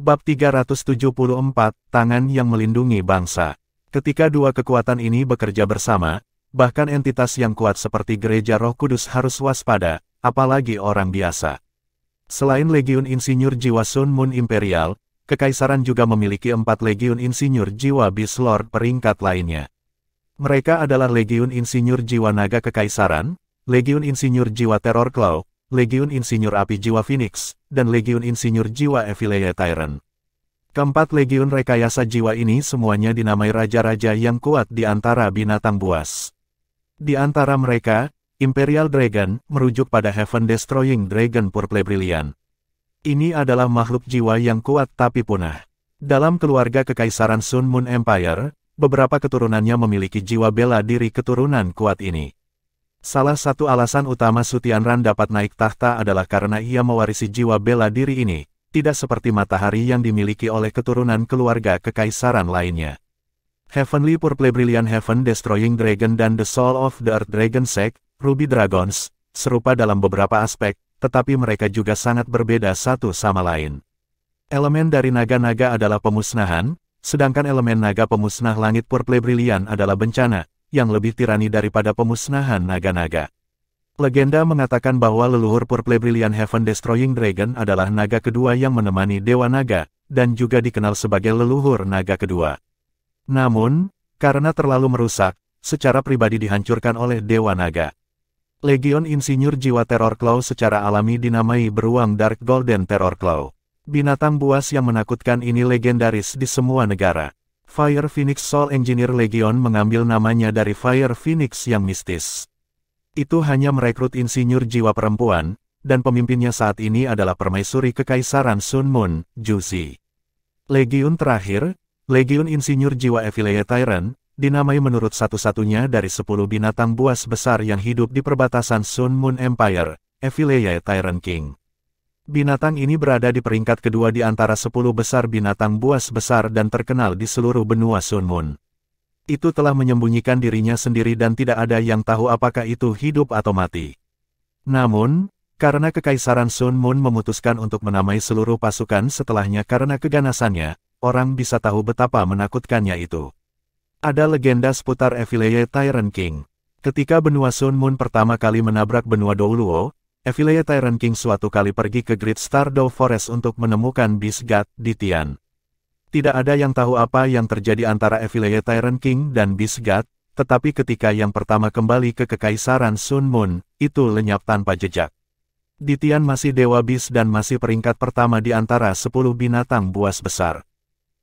Bab 374, Tangan yang Melindungi Bangsa. Ketika dua kekuatan ini bekerja bersama, bahkan entitas yang kuat seperti Gereja Roh Kudus harus waspada, apalagi orang biasa. Selain Legiun Insinyur Jiwa Sun Moon Imperial, Kekaisaran juga memiliki 4 Legiun Insinyur Jiwa Beast Lord peringkat lainnya. Mereka adalah Legiun Insinyur Jiwa Naga Kekaisaran, Legiun Insinyur Jiwa Terror Claw, Legiun Insinyur Api Jiwa Phoenix, dan Legiun Insinyur Jiwa Evil Tyrant. Keempat Legiun Rekayasa Jiwa ini semuanya dinamai raja-raja yang kuat di antara binatang buas. Di antara mereka, Imperial Dragon merujuk pada Heaven Destroying Dragon Purple Brilliant. Ini adalah makhluk jiwa yang kuat tapi punah. Dalam keluarga Kekaisaran Sun Moon Empire, beberapa keturunannya memiliki jiwa bela diri keturunan kuat ini. Salah satu alasan utama Su Tianran dapat naik tahta adalah karena ia mewarisi jiwa bela diri ini, tidak seperti matahari yang dimiliki oleh keturunan keluarga kekaisaran lainnya. Heavenly Purple Brilliant Heaven Destroying Dragon dan The Soul of the Earth Dragon Sect, Ruby Dragons, serupa dalam beberapa aspek, tetapi mereka juga sangat berbeda satu sama lain. Elemen dari naga-naga adalah pemusnahan, sedangkan elemen naga pemusnah langit Purple Brilliant adalah bencana, yang lebih tirani daripada pemusnahan naga-naga. Legenda mengatakan bahwa leluhur Purple Brilliant Heaven Destroying Dragon adalah naga kedua yang menemani Dewa Naga, dan juga dikenal sebagai leluhur naga kedua. Namun, karena terlalu merusak, secara pribadi dihancurkan oleh Dewa Naga. Legion Insinyur Jiwa Terror Claw secara alami dinamai beruang Dark Golden Terror Claw. Binatang buas yang menakutkan ini legendaris di semua negara. Fire Phoenix Soul Engineer Legion mengambil namanya dari Fire Phoenix yang mistis. Itu hanya merekrut insinyur jiwa perempuan, dan pemimpinnya saat ini adalah permaisuri Kekaisaran Sun Moon, Juzi. Legiun terakhir, Legiun Insinyur Jiwa Evil Tyrant, dinamai menurut satu-satunya dari 10 binatang buas besar yang hidup di perbatasan Sun Moon Empire, Evil Tyrant King. Binatang ini berada di peringkat kedua di antara 10 besar binatang buas besar dan terkenal di seluruh benua Sun Moon. Itu telah menyembunyikan dirinya sendiri dan tidak ada yang tahu apakah itu hidup atau mati. Namun, karena Kekaisaran Sun Moon memutuskan untuk menamai seluruh pasukan setelahnya karena keganasannya, orang bisa tahu betapa menakutkannya itu. Ada legenda seputar Evil Tyrant King. Ketika benua Sun Moon pertama kali menabrak benua Douluo, Evil Tyrant King suatu kali pergi ke Great Stardew Forest untuk menemukan Beast God di Tian. Tidak ada yang tahu apa yang terjadi antara Evil Tyrant King dan Beast God, tetapi ketika yang pertama kembali ke Kekaisaran Sun Moon, itu lenyap tanpa jejak. Di Tian masih Dewa Beast dan masih peringkat pertama di antara 10 binatang buas besar.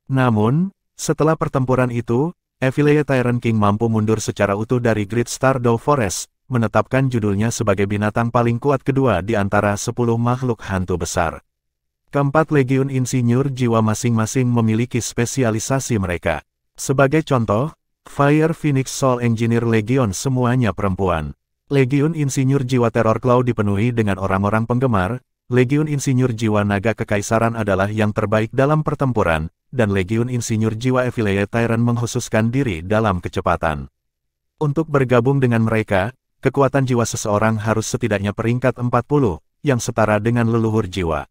Namun, setelah pertempuran itu, Evil Tyrant King mampu mundur secara utuh dari Great Stardew Forest, menetapkan judulnya sebagai binatang paling kuat kedua di antara 10 makhluk hantu besar. Keempat Legiun Insinyur Jiwa masing-masing memiliki spesialisasi mereka. Sebagai contoh, Fire Phoenix Soul Engineer Legion semuanya perempuan. Legiun Insinyur Jiwa Terror Claw dipenuhi dengan orang-orang penggemar, Legiun Insinyur Jiwa Naga Kekaisaran adalah yang terbaik dalam pertempuran, dan Legiun Insinyur Jiwa Evil Tyrant mengkhususkan diri dalam kecepatan. Untuk bergabung dengan mereka, kekuatan jiwa seseorang harus setidaknya peringkat 40, yang setara dengan leluhur jiwa.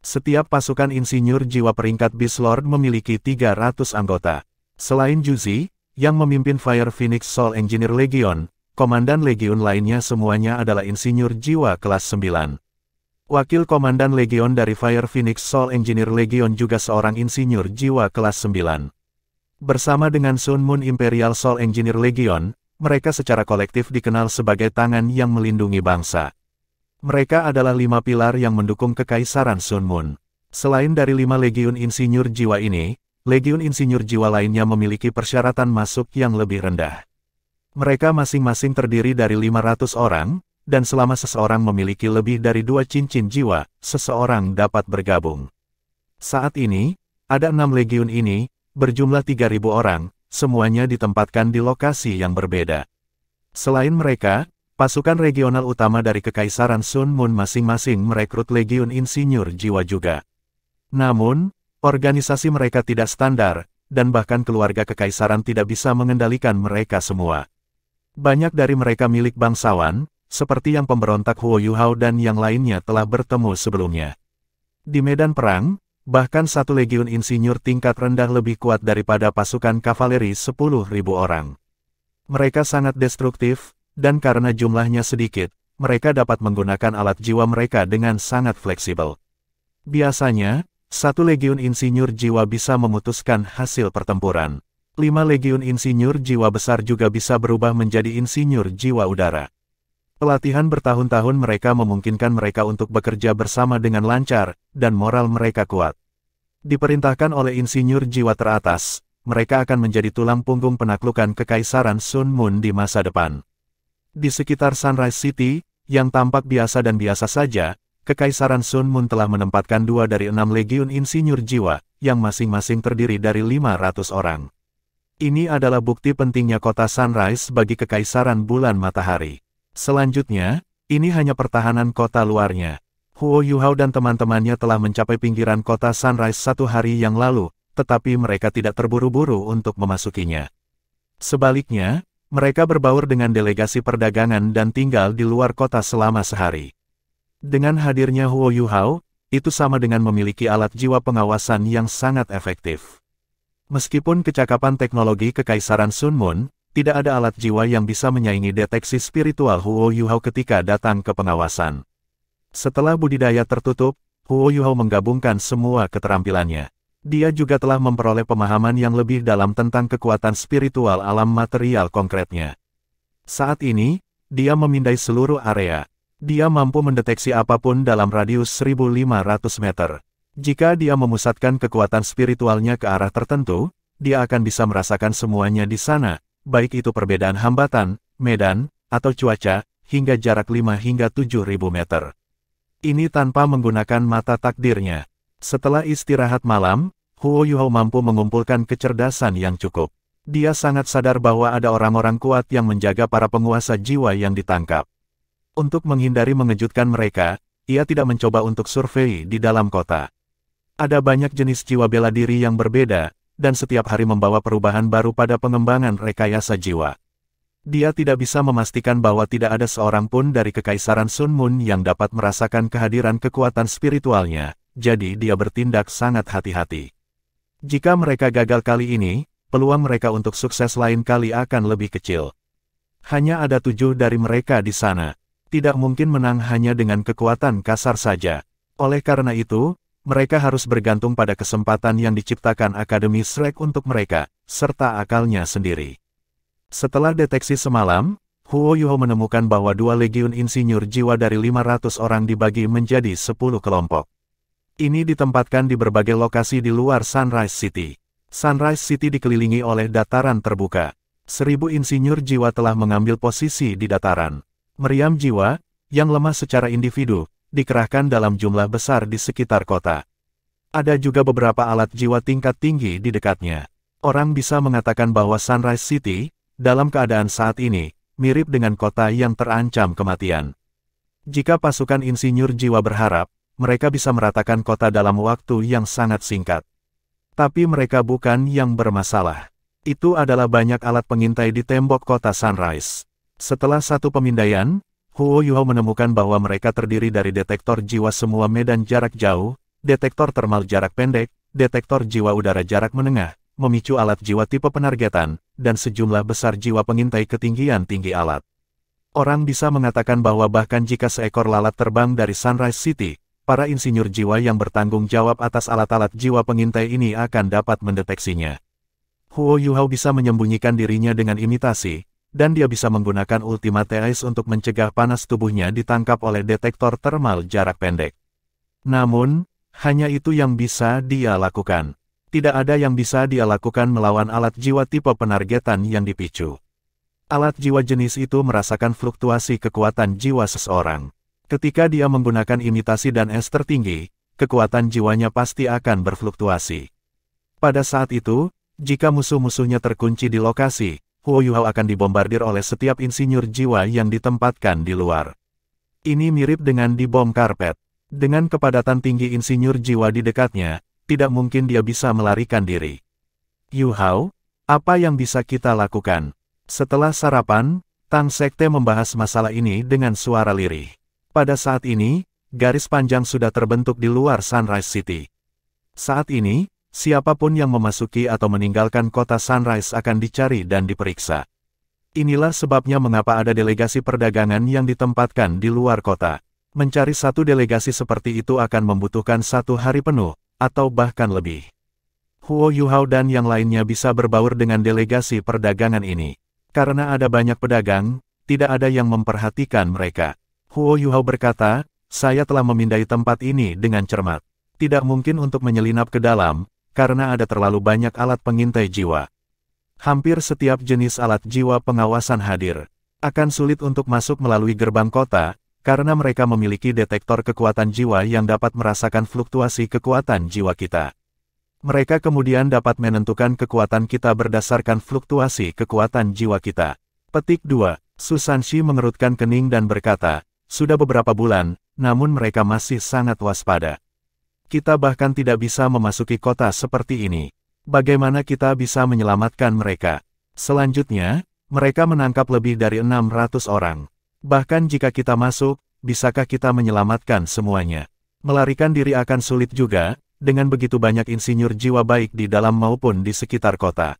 Setiap pasukan insinyur jiwa peringkat Beast Lord memiliki 300 anggota. Selain Juzi, yang memimpin Fire Phoenix Soul Engineer Legion, komandan legion lainnya semuanya adalah insinyur jiwa kelas 9. Wakil komandan legion dari Fire Phoenix Soul Engineer Legion juga seorang insinyur jiwa kelas 9. Bersama dengan Sun Moon Imperial Soul Engineer Legion, mereka secara kolektif dikenal sebagai tangan yang melindungi bangsa. Mereka adalah 5 pilar yang mendukung Kekaisaran Sun Moon. Selain dari 5 Legiun Insinyur Jiwa ini, Legiun Insinyur Jiwa lainnya memiliki persyaratan masuk yang lebih rendah. Mereka masing-masing terdiri dari 500 orang, dan selama seseorang memiliki lebih dari 2 cincin jiwa, seseorang dapat bergabung. Saat ini, ada 6 Legiun ini, berjumlah 3.000 orang, semuanya ditempatkan di lokasi yang berbeda. Selain mereka, pasukan regional utama dari Kekaisaran Sun Moon masing-masing merekrut Legiun Insinyur Jiwa juga. Namun, organisasi mereka tidak standar, dan bahkan keluarga Kekaisaran tidak bisa mengendalikan mereka semua. Banyak dari mereka milik bangsawan, seperti yang pemberontak Huo Yuhao dan yang lainnya telah bertemu sebelumnya. Di medan perang, Bahkan satu legiun insinyur tingkat rendah lebih kuat daripada pasukan kavaleri 10.000 orang. Mereka sangat destruktif, dan karena jumlahnya sedikit, mereka dapat menggunakan alat jiwa mereka dengan sangat fleksibel. Biasanya, satu legiun insinyur jiwa bisa memutuskan hasil pertempuran. 5 legiun insinyur jiwa besar juga bisa berubah menjadi insinyur jiwa udara. Pelatihan bertahun-tahun mereka memungkinkan mereka untuk bekerja bersama dengan lancar, dan moral mereka kuat. Diperintahkan oleh insinyur jiwa teratas, mereka akan menjadi tulang punggung penaklukan Kekaisaran Sun Moon di masa depan. Di sekitar Sunrise City, yang tampak biasa dan biasa saja, Kekaisaran Sun Moon telah menempatkan 2 dari 6 legiun insinyur jiwa, yang masing-masing terdiri dari 500 orang. Ini adalah bukti pentingnya kota Sunrise bagi Kekaisaran Bulan Matahari. Selanjutnya, ini hanya pertahanan kota luarnya. Huo Yuhao dan teman-temannya telah mencapai pinggiran kota Sunrise 1 hari yang lalu, tetapi mereka tidak terburu-buru untuk memasukinya. Sebaliknya, mereka berbaur dengan delegasi perdagangan dan tinggal di luar kota selama sehari. Dengan hadirnya Huo Yuhao, itu sama dengan memiliki alat jiwa pengawasan yang sangat efektif. Meskipun kecakapan teknologi Kekaisaran Sun Moon, tidak ada alat jiwa yang bisa menyaingi deteksi spiritual Huo Yuhao ketika datang ke pengawasan. Setelah budidaya tertutup, Huo Yuhao menggabungkan semua keterampilannya. Dia juga telah memperoleh pemahaman yang lebih dalam tentang kekuatan spiritual alam material konkretnya. Saat ini, dia memindai seluruh area. Dia mampu mendeteksi apapun dalam radius 1.500 meter. Jika dia memusatkan kekuatan spiritualnya ke arah tertentu, dia akan bisa merasakan semuanya di sana. Baik itu perbedaan hambatan, medan, atau cuaca, hingga jarak 5 hingga 7.000 meter. Ini tanpa menggunakan mata takdirnya. Setelah istirahat malam, Huo Yuhao mampu mengumpulkan kecerdasan yang cukup. Dia sangat sadar bahwa ada orang-orang kuat yang menjaga para penguasa jiwa yang ditangkap. Untuk menghindari mengejutkan mereka, ia tidak mencoba untuk survei di dalam kota. Ada banyak jenis jiwa bela diri yang berbeda, dan setiap hari membawa perubahan baru pada pengembangan rekayasa jiwa. Dia tidak bisa memastikan bahwa tidak ada seorang pun dari Kekaisaran Sun Moon yang dapat merasakan kehadiran kekuatan spiritualnya, jadi dia bertindak sangat hati-hati. Jika mereka gagal kali ini, peluang mereka untuk sukses lain kali akan lebih kecil. Hanya ada 7 dari mereka di sana. Tidak mungkin menang hanya dengan kekuatan kasar saja. Oleh karena itu, mereka harus bergantung pada kesempatan yang diciptakan Akademi Shrek untuk mereka, serta akalnya sendiri. Setelah deteksi semalam, Huo Yuhao menemukan bahwa 2 legiun insinyur jiwa dari 500 orang dibagi menjadi 10 kelompok. Ini ditempatkan di berbagai lokasi di luar Sunrise City. Sunrise City dikelilingi oleh dataran terbuka. 1000 insinyur jiwa telah mengambil posisi di dataran. Meriam jiwa, yang lemah secara individu, dikerahkan dalam jumlah besar di sekitar kota. Ada juga beberapa alat jiwa tingkat tinggi di dekatnya. Orang bisa mengatakan bahwa Sunrise City, dalam keadaan saat ini, mirip dengan kota yang terancam kematian. Jika pasukan insinyur jiwa berharap, mereka bisa meratakan kota dalam waktu yang sangat singkat. Tapi mereka bukan yang bermasalah. Itu adalah banyak alat pengintai di tembok kota Sunrise. Setelah satu pemindaian, Huo Yuhao menemukan bahwa mereka terdiri dari detektor jiwa semua medan jarak jauh, detektor termal jarak pendek, detektor jiwa udara jarak menengah, memicu alat jiwa tipe penargetan, dan sejumlah besar jiwa pengintai ketinggian tinggi alat. Orang bisa mengatakan bahwa bahkan jika seekor lalat terbang dari Sunrise City, para insinyur jiwa yang bertanggung jawab atas alat-alat jiwa pengintai ini akan dapat mendeteksinya. Huo Yuhao bisa menyembunyikan dirinya dengan imitasi, dan dia bisa menggunakan Ultimate Ice untuk mencegah panas tubuhnya ditangkap oleh detektor termal jarak pendek. Namun, hanya itu yang bisa dia lakukan. Tidak ada yang bisa dia lakukan melawan alat jiwa tipe penargetan yang dipicu. Alat jiwa jenis itu merasakan fluktuasi kekuatan jiwa seseorang. Ketika dia menggunakan imitasi dan es tertinggi, kekuatan jiwanya pasti akan berfluktuasi. Pada saat itu, jika musuh-musuhnya terkunci di lokasi, Huo Yuhao akan dibombardir oleh setiap insinyur jiwa yang ditempatkan di luar. Ini mirip dengan dibom karpet. Dengan kepadatan tinggi insinyur jiwa di dekatnya, tidak mungkin dia bisa melarikan diri. Yuhao, apa yang bisa kita lakukan? Setelah sarapan, Tang Sekte membahas masalah ini dengan suara lirih. Pada saat ini, garis panjang sudah terbentuk di luar Sunrise City. Saat ini, siapapun yang memasuki atau meninggalkan kota Sunrise akan dicari dan diperiksa. Inilah sebabnya mengapa ada delegasi perdagangan yang ditempatkan di luar kota. Mencari satu delegasi seperti itu akan membutuhkan 1 hari penuh, atau bahkan lebih. Huo Yuhao dan yang lainnya bisa berbaur dengan delegasi perdagangan ini. Karena ada banyak pedagang, tidak ada yang memperhatikan mereka. Huo Yuhao berkata, saya telah memindai tempat ini dengan cermat. Tidak mungkin untuk menyelinap ke dalam, karena ada terlalu banyak alat pengintai jiwa. Hampir setiap jenis alat jiwa pengawasan hadir. Akan sulit untuk masuk melalui gerbang kota, karena mereka memiliki detektor kekuatan jiwa yang dapat merasakan fluktuasi kekuatan jiwa kita. Mereka kemudian dapat menentukan kekuatan kita berdasarkan fluktuasi kekuatan jiwa kita. Petik 2. Susanshi mengerutkan kening dan berkata, sudah beberapa bulan, namun mereka masih sangat waspada. Kita bahkan tidak bisa memasuki kota seperti ini. Bagaimana kita bisa menyelamatkan mereka? Selanjutnya, mereka menangkap lebih dari 600 orang. Bahkan jika kita masuk, bisakah kita menyelamatkan semuanya? Melarikan diri akan sulit juga, dengan begitu banyak insinyur jiwa baik di dalam maupun di sekitar kota.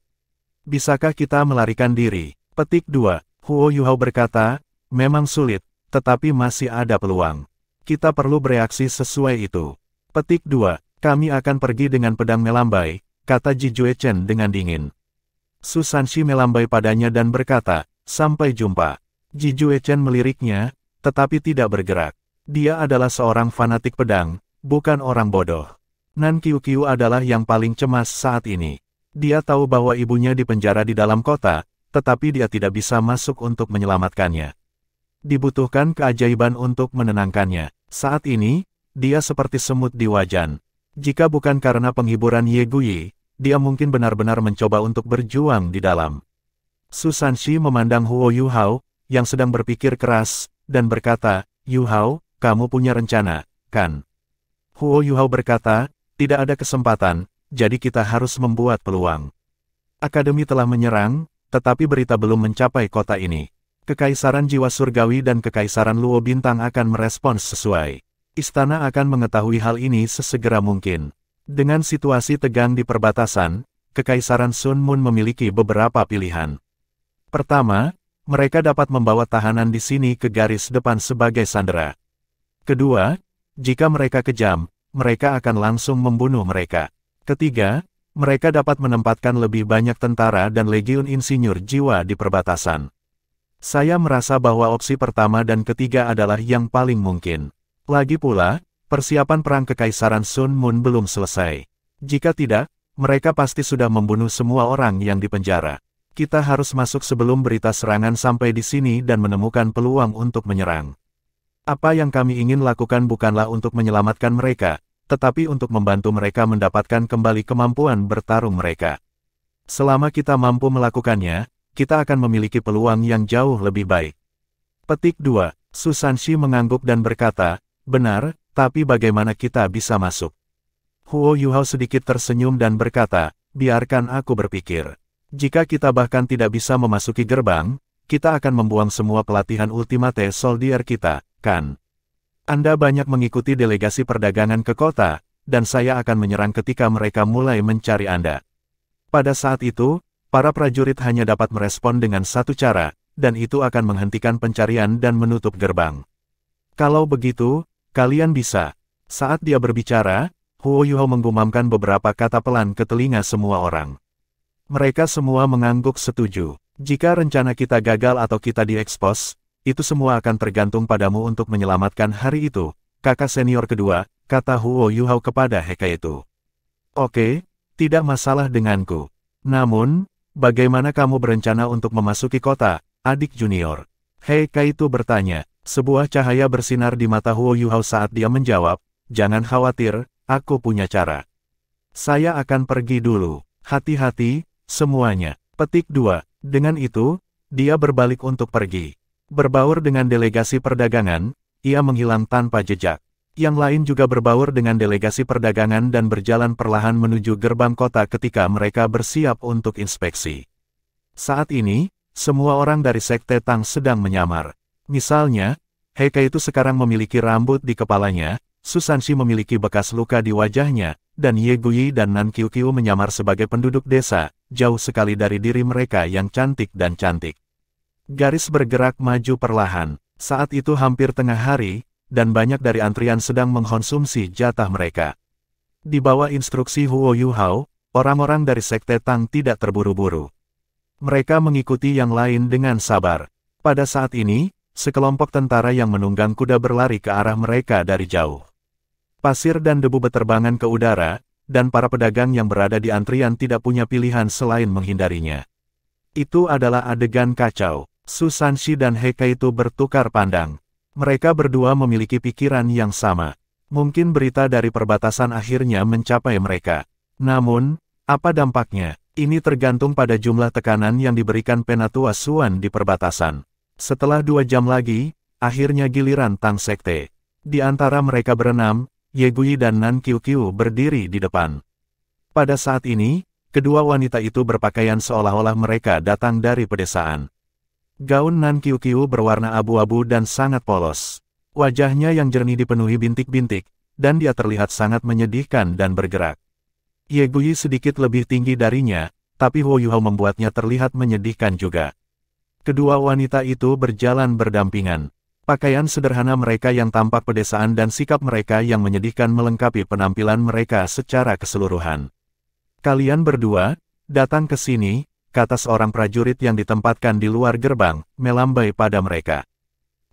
Bisakah kita melarikan diri? Petik 2. Huo Yuhao berkata, memang sulit, tetapi masih ada peluang. Kita perlu bereaksi sesuai itu. Petik 2. Kami akan pergi dengan pedang melambai, kata Ji Juechen dengan dingin. Susanshi melambai padanya dan berkata, sampai jumpa. Ji Juechen meliriknya, tetapi tidak bergerak. Dia adalah seorang fanatik pedang, bukan orang bodoh. Nan Qiuqiu adalah yang paling cemas saat ini. Dia tahu bahwa ibunya dipenjara di dalam kota, tetapi dia tidak bisa masuk untuk menyelamatkannya. Dibutuhkan keajaiban untuk menenangkannya. Saat ini, dia seperti semut di wajan. Jika bukan karena penghiburan Ye Guyi, dia mungkin benar-benar mencoba untuk berjuang di dalam. Susanshi memandang Huo Yuhao, yang sedang berpikir keras, dan berkata, Yuhao, kamu punya rencana, kan? Huo Yuhao berkata, tidak ada kesempatan, jadi kita harus membuat peluang. Akademi telah menyerang, tetapi berita belum mencapai kota ini. Kekaisaran Jiwa Surgawi dan Kekaisaran Luo Bintang akan merespons sesuai. Istana akan mengetahui hal ini sesegera mungkin. Dengan situasi tegang di perbatasan, Kekaisaran Sun Moon memiliki beberapa pilihan. Pertama, mereka dapat membawa tahanan di sini ke garis depan sebagai sandera. Kedua, jika mereka kejam, mereka akan langsung membunuh mereka. Ketiga, mereka dapat menempatkan lebih banyak tentara dan legiun insinyur jiwa di perbatasan. Saya merasa bahwa opsi pertama dan ketiga adalah yang paling mungkin. Lagi pula, persiapan perang Kekaisaran Sun Moon belum selesai. Jika tidak, mereka pasti sudah membunuh semua orang yang dipenjara. Kita harus masuk sebelum berita serangan sampai di sini dan menemukan peluang untuk menyerang. Apa yang kami ingin lakukan bukanlah untuk menyelamatkan mereka, tetapi untuk membantu mereka mendapatkan kembali kemampuan bertarung mereka. Selama kita mampu melakukannya, kita akan memiliki peluang yang jauh lebih baik. Petik 2. Susanshi mengangguk dan berkata, benar, tapi bagaimana kita bisa masuk? Huo Yuhao sedikit tersenyum dan berkata, biarkan aku berpikir. Jika kita bahkan tidak bisa memasuki gerbang, kita akan membuang semua pelatihan Ultimate Soldier kita, kan? Anda banyak mengikuti delegasi perdagangan ke kota, dan saya akan menyerang ketika mereka mulai mencari Anda. Pada saat itu, para prajurit hanya dapat merespon dengan satu cara, dan itu akan menghentikan pencarian dan menutup gerbang. Kalau begitu, kalian bisa. Saat dia berbicara, Huo Yuhao menggumamkan beberapa kata pelan ke telinga semua orang. Mereka semua mengangguk setuju. Jika rencana kita gagal atau kita diekspos, itu semua akan tergantung padamu untuk menyelamatkan hari itu, kakak senior kedua, kata Huo Yuhao kepada Hekai itu. Oke, tidak masalah denganku. Namun, bagaimana kamu berencana untuk memasuki kota, adik junior? Hekai itu bertanya. Sebuah cahaya bersinar di mata Huo Yuhao saat dia menjawab, jangan khawatir, aku punya cara. Saya akan pergi dulu. Hati-hati, semuanya. Petik 2. Dengan itu, dia berbalik untuk pergi. Berbaur dengan delegasi perdagangan, ia menghilang tanpa jejak. Yang lain juga berbaur dengan delegasi perdagangan dan berjalan perlahan menuju gerbang kota ketika mereka bersiap untuk inspeksi. Saat ini, semua orang dari Sekte Tang sedang menyamar. Misalnya, Hekai itu sekarang memiliki rambut di kepalanya, Susanshi memiliki bekas luka di wajahnya, dan Ye Guyi dan Nan Qiuqiu menyamar sebagai penduduk desa, jauh sekali dari diri mereka yang cantik dan cantik. Garis bergerak maju perlahan. Saat itu hampir tengah hari, dan banyak dari antrian sedang mengkonsumsi jatah mereka. Di bawah instruksi Huo Yuhao, orang-orang dari Sekte Tang tidak terburu-buru. Mereka mengikuti yang lain dengan sabar. Pada saat ini, sekelompok tentara yang menunggang kuda berlari ke arah mereka dari jauh. Pasir dan debu beterbangan ke udara, dan para pedagang yang berada di antrian tidak punya pilihan selain menghindarinya. Itu adalah adegan kacau. Susanshi dan Hekaitu bertukar pandang. Mereka berdua memiliki pikiran yang sama. Mungkin berita dari perbatasan akhirnya mencapai mereka. Namun, apa dampaknya? Ini tergantung pada jumlah tekanan yang diberikan Penatua Xuan di perbatasan. Setelah 2 jam lagi, akhirnya giliran Tang Sekte. Di antara mereka berenam, Ye Guyi dan Nan Qiuqiu berdiri di depan. Pada saat ini, kedua wanita itu berpakaian seolah-olah mereka datang dari pedesaan. Gaun Nan Qiuqiu berwarna abu-abu dan sangat polos. Wajahnya yang jernih dipenuhi bintik-bintik, dan dia terlihat sangat menyedihkan dan bergerak. Ye Guyi sedikit lebih tinggi darinya, tapi Huo Yuhao membuatnya terlihat menyedihkan juga. Kedua wanita itu berjalan berdampingan. Pakaian sederhana mereka yang tampak pedesaan dan sikap mereka yang menyedihkan melengkapi penampilan mereka secara keseluruhan. Kalian berdua, datang ke sini, kata seorang prajurit yang ditempatkan di luar gerbang, melambai pada mereka.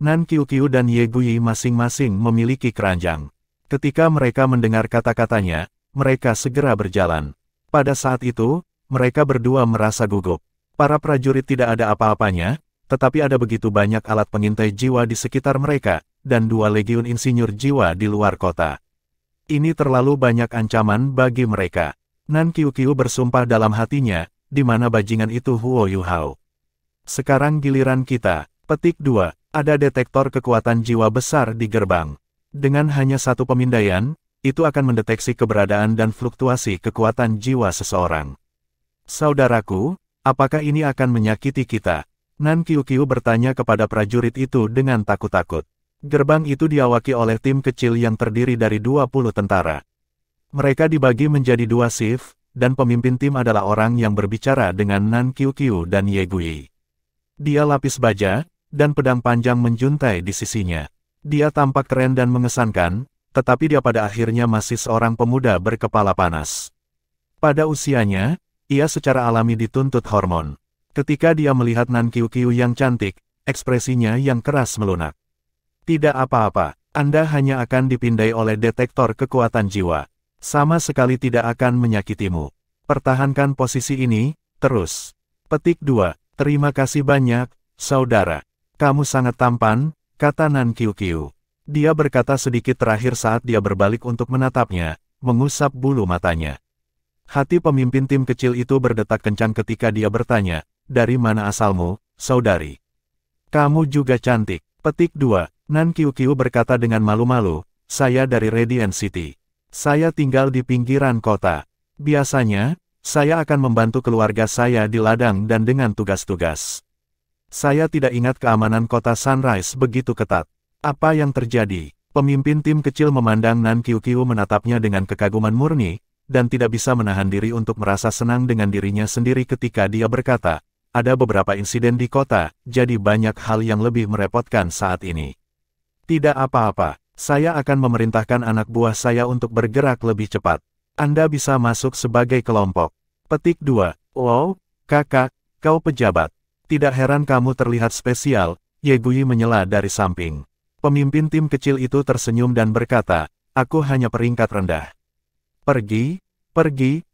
Nan Qiuqiu dan Ye Guyi masing-masing memiliki keranjang. Ketika mereka mendengar kata-katanya, mereka segera berjalan. Pada saat itu, mereka berdua merasa gugup. Para prajurit tidak ada apa-apanya, tetapi ada begitu banyak alat pengintai jiwa di sekitar mereka, dan 2 legiun insinyur jiwa di luar kota. Ini terlalu banyak ancaman bagi mereka. Nan Qiuqiu bersumpah dalam hatinya, di mana bajingan itu Huo Yuhao. Sekarang giliran kita. Petik 2. Ada detektor kekuatan jiwa besar di gerbang. Dengan hanya 1 pemindaian, itu akan mendeteksi keberadaan dan fluktuasi kekuatan jiwa seseorang. Saudaraku, apakah ini akan menyakiti kita? Nan Qiuqiu bertanya kepada prajurit itu dengan takut-takut. Gerbang itu diawaki oleh tim kecil yang terdiri dari 20 tentara. Mereka dibagi menjadi 2 shift, dan pemimpin tim adalah orang yang berbicara dengan Nan Qiuqiu dan Ye Guyi. Dia lapis baja, dan pedang panjang menjuntai di sisinya. Dia tampak keren dan mengesankan, tetapi dia pada akhirnya masih seorang pemuda berkepala panas. Pada usianya, ia secara alami dituntut hormon. Ketika dia melihat Nan Qiuqiu yang cantik, ekspresinya yang keras melunak. Tidak apa-apa, Anda hanya akan dipindai oleh detektor kekuatan jiwa. Sama sekali tidak akan menyakitimu. Pertahankan posisi ini, terus. Petik 2. Terima kasih banyak, saudara. Kamu sangat tampan, kata Nan Qiuqiu. Dia berkata sedikit terakhir saat dia berbalik untuk menatapnya, mengusap bulu matanya. Hati pemimpin tim kecil itu berdetak kencang ketika dia bertanya, dari mana asalmu, saudari? Kamu juga cantik. Petik 2. Nan Qiuqiu berkata dengan malu-malu, saya dari Radiant City. Saya tinggal di pinggiran kota. Biasanya, saya akan membantu keluarga saya di ladang dan dengan tugas-tugas. Saya tidak ingat keamanan kota Sunrise begitu ketat. Apa yang terjadi? Pemimpin tim kecil memandang Nan Qiuqiu menatapnya dengan kekaguman murni, dan tidak bisa menahan diri untuk merasa senang dengan dirinya sendiri ketika dia berkata, ada beberapa insiden di kota, jadi banyak hal yang lebih merepotkan saat ini. Tidak apa-apa, saya akan memerintahkan anak buah saya untuk bergerak lebih cepat. Anda bisa masuk sebagai kelompok. Petik 2. Wow, kakak, kau pejabat. Tidak heran kamu terlihat spesial, Ye Guyi menyela dari samping. Pemimpin tim kecil itu tersenyum dan berkata, aku hanya peringkat rendah. Pergi,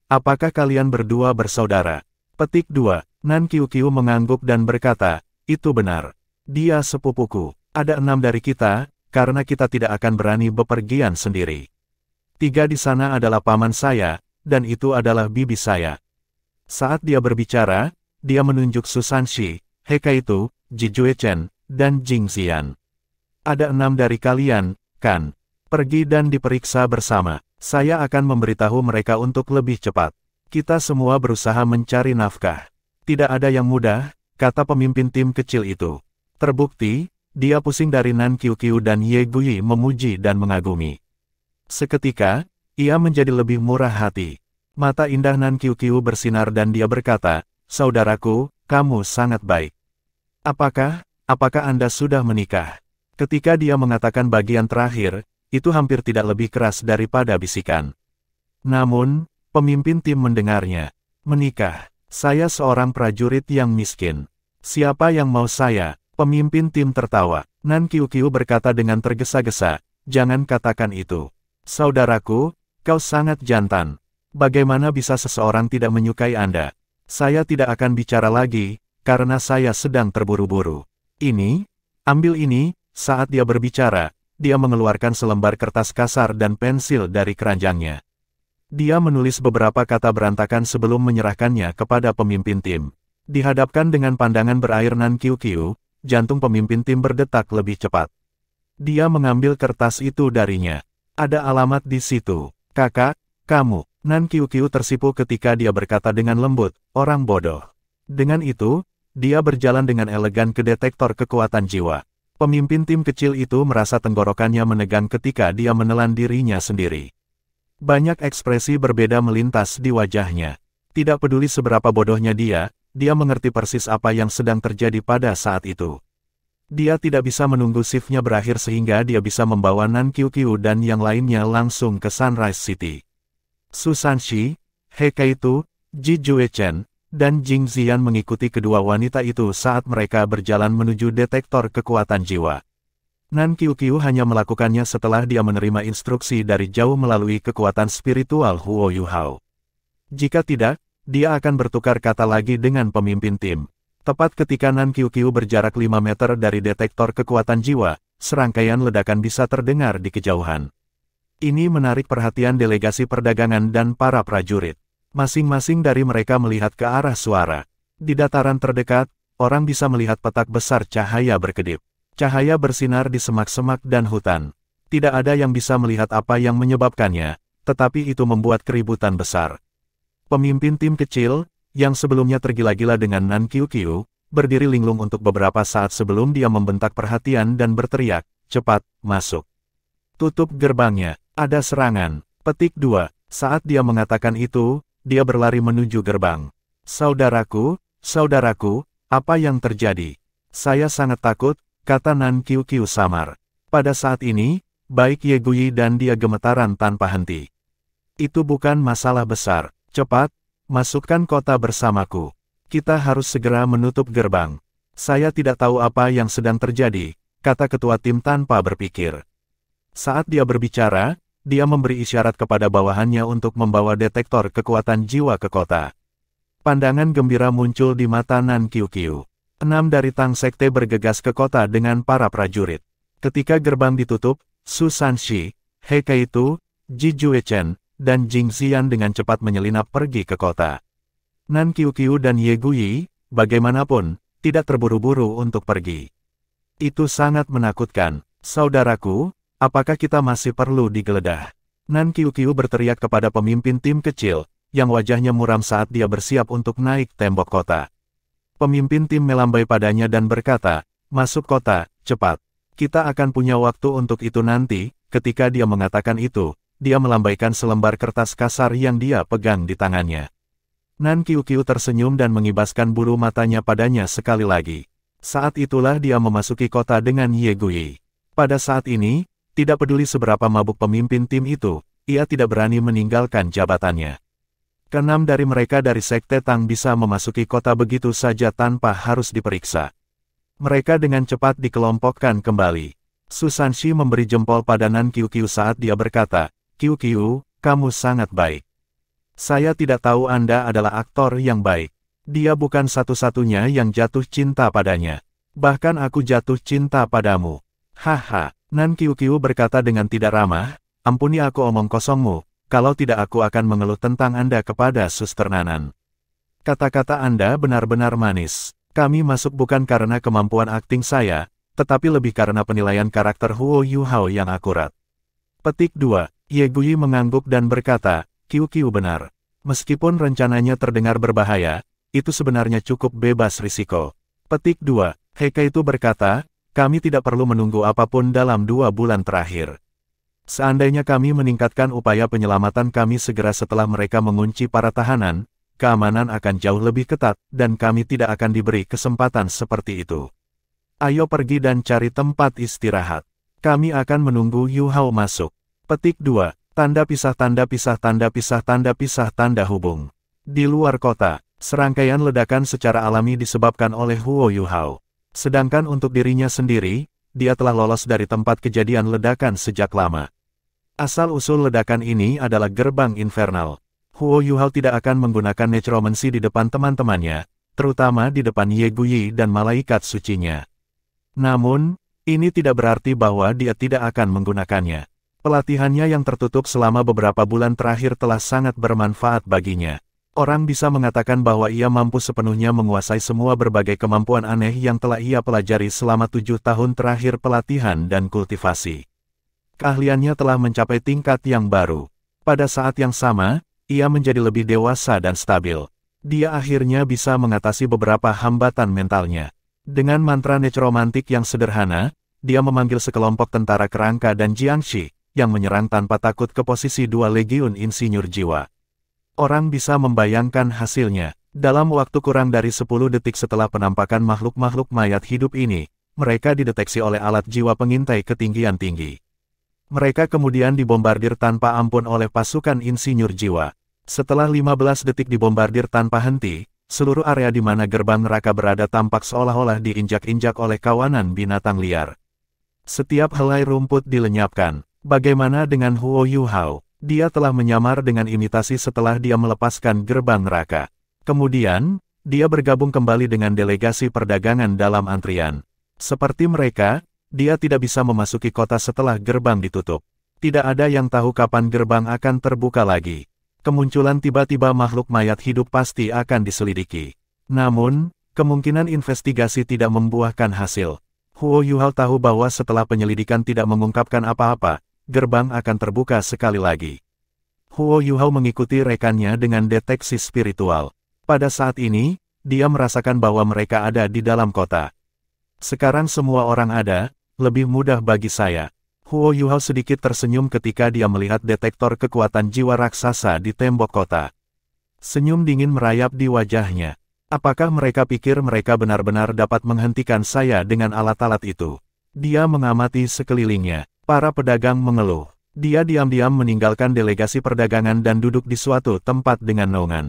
apakah kalian berdua bersaudara? Petik 2. Nan Qiuqiu mengangguk dan berkata, itu benar. Dia sepupuku. Ada 6 dari kita, karena kita tidak akan berani bepergian sendiri. 3 di sana adalah paman saya, dan itu adalah bibi saya. Saat dia berbicara, dia menunjuk Susanshi, Hekaitu, Ji Juechen, dan Jing Xian. Ada 6 dari kalian, kan? Pergi dan diperiksa bersama. Saya akan memberitahu mereka untuk lebih cepat. Kita semua berusaha mencari nafkah. Tidak ada yang mudah, kata pemimpin tim kecil itu. Terbukti, dia pusing dari Nan Qiuqiu dan Ye Guyi memuji dan mengagumi. Seketika, ia menjadi lebih murah hati. Mata indah Nan Qiuqiu bersinar dan dia berkata, "Saudaraku, kamu sangat baik. Apakah Anda sudah menikah?" Ketika dia mengatakan bagian terakhir, itu hampir tidak lebih keras daripada bisikan. Namun, pemimpin tim mendengarnya. "Menikah? Saya seorang prajurit yang miskin. Siapa yang mau saya?" Pemimpin tim tertawa. Nan Qiuqiu berkata dengan tergesa-gesa, "Jangan katakan itu. Saudaraku, kau sangat jantan. Bagaimana bisa seseorang tidak menyukai Anda? Saya tidak akan bicara lagi, karena saya sedang terburu-buru. Ambil ini." Saat dia berbicara, dia mengeluarkan selembar kertas kasar dan pensil dari keranjangnya. Dia menulis beberapa kata berantakan sebelum menyerahkannya kepada pemimpin tim. Dihadapkan dengan pandangan berair Nan Qiuqiu, jantung pemimpin tim berdetak lebih cepat. Dia mengambil kertas itu darinya. Ada alamat di situ. "Kakak, kamu." Nan Qiuqiu tersipu ketika dia berkata dengan lembut, "Orang bodoh." Dengan itu, dia berjalan dengan elegan ke detektor kekuatan jiwa. Pemimpin tim kecil itu merasa tenggorokannya menegang ketika dia menelan dirinya sendiri. Banyak ekspresi berbeda melintas di wajahnya. Tidak peduli seberapa bodohnya dia mengerti persis apa yang sedang terjadi pada saat itu. Dia tidak bisa menunggu shift-nya berakhir sehingga dia bisa membawa Nan Qiuqiu dan yang lainnya langsung ke Sunrise City. Su Sanxi, He Keitu, Ji Juechen, dan Jing Ziyan mengikuti kedua wanita itu saat mereka berjalan menuju detektor kekuatan jiwa. Nan Qiuqiu hanya melakukannya setelah dia menerima instruksi dari jauh melalui kekuatan spiritual Huo Yuhao. Jika tidak, dia akan bertukar kata lagi dengan pemimpin tim. Tepat ketika Nan Qiuqiu berjarak 5 meter dari detektor kekuatan jiwa, serangkaian ledakan bisa terdengar di kejauhan. Ini menarik perhatian delegasi perdagangan dan para prajurit. Masing-masing dari mereka melihat ke arah suara. Di dataran terdekat, orang bisa melihat petak besar cahaya berkedip. Cahaya bersinar di semak-semak dan hutan. Tidak ada yang bisa melihat apa yang menyebabkannya, tetapi itu membuat keributan besar. Pemimpin tim kecil, yang sebelumnya tergila-gila dengan Nan Qiuqiu, berdiri linglung untuk beberapa saat sebelum dia membentak perhatian dan berteriak, "Cepat, masuk. Tutup gerbangnya, ada serangan." Petik 2. Saat dia mengatakan itu, dia berlari menuju gerbang. Saudaraku, apa yang terjadi?" "Saya sangat takut," kata Nan Qiuqiu samar. Pada saat ini, baik Ye Guyi dan dia gemetaran tanpa henti. "Itu bukan masalah besar. Cepat, masukkan kota bersamaku. Kita harus segera menutup gerbang." "Saya tidak tahu apa yang sedang terjadi," kata ketua tim tanpa berpikir. Saat dia berbicara, dia memberi isyarat kepada bawahannya untuk membawa detektor kekuatan jiwa ke kota. Pandangan gembira muncul di mata Nan Qiuqiu. 6 dari Tang Sekte bergegas ke kota dengan para prajurit. Ketika gerbang ditutup, Su Sanxi, He Keitu, Ji Juechen, dan Jing Ziyan dengan cepat menyelinap pergi ke kota. Nan Qiuqiu dan Ye Guyi, bagaimanapun, tidak terburu-buru untuk pergi. "Itu sangat menakutkan. Saudaraku, apakah kita masih perlu digeledah?" Nan Qiuqiu berteriak kepada pemimpin tim kecil, yang wajahnya muram saat dia bersiap untuk naik tembok kota. Pemimpin tim melambai padanya dan berkata, "Masuk kota, cepat. Kita akan punya waktu untuk itu nanti." Ketika dia mengatakan itu, dia melambaikan selembar kertas kasar yang dia pegang di tangannya. Nan Qiuqiu tersenyum dan mengibaskan bulu matanya padanya sekali lagi. Saat itulah dia memasuki kota dengan Ye Guyi. Pada saat ini, tidak peduli seberapa mabuk pemimpin tim itu, ia tidak berani meninggalkan jabatannya. Keenam dari mereka dari Sekte Tang bisa memasuki kota begitu saja tanpa harus diperiksa. Mereka dengan cepat dikelompokkan kembali. Su Sanxi memberi jempol pada Nan Qiuqiu saat dia berkata, "Qiuqiu, kamu sangat baik. Saya tidak tahu Anda adalah aktor yang baik. Dia bukan satu-satunya yang jatuh cinta padanya. Bahkan aku jatuh cinta padamu." "Haha," Nan Qiuqiu berkata dengan tidak ramah, "Ampuni aku omong kosongmu, kalau tidak aku akan mengeluh tentang Anda kepada Suster Nanan. Kata-kata Anda benar-benar manis. Kami masuk bukan karena kemampuan akting saya, tetapi lebih karena penilaian karakter Huo Yuhao yang akurat." Petik 2. Ye Guyi mengangguk dan berkata, "Qiuqiu benar. Meskipun rencananya terdengar berbahaya, itu sebenarnya cukup bebas risiko." Petik 2. He Keitu berkata, "Kami tidak perlu menunggu apapun dalam 2 bulan terakhir. Seandainya kami meningkatkan upaya penyelamatan kami segera setelah mereka mengunci para tahanan, keamanan akan jauh lebih ketat, dan kami tidak akan diberi kesempatan seperti itu. Ayo pergi dan cari tempat istirahat. Kami akan menunggu Yu Hao masuk. Petik 2. Tanda pisah tanda pisah tanda pisah tanda pisah tanda hubung. Di luar kota, serangkaian ledakan secara alami disebabkan oleh Huo Yu Hao. Sedangkan untuk dirinya sendiri, dia telah lolos dari tempat kejadian ledakan sejak lama. Asal-usul ledakan ini adalah gerbang infernal. Huo Yu Hao tidak akan menggunakan necromancy di depan teman-temannya, terutama di depan Ye Guyi dan malaikat sucinya. Namun, ini tidak berarti bahwa dia tidak akan menggunakannya. Pelatihannya yang tertutup selama beberapa bulan terakhir telah sangat bermanfaat baginya. Orang bisa mengatakan bahwa ia mampu sepenuhnya menguasai semua berbagai kemampuan aneh yang telah ia pelajari selama 7 tahun terakhir pelatihan dan kultivasi. Keahliannya telah mencapai tingkat yang baru. Pada saat yang sama, ia menjadi lebih dewasa dan stabil. Dia akhirnya bisa mengatasi beberapa hambatan mentalnya. Dengan mantra necromantik yang sederhana, dia memanggil sekelompok tentara kerangka dan Jiangxi, yang menyerang tanpa takut ke posisi 2 legiun insinyur jiwa. Orang bisa membayangkan hasilnya. Dalam waktu kurang dari 10 detik setelah penampakan makhluk-makhluk mayat hidup ini, mereka dideteksi oleh alat jiwa pengintai ketinggian tinggi. Mereka kemudian dibombardir tanpa ampun oleh pasukan insinyur jiwa. Setelah 15 detik dibombardir tanpa henti, seluruh area di mana gerbang neraka berada tampak seolah-olah diinjak-injak oleh kawanan binatang liar. Setiap helai rumput dilenyapkan. Bagaimana dengan Huo Yu Hao? Dia telah menyamar dengan imitasi setelah dia melepaskan gerbang neraka. Kemudian, dia bergabung kembali dengan delegasi perdagangan dalam antrian. Seperti mereka, dia tidak bisa memasuki kota setelah gerbang ditutup. Tidak ada yang tahu kapan gerbang akan terbuka lagi. Kemunculan tiba-tiba makhluk mayat hidup pasti akan diselidiki. Namun, kemungkinan investigasi tidak membuahkan hasil. Huo Yu Hao tahu bahwa setelah penyelidikan tidak mengungkapkan apa-apa, gerbang akan terbuka sekali lagi. Huo Yu Hao mengikuti rekannya dengan deteksi spiritual. Pada saat ini, dia merasakan bahwa mereka ada di dalam kota. Sekarang semua orang ada, lebih mudah bagi saya. Huo Yu Hao sedikit tersenyum ketika dia melihat detektor kekuatan jiwa raksasa di tembok kota. Senyum dingin merayap di wajahnya. Apakah mereka pikir mereka benar-benar dapat menghentikan saya dengan alat-alat itu? Dia mengamati sekelilingnya. Para pedagang mengeluh. Dia diam-diam meninggalkan delegasi perdagangan dan duduk di suatu tempat dengan naungan.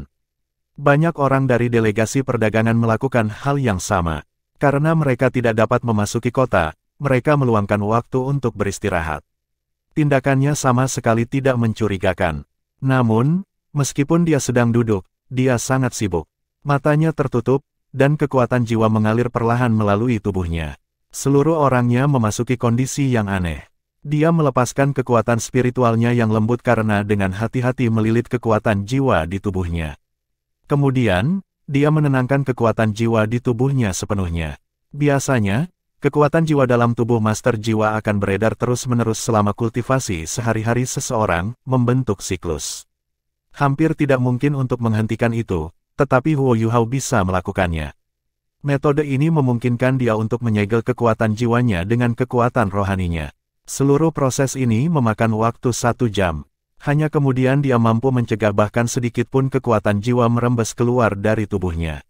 Banyak orang dari delegasi perdagangan melakukan hal yang sama. Karena mereka tidak dapat memasuki kota, mereka meluangkan waktu untuk beristirahat. Tindakannya sama sekali tidak mencurigakan. Namun, meskipun dia sedang duduk, dia sangat sibuk. Matanya tertutup, dan kekuatan jiwa mengalir perlahan melalui tubuhnya. Seluruh orangnya memasuki kondisi yang aneh. Dia melepaskan kekuatan spiritualnya yang lembut karena dengan hati-hati melilit kekuatan jiwa di tubuhnya. Kemudian, dia menenangkan kekuatan jiwa di tubuhnya sepenuhnya. Biasanya, kekuatan jiwa dalam tubuh master jiwa akan beredar terus-menerus selama kultivasi sehari-hari seseorang, membentuk siklus. Hampir tidak mungkin untuk menghentikan itu, tetapi Huo Yu Hao bisa melakukannya. Metode ini memungkinkan dia untuk menyegel kekuatan jiwanya dengan kekuatan rohaninya. Seluruh proses ini memakan waktu 1 jam. Hanya kemudian dia mampu mencegah bahkan sedikit pun kekuatan jiwa merembes keluar dari tubuhnya.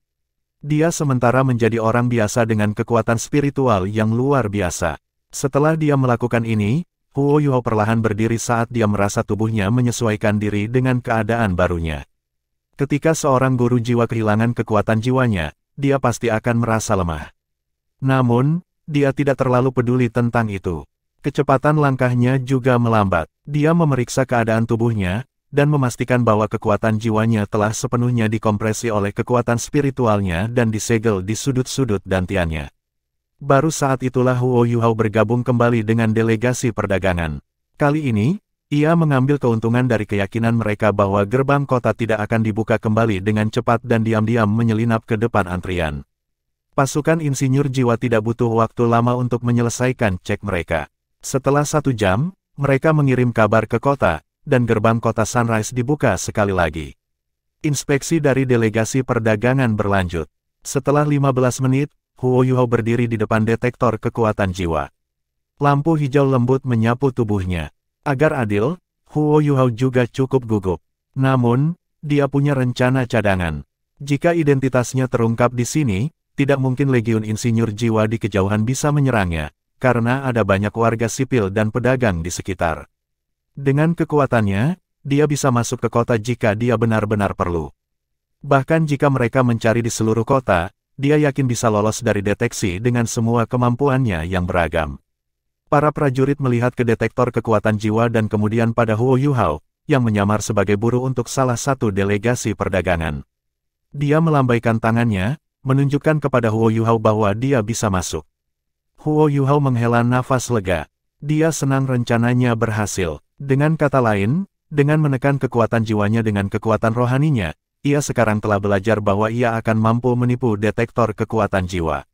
Dia sementara menjadi orang biasa dengan kekuatan spiritual yang luar biasa. Setelah dia melakukan ini, Huo Yu Hao perlahan berdiri saat dia merasa tubuhnya menyesuaikan diri dengan keadaan barunya. Ketika seorang guru jiwa kehilangan kekuatan jiwanya, dia pasti akan merasa lemah. Namun, dia tidak terlalu peduli tentang itu. Kecepatan langkahnya juga melambat. Dia memeriksa keadaan tubuhnya, dan memastikan bahwa kekuatan jiwanya telah sepenuhnya dikompresi oleh kekuatan spiritualnya dan disegel di sudut-sudut dantiannya. Baru saat itulah Huo Yu Hao bergabung kembali dengan delegasi perdagangan. Kali ini, ia mengambil keuntungan dari keyakinan mereka bahwa gerbang kota tidak akan dibuka kembali dengan cepat dan diam-diam menyelinap ke depan antrian. Pasukan insinyur jiwa tidak butuh waktu lama untuk menyelesaikan cek mereka. Setelah 1 jam, mereka mengirim kabar ke kota, dan gerbang kota Sunrise dibuka sekali lagi. Inspeksi dari delegasi perdagangan berlanjut. Setelah 15 menit, Huo Yu Hao berdiri di depan detektor kekuatan jiwa. Lampu hijau lembut menyapu tubuhnya. Agar adil, Huo Yuhao juga cukup gugup. Namun, dia punya rencana cadangan. Jika identitasnya terungkap di sini, tidak mungkin Legiun Insinyur Jiwa di kejauhan bisa menyerangnya, karena ada banyak warga sipil dan pedagang di sekitar. Dengan kekuatannya, dia bisa masuk ke kota jika dia benar-benar perlu. Bahkan jika mereka mencari di seluruh kota, dia yakin bisa lolos dari deteksi dengan semua kemampuannya yang beragam. Para prajurit melihat ke detektor kekuatan jiwa dan kemudian pada Huo Yuhao, yang menyamar sebagai buruh untuk salah satu delegasi perdagangan. Dia melambaikan tangannya, menunjukkan kepada Huo Yuhao bahwa dia bisa masuk. Huo Yuhao menghela nafas lega. Dia senang rencananya berhasil. Dengan kata lain, dengan menekan kekuatan jiwanya dengan kekuatan rohaninya, ia sekarang telah belajar bahwa ia akan mampu menipu detektor kekuatan jiwa.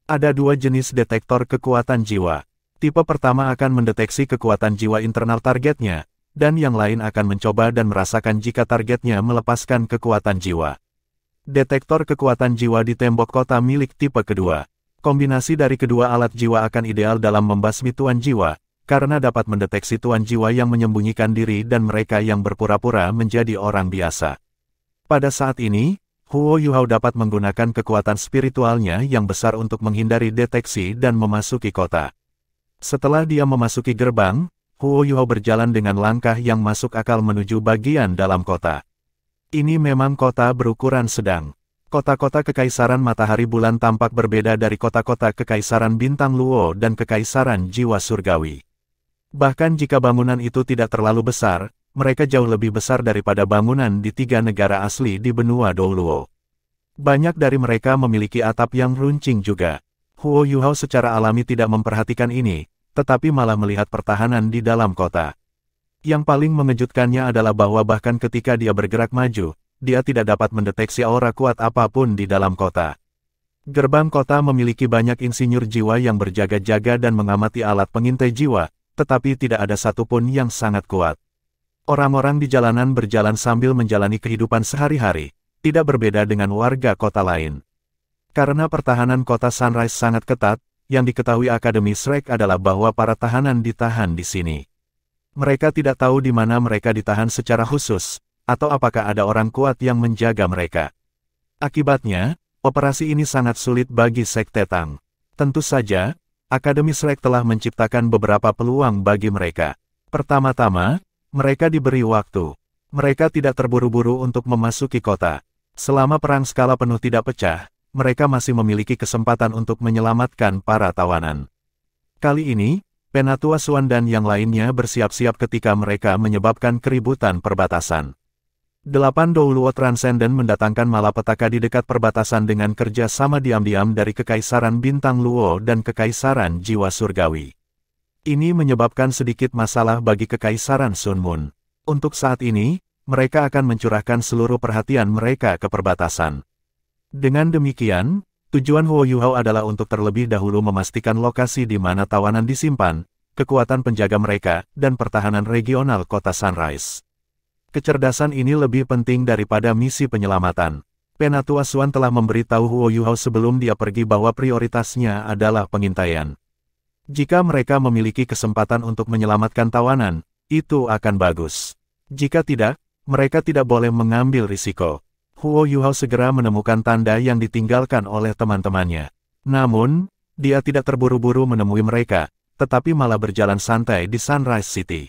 Ada dua jenis detektor kekuatan jiwa. Tipe pertama akan mendeteksi kekuatan jiwa internal targetnya, dan yang lain akan mencoba dan merasakan jika targetnya melepaskan kekuatan jiwa. Detektor kekuatan jiwa di tembok kota milik tipe kedua. Kombinasi dari kedua alat jiwa akan ideal dalam membasmi tuan jiwa, karena dapat mendeteksi tuan jiwa yang menyembunyikan diri dan mereka yang berpura-pura menjadi orang biasa. Pada saat ini, Huo Yuhao dapat menggunakan kekuatan spiritualnya yang besar untuk menghindari deteksi dan memasuki kota. Setelah dia memasuki gerbang, Huo Yuhao berjalan dengan langkah yang masuk akal menuju bagian dalam kota. Ini memang kota berukuran sedang. Kota-kota Kekaisaran Matahari Bulan tampak berbeda dari kota-kota Kekaisaran Bintang Luo dan Kekaisaran Jiwa Surgawi. Bahkan jika bangunan itu tidak terlalu besar, mereka jauh lebih besar daripada bangunan di 3 negara asli di benua Douluo. Banyak dari mereka memiliki atap yang runcing juga. Huo Yuhao secara alami tidak memperhatikan ini, tetapi malah melihat pertahanan di dalam kota. Yang paling mengejutkannya adalah bahwa bahkan ketika dia bergerak maju, dia tidak dapat mendeteksi aura kuat apapun di dalam kota. Gerbang kota memiliki banyak insinyur jiwa yang berjaga-jaga dan mengamati alat pengintai jiwa, tetapi tidak ada satupun yang sangat kuat. Orang-orang di jalanan berjalan sambil menjalani kehidupan sehari-hari, tidak berbeda dengan warga kota lain. Karena pertahanan kota Sunrise sangat ketat, yang diketahui Akademi Shrek adalah bahwa para tahanan ditahan di sini. Mereka tidak tahu di mana mereka ditahan secara khusus, atau apakah ada orang kuat yang menjaga mereka. Akibatnya, operasi ini sangat sulit bagi Sekte Tang. Tentu saja, Akademi Shrek telah menciptakan beberapa peluang bagi mereka. Pertama-tama, mereka diberi waktu. Mereka tidak terburu-buru untuk memasuki kota. Selama perang skala penuh tidak pecah, mereka masih memiliki kesempatan untuk menyelamatkan para tawanan. Kali ini, Penatua Xuan dan yang lainnya bersiap-siap ketika mereka menyebabkan keributan perbatasan. 8 Douluo Transcendent mendatangkan malapetaka di dekat perbatasan dengan kerja sama diam-diam dari Kekaisaran Bintang Luo dan Kekaisaran Jiwa Surgawi. Ini menyebabkan sedikit masalah bagi Kekaisaran Sun Moon. Untuk saat ini, mereka akan mencurahkan seluruh perhatian mereka ke perbatasan. Dengan demikian, tujuan Huo Yuhao adalah untuk terlebih dahulu memastikan lokasi di mana tawanan disimpan, kekuatan penjaga mereka, dan pertahanan regional kota Sunrise. Kecerdasan ini lebih penting daripada misi penyelamatan. Penatua Xuan telah memberitahu Huo Yuhao sebelum dia pergi bahwa prioritasnya adalah pengintaian. Jika mereka memiliki kesempatan untuk menyelamatkan tawanan, itu akan bagus. Jika tidak, mereka tidak boleh mengambil risiko. Huo Yuhao segera menemukan tanda yang ditinggalkan oleh teman-temannya. Namun, dia tidak terburu-buru menemui mereka, tetapi malah berjalan santai di Sunrise City.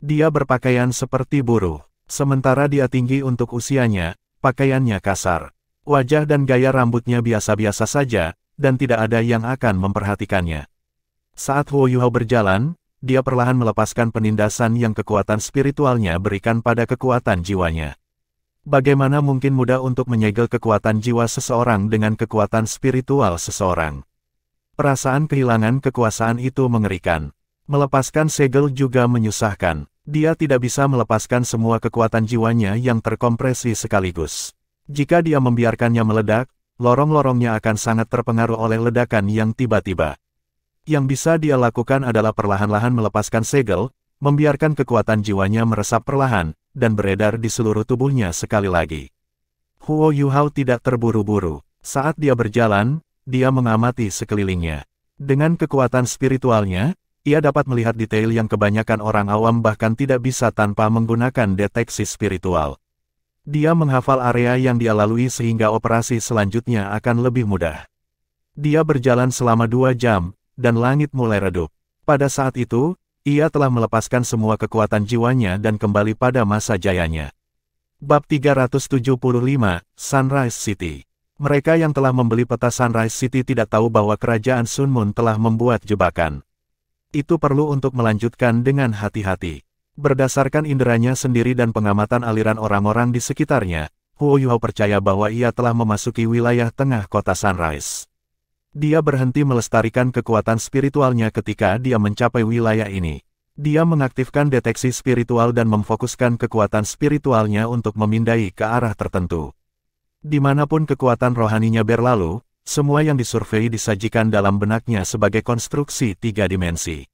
Dia berpakaian seperti buruh. Sementara dia tinggi untuk usianya, pakaiannya kasar. Wajah dan gaya rambutnya biasa-biasa saja, dan tidak ada yang akan memperhatikannya. Saat Huo Yuhao berjalan, dia perlahan melepaskan penindasan yang kekuatan spiritualnya berikan pada kekuatan jiwanya. Bagaimana mungkin mudah untuk menyegel kekuatan jiwa seseorang dengan kekuatan spiritual seseorang? Perasaan kehilangan kekuasaan itu mengerikan. Melepaskan segel juga menyusahkan. Dia tidak bisa melepaskan semua kekuatan jiwanya yang terkompresi sekaligus. Jika dia membiarkannya meledak, lorong-lorongnya akan sangat terpengaruh oleh ledakan yang tiba-tiba. Yang bisa dia lakukan adalah perlahan-lahan melepaskan segel, membiarkan kekuatan jiwanya meresap perlahan, dan beredar di seluruh tubuhnya sekali lagi. Huo Yuhao tidak terburu-buru. Saat dia berjalan, dia mengamati sekelilingnya. Dengan kekuatan spiritualnya, ia dapat melihat detail yang kebanyakan orang awam bahkan tidak bisa tanpa menggunakan deteksi spiritual. Dia menghafal area yang dia lalui sehingga operasi selanjutnya akan lebih mudah. Dia berjalan selama 2 jam, dan langit mulai redup. Pada saat itu, ia telah melepaskan semua kekuatan jiwanya dan kembali pada masa jayanya. Bab 375, Sunrise City. Mereka yang telah membeli peta Sunrise City tidak tahu bahwa kerajaan Sun Moon telah membuat jebakan. Itu perlu untuk melanjutkan dengan hati-hati. Berdasarkan inderanya sendiri dan pengamatan aliran orang-orang di sekitarnya, Huo Yuhao percaya bahwa ia telah memasuki wilayah tengah kota Sunrise. Dia berhenti melestarikan kekuatan spiritualnya ketika dia mencapai wilayah ini. Dia mengaktifkan deteksi spiritual dan memfokuskan kekuatan spiritualnya untuk memindai ke arah tertentu. Dimanapun kekuatan rohaninya berlalu, semua yang disurvei disajikan dalam benaknya sebagai konstruksi 3 dimensi.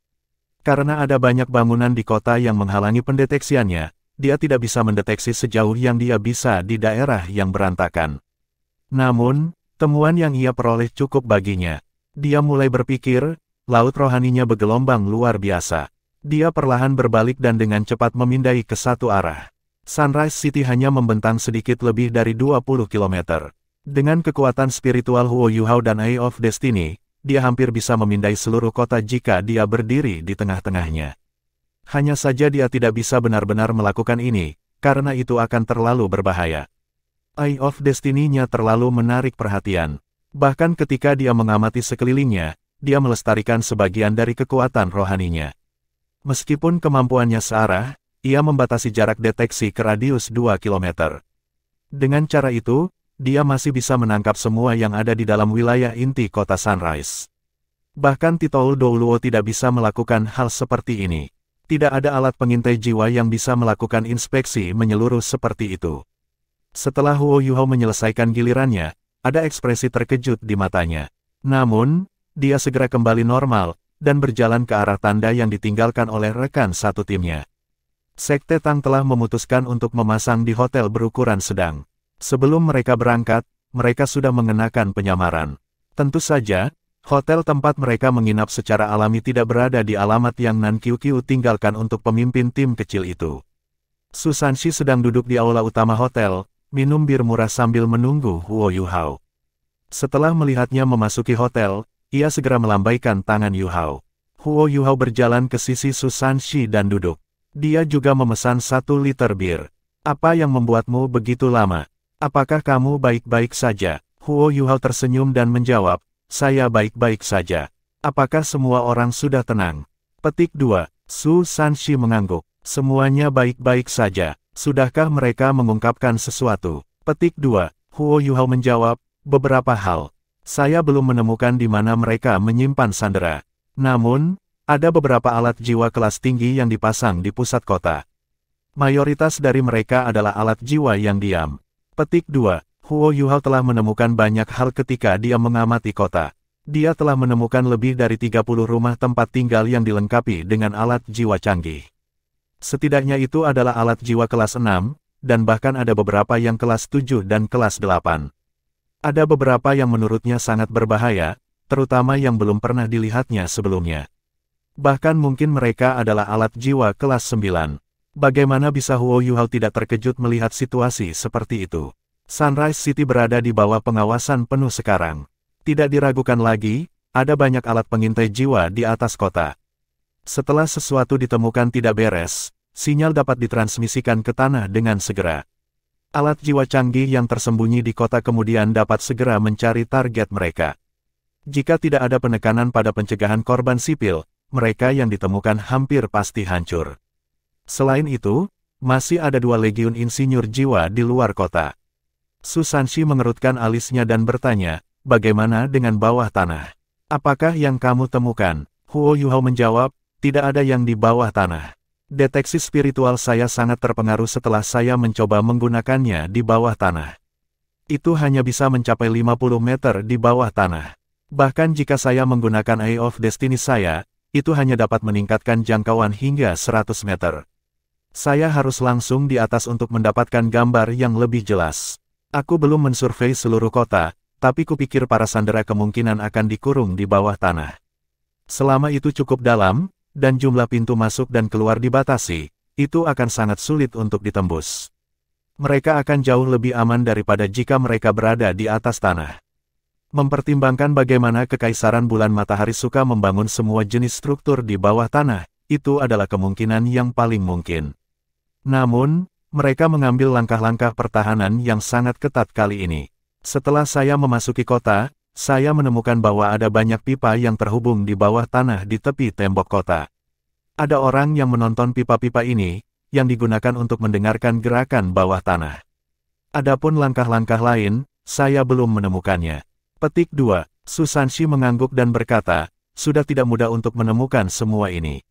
Karena ada banyak bangunan di kota yang menghalangi pendeteksiannya, dia tidak bisa mendeteksi sejauh yang dia bisa di daerah yang berantakan. Namun, temuan yang ia peroleh cukup baginya. Dia mulai berpikir, laut rohaninya bergelombang luar biasa. Dia perlahan berbalik dan dengan cepat memindai ke satu arah. Sunrise City hanya membentang sedikit lebih dari 20 km. Dengan kekuatan spiritual Huo Yuhao dan Eye of Destiny, dia hampir bisa memindai seluruh kota jika dia berdiri di tengah-tengahnya. Hanya saja dia tidak bisa benar-benar melakukan ini, karena itu akan terlalu berbahaya. Eye of Destiny-nya terlalu menarik perhatian. Bahkan ketika dia mengamati sekelilingnya, dia melestarikan sebagian dari kekuatan rohaninya. Meskipun kemampuannya searah, ia membatasi jarak deteksi ke radius 2 km. Dengan cara itu, dia masih bisa menangkap semua yang ada di dalam wilayah inti kota Sunrise. Bahkan Titoul Douluo tidak bisa melakukan hal seperti ini. Tidak ada alat pengintai jiwa yang bisa melakukan inspeksi menyeluruh seperti itu. Setelah Huo Yuhao menyelesaikan gilirannya, ada ekspresi terkejut di matanya. Namun, dia segera kembali normal, dan berjalan ke arah tanda yang ditinggalkan oleh rekan satu timnya. Sekte Tang telah memutuskan untuk memasang di hotel berukuran sedang. Sebelum mereka berangkat, mereka sudah mengenakan penyamaran. Tentu saja, hotel tempat mereka menginap secara alami tidak berada di alamat yang Nan Qiuqiu tinggalkan untuk pemimpin tim kecil itu. Su Sanxi sedang duduk di aula utama hotel, minum bir murah sambil menunggu Huo Yuhao. Setelah melihatnya memasuki hotel, ia segera melambaikan tangan Yuhao. Huo Yuhao berjalan ke sisi Su Sanxi dan duduk. Dia juga memesan 1 liter bir. Apa yang membuatmu begitu lama? Apakah kamu baik-baik saja? Huo Yuhao tersenyum dan menjawab, saya baik-baik saja. Apakah semua orang sudah tenang? Petik 2. Su Sanxi mengangguk. Semuanya baik-baik saja. Sudahkah mereka mengungkapkan sesuatu? Petik 2. Huo Yuhao menjawab, beberapa hal. Saya belum menemukan di mana mereka menyimpan sandera. Namun, ada beberapa alat jiwa kelas tinggi yang dipasang di pusat kota. Mayoritas dari mereka adalah alat jiwa yang diam. Petik 2. Huo Yuhao telah menemukan banyak hal ketika dia mengamati kota. Dia telah menemukan lebih dari 30 rumah tempat tinggal yang dilengkapi dengan alat jiwa canggih. Setidaknya itu adalah alat jiwa kelas 6, dan bahkan ada beberapa yang kelas 7 dan kelas 8. Ada beberapa yang menurutnya sangat berbahaya, terutama yang belum pernah dilihatnya sebelumnya. Bahkan mungkin mereka adalah alat jiwa kelas 9. Bagaimana bisa Huo Yuhao tidak terkejut melihat situasi seperti itu? Sunrise City berada di bawah pengawasan penuh sekarang. Tidak diragukan lagi, ada banyak alat pengintai jiwa di atas kota. Setelah sesuatu ditemukan tidak beres, sinyal dapat ditransmisikan ke tanah dengan segera. Alat jiwa canggih yang tersembunyi di kota kemudian dapat segera mencari target mereka. Jika tidak ada penekanan pada pencegahan korban sipil, mereka yang ditemukan hampir pasti hancur. Selain itu, masih ada 2 legiun insinyur jiwa di luar kota. Su Sanxi mengerutkan alisnya dan bertanya, bagaimana dengan bawah tanah? Apakah yang kamu temukan? Huo Yuhao menjawab, tidak ada yang di bawah tanah. Deteksi spiritual saya sangat terpengaruh setelah saya mencoba menggunakannya di bawah tanah. Itu hanya bisa mencapai 50 meter di bawah tanah. Bahkan jika saya menggunakan Eye of Destiny saya, itu hanya dapat meningkatkan jangkauan hingga 100 meter. Saya harus langsung di atas untuk mendapatkan gambar yang lebih jelas. Aku belum mensurvei seluruh kota, tapi kupikir para sandera kemungkinan akan dikurung di bawah tanah. Selama itu cukup dalam, dan jumlah pintu masuk dan keluar dibatasi, itu akan sangat sulit untuk ditembus. Mereka akan jauh lebih aman daripada jika mereka berada di atas tanah. Mempertimbangkan bagaimana Kekaisaran Bulan Matahari suka membangun semua jenis struktur di bawah tanah, itu adalah kemungkinan yang paling mungkin. Namun, mereka mengambil langkah-langkah pertahanan yang sangat ketat kali ini. Setelah saya memasuki kota, saya menemukan bahwa ada banyak pipa yang terhubung di bawah tanah di tepi tembok kota. Ada orang yang menonton pipa-pipa ini, yang digunakan untuk mendengarkan gerakan bawah tanah. Adapun langkah-langkah lain, saya belum menemukannya. Petik 2. Susanshi mengangguk dan berkata, sudah tidak mudah untuk menemukan semua ini.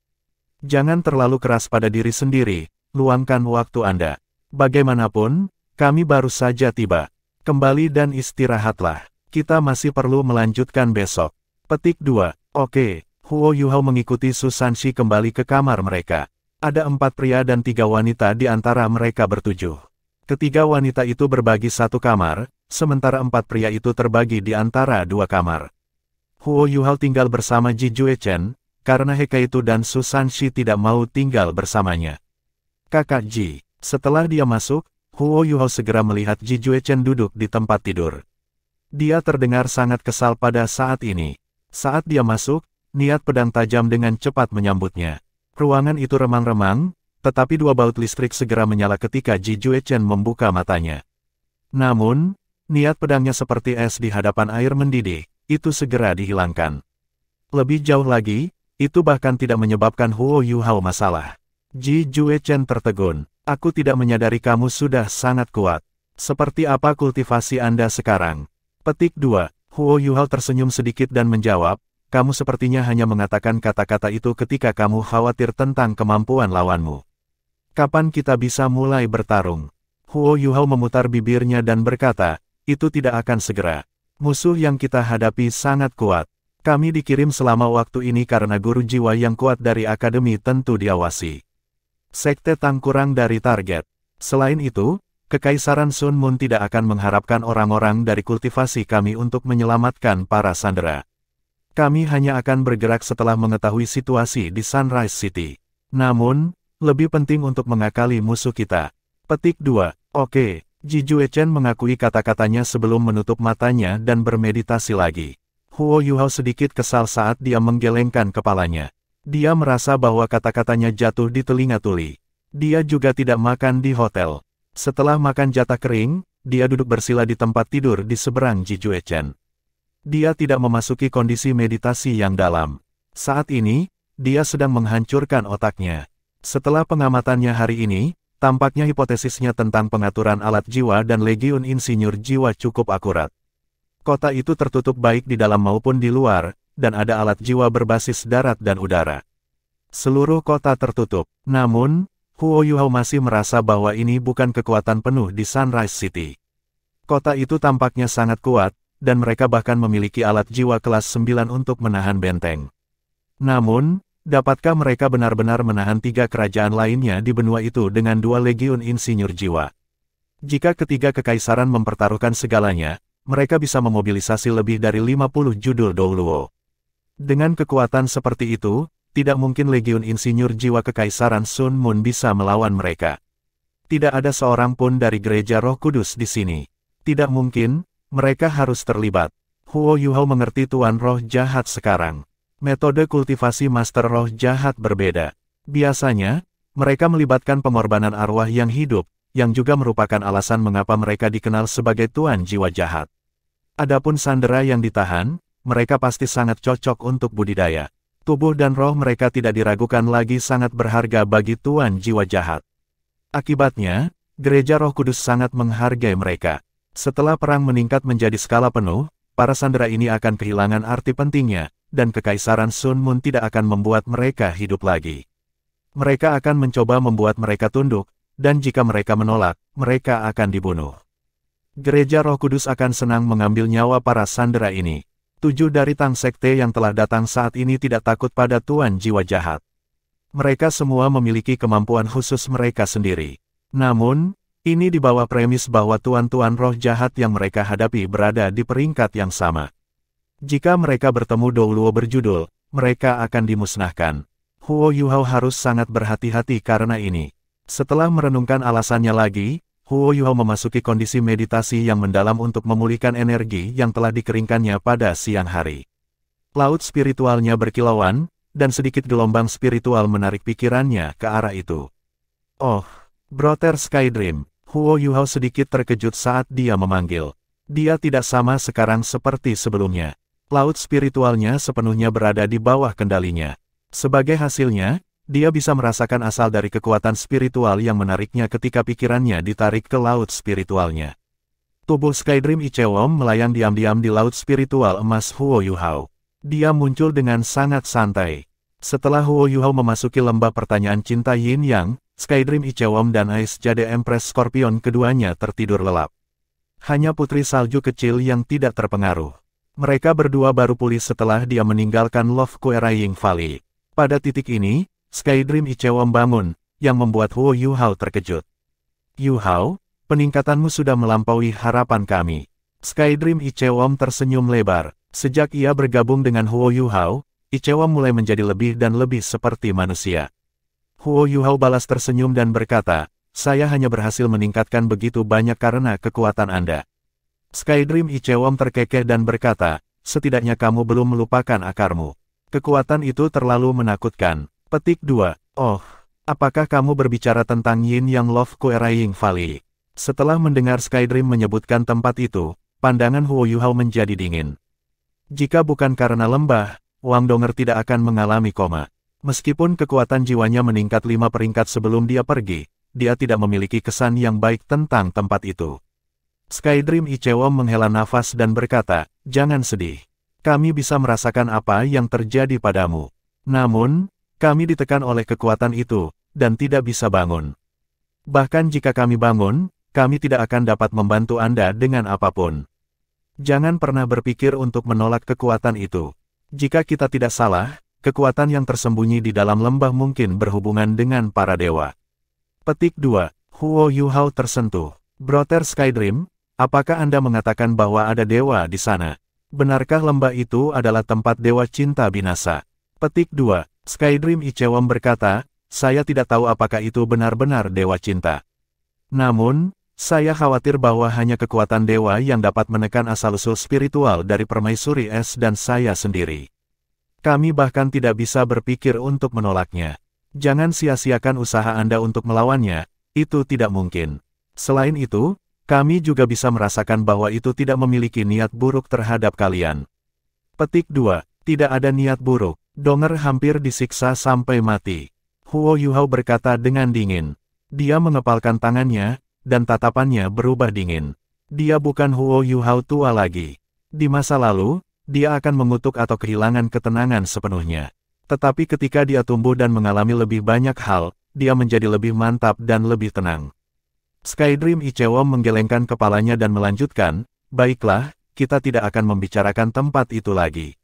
Jangan terlalu keras pada diri sendiri, luangkan waktu Anda. Bagaimanapun, kami baru saja tiba. Kembali dan istirahatlah. Kita masih perlu melanjutkan besok. Petik 2. Oke. Huo Yuhao mengikuti Susanshi kembali ke kamar mereka. Ada 4 pria dan 3 wanita di antara mereka bertujuh. Ketiga wanita itu berbagi satu kamar, sementara 4 pria itu terbagi di antara 2 kamar. Huo Yuhao tinggal bersama Ji Juechen, karena Hekaitu dan Susanshi tidak mau tinggal bersamanya. Kakak Ji. Setelah dia masuk, Huo Yuhao segera melihat Ji Juechen duduk di tempat tidur. Dia terdengar sangat kesal pada saat ini. Saat dia masuk, niat pedang tajam dengan cepat menyambutnya. Ruangan itu remang-remang, tetapi 2 baut listrik segera menyala ketika Ji Juechen membuka matanya. Namun, niat pedangnya seperti es di hadapan air mendidih, itu segera dihilangkan. Lebih jauh lagi, itu bahkan tidak menyebabkan Huo Yuhao masalah. Ji Juechen tertegun. Aku tidak menyadari kamu sudah sangat kuat. Seperti apa kultivasi Anda sekarang? Petik 2. Huo Yuhao tersenyum sedikit dan menjawab, kamu sepertinya hanya mengatakan kata-kata itu ketika kamu khawatir tentang kemampuan lawanmu. Kapan kita bisa mulai bertarung? Huo Yuhao memutar bibirnya dan berkata, itu tidak akan segera. Musuh yang kita hadapi sangat kuat. Kami dikirim selama waktu ini karena guru jiwa yang kuat dari akademi tentu diawasi. Sekte Tang kurang dari target. Selain itu, Kekaisaran Sun Moon tidak akan mengharapkan orang-orang dari kultivasi kami untuk menyelamatkan para sandera. Kami hanya akan bergerak setelah mengetahui situasi di Sunrise City. Namun, lebih penting untuk mengakali musuh kita. Petik 2. Oke, Ji Juechen mengakui kata-katanya sebelum menutup matanya dan bermeditasi lagi. Huo Yuhao sedikit kesal saat dia menggelengkan kepalanya. Dia merasa bahwa kata-katanya jatuh di telinga tuli. Dia juga tidak makan di hotel. Setelah makan jatah kering, dia duduk bersila di tempat tidur di seberang Ji Juechen. Dia tidak memasuki kondisi meditasi yang dalam. Saat ini, dia sedang menghancurkan otaknya. Setelah pengamatannya hari ini, tampaknya hipotesisnya tentang pengaturan alat jiwa dan legiun insinyur jiwa cukup akurat. Kota itu tertutup baik di dalam maupun di luar, dan ada alat jiwa berbasis darat dan udara. Seluruh kota tertutup. Namun, Huo Yuhao masih merasa bahwa ini bukan kekuatan penuh di Sunrise City. Kota itu tampaknya sangat kuat, dan mereka bahkan memiliki alat jiwa kelas 9 untuk menahan benteng. Namun, dapatkah mereka benar-benar menahan 3 kerajaan lainnya di benua itu dengan 2 legiun insinyur jiwa? Jika ketiga kekaisaran mempertaruhkan segalanya, mereka bisa memobilisasi lebih dari 50 judul Douluo. Dengan kekuatan seperti itu, tidak mungkin legiun insinyur jiwa Kekaisaran Sun Moon bisa melawan mereka. Tidak ada seorang pun dari Gereja Roh Kudus di sini. Tidak mungkin, mereka harus terlibat. Huo Yuhao mengerti Tuan Roh Jahat sekarang. Metode kultivasi Master Roh Jahat berbeda. Biasanya, mereka melibatkan pengorbanan arwah yang hidup, yang juga merupakan alasan mengapa mereka dikenal sebagai Tuan Jiwa Jahat. Adapun sandera yang ditahan, mereka pasti sangat cocok untuk budidaya. Tubuh dan roh mereka tidak diragukan lagi sangat berharga bagi Tuan Jiwa Jahat. Akibatnya, Gereja Roh Kudus sangat menghargai mereka. Setelah perang meningkat menjadi skala penuh, para sandera ini akan kehilangan arti pentingnya, dan Kekaisaran Sun Moon tidak akan membuat mereka hidup lagi. Mereka akan mencoba membuat mereka tunduk, dan jika mereka menolak, mereka akan dibunuh. Gereja Roh Kudus akan senang mengambil nyawa para sandera ini. 7 dari Tang Sekte yang telah datang saat ini tidak takut pada Tuan Jiwa Jahat. Mereka semua memiliki kemampuan khusus mereka sendiri. Namun, ini di bawah premis bahwa tuan-tuan roh jahat yang mereka hadapi berada di peringkat yang sama. Jika mereka bertemu Douluo berjudul, mereka akan dimusnahkan. Huo Yuhao harus sangat berhati-hati karena ini. Setelah merenungkan alasannya lagi, Huo Yuhao memasuki kondisi meditasi yang mendalam untuk memulihkan energi yang telah dikeringkannya pada siang hari. Laut spiritualnya berkilauan, dan sedikit gelombang spiritual menarik pikirannya ke arah itu. Oh, Brother Skydream, Huo Yuhao sedikit terkejut saat dia memanggil. Dia tidak sama sekarang seperti sebelumnya. Laut spiritualnya sepenuhnya berada di bawah kendalinya. Sebagai hasilnya, dia bisa merasakan asal dari kekuatan spiritual yang menariknya ketika pikirannya ditarik ke laut spiritualnya. Tubuh Skydream Ichewon melayang diam-diam di laut spiritual emas Huo Yuhao. Dia muncul dengan sangat santai. Setelah Huo Yuhao memasuki lembah pertanyaan cinta Yin Yang, Skydream Ichewon dan Ice Jade Empress Scorpion keduanya tertidur lelap. Hanya putri salju kecil yang tidak terpengaruh. Mereka berdua baru pulih setelah dia meninggalkan Love Quarrying Valley. Pada titik ini, Skydream Ichewon bangun, yang membuat Huo Yuhao terkejut. Yuhao, peningkatanmu sudah melampaui harapan kami. Skydream Ichewon tersenyum lebar. Sejak ia bergabung dengan Huo Yuhao, Ichewon mulai menjadi lebih dan lebih seperti manusia. Huo Yuhao balas tersenyum dan berkata, saya hanya berhasil meningkatkan begitu banyak karena kekuatan Anda. Skydream Ichewon terkekeh dan berkata, setidaknya kamu belum melupakan akarmu. Kekuatan itu terlalu menakutkan. Petik 2. Oh, apakah kamu berbicara tentang Yin Yang Love Quarrying Valley? Setelah mendengar Skydream menyebutkan tempat itu, pandangan Huo Yuhao menjadi dingin. Jika bukan karena lembah, Wang Donger tidak akan mengalami koma. Meskipun kekuatan jiwanya meningkat 5 peringkat sebelum dia pergi, dia tidak memiliki kesan yang baik tentang tempat itu. Skydream Ichewon menghela nafas dan berkata, jangan sedih. Kami bisa merasakan apa yang terjadi padamu. Namun, kami ditekan oleh kekuatan itu, dan tidak bisa bangun. Bahkan jika kami bangun, kami tidak akan dapat membantu Anda dengan apapun. Jangan pernah berpikir untuk menolak kekuatan itu. Jika kita tidak salah, kekuatan yang tersembunyi di dalam lembah mungkin berhubungan dengan para dewa. Petik 2. Huo Yuhao tersentuh. Brother Skydream, apakah Anda mengatakan bahwa ada dewa di sana? Benarkah lembah itu adalah tempat dewa cinta binasa? Petik 2. Skydream Ichewon berkata, saya tidak tahu apakah itu benar-benar dewa cinta. Namun, saya khawatir bahwa hanya kekuatan dewa yang dapat menekan asal-usul spiritual dari permaisuri es dan saya sendiri. Kami bahkan tidak bisa berpikir untuk menolaknya. Jangan sia-siakan usaha Anda untuk melawannya, itu tidak mungkin. Selain itu, kami juga bisa merasakan bahwa itu tidak memiliki niat buruk terhadap kalian. Petik 2. Tidak ada niat buruk. Donger hampir disiksa sampai mati. Huo Yuhao berkata dengan dingin. Dia mengepalkan tangannya, dan tatapannya berubah dingin. Dia bukan Huo Yuhao tua lagi. Di masa lalu, dia akan mengutuk atau kehilangan ketenangan sepenuhnya. Tetapi ketika dia tumbuh dan mengalami lebih banyak hal, dia menjadi lebih mantap dan lebih tenang. Skydream Ichewon menggelengkan kepalanya dan melanjutkan, baiklah, kita tidak akan membicarakan tempat itu lagi.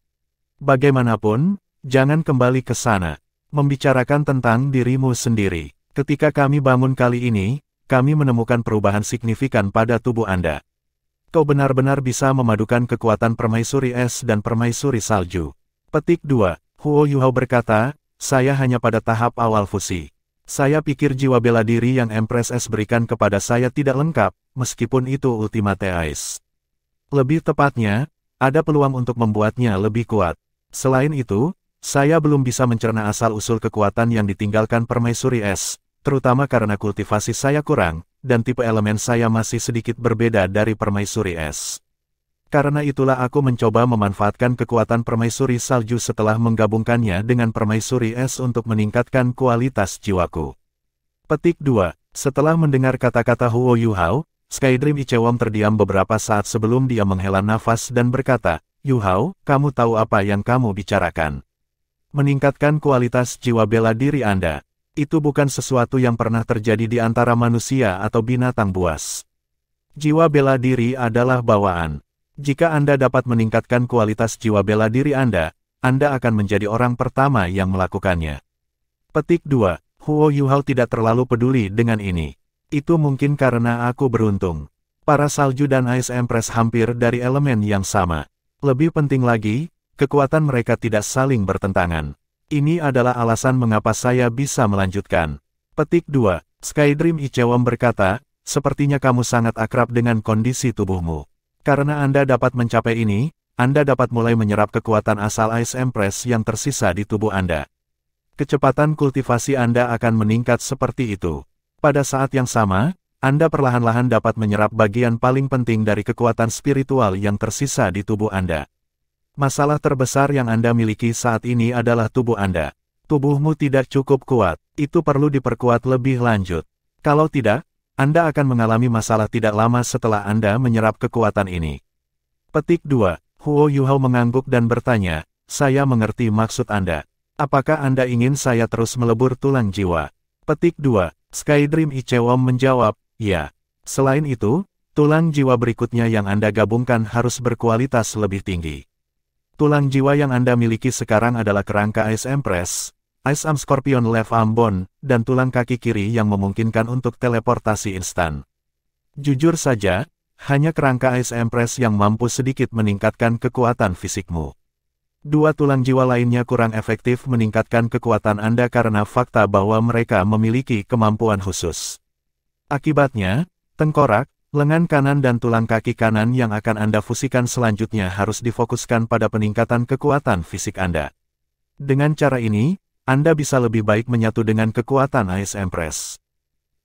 Bagaimanapun, jangan kembali ke sana. Membicarakan tentang dirimu sendiri. Ketika kami bangun kali ini, kami menemukan perubahan signifikan pada tubuh Anda. Kau benar-benar bisa memadukan kekuatan permaisuri es dan permaisuri salju. Petik 2. Huo Yuhao berkata, saya hanya pada tahap awal fusi. Saya pikir jiwa bela diri yang Empress S berikan kepada saya tidak lengkap, meskipun itu Ultimate Ice. Lebih tepatnya, ada peluang untuk membuatnya lebih kuat. Selain itu, saya belum bisa mencerna asal-usul kekuatan yang ditinggalkan permaisuri es, terutama karena kultivasi saya kurang, dan tipe elemen saya masih sedikit berbeda dari permaisuri es. Karena itulah aku mencoba memanfaatkan kekuatan permaisuri salju setelah menggabungkannya dengan permaisuri es untuk meningkatkan kualitas jiwaku. Petik 2. Setelah mendengar kata-kata Huo Yuhao, Skydream Ichewon terdiam beberapa saat sebelum dia menghela nafas dan berkata, Yuhao, kamu tahu apa yang kamu bicarakan. Meningkatkan kualitas jiwa bela diri Anda. Itu bukan sesuatu yang pernah terjadi di antara manusia atau binatang buas. Jiwa bela diri adalah bawaan. Jika Anda dapat meningkatkan kualitas jiwa bela diri Anda akan menjadi orang pertama yang melakukannya. Petik 2. Huo Yuhao tidak terlalu peduli dengan ini. Itu mungkin karena aku beruntung. Para salju dan Ice Empress hampir dari elemen yang sama. Lebih penting lagi, kekuatan mereka tidak saling bertentangan. Ini adalah alasan mengapa saya bisa melanjutkan. Petik 2. Skydream Ichewon berkata, sepertinya kamu sangat akrab dengan kondisi tubuhmu. Karena Anda dapat mencapai ini, Anda dapat mulai menyerap kekuatan asal Ice Empress yang tersisa di tubuh Anda. Kecepatan kultivasi Anda akan meningkat seperti itu. Pada saat yang sama, Anda perlahan-lahan dapat menyerap bagian paling penting dari kekuatan spiritual yang tersisa di tubuh Anda. Masalah terbesar yang Anda miliki saat ini adalah tubuh Anda. Tubuhmu tidak cukup kuat, itu perlu diperkuat lebih lanjut. Kalau tidak, Anda akan mengalami masalah tidak lama setelah Anda menyerap kekuatan ini. Petik 2. Huo Yuhao mengangguk dan bertanya, saya mengerti maksud Anda. Apakah Anda ingin saya terus melebur tulang jiwa? Petik 2. Skydream Ichewon menjawab, ya. Selain itu, tulang jiwa berikutnya yang Anda gabungkan harus berkualitas lebih tinggi. Tulang jiwa yang Anda miliki sekarang adalah kerangka Ice Empress, Ice Arm Scorpion Left Arm Bone, dan tulang kaki kiri yang memungkinkan untuk teleportasi instan. Jujur saja, hanya kerangka Ice Empress yang mampu sedikit meningkatkan kekuatan fisikmu. Dua tulang jiwa lainnya kurang efektif meningkatkan kekuatan Anda karena fakta bahwa mereka memiliki kemampuan khusus. Akibatnya, tengkorak, lengan kanan dan tulang kaki kanan yang akan Anda fusikan selanjutnya harus difokuskan pada peningkatan kekuatan fisik Anda. Dengan cara ini, Anda bisa lebih baik menyatu dengan kekuatan Ice Empress.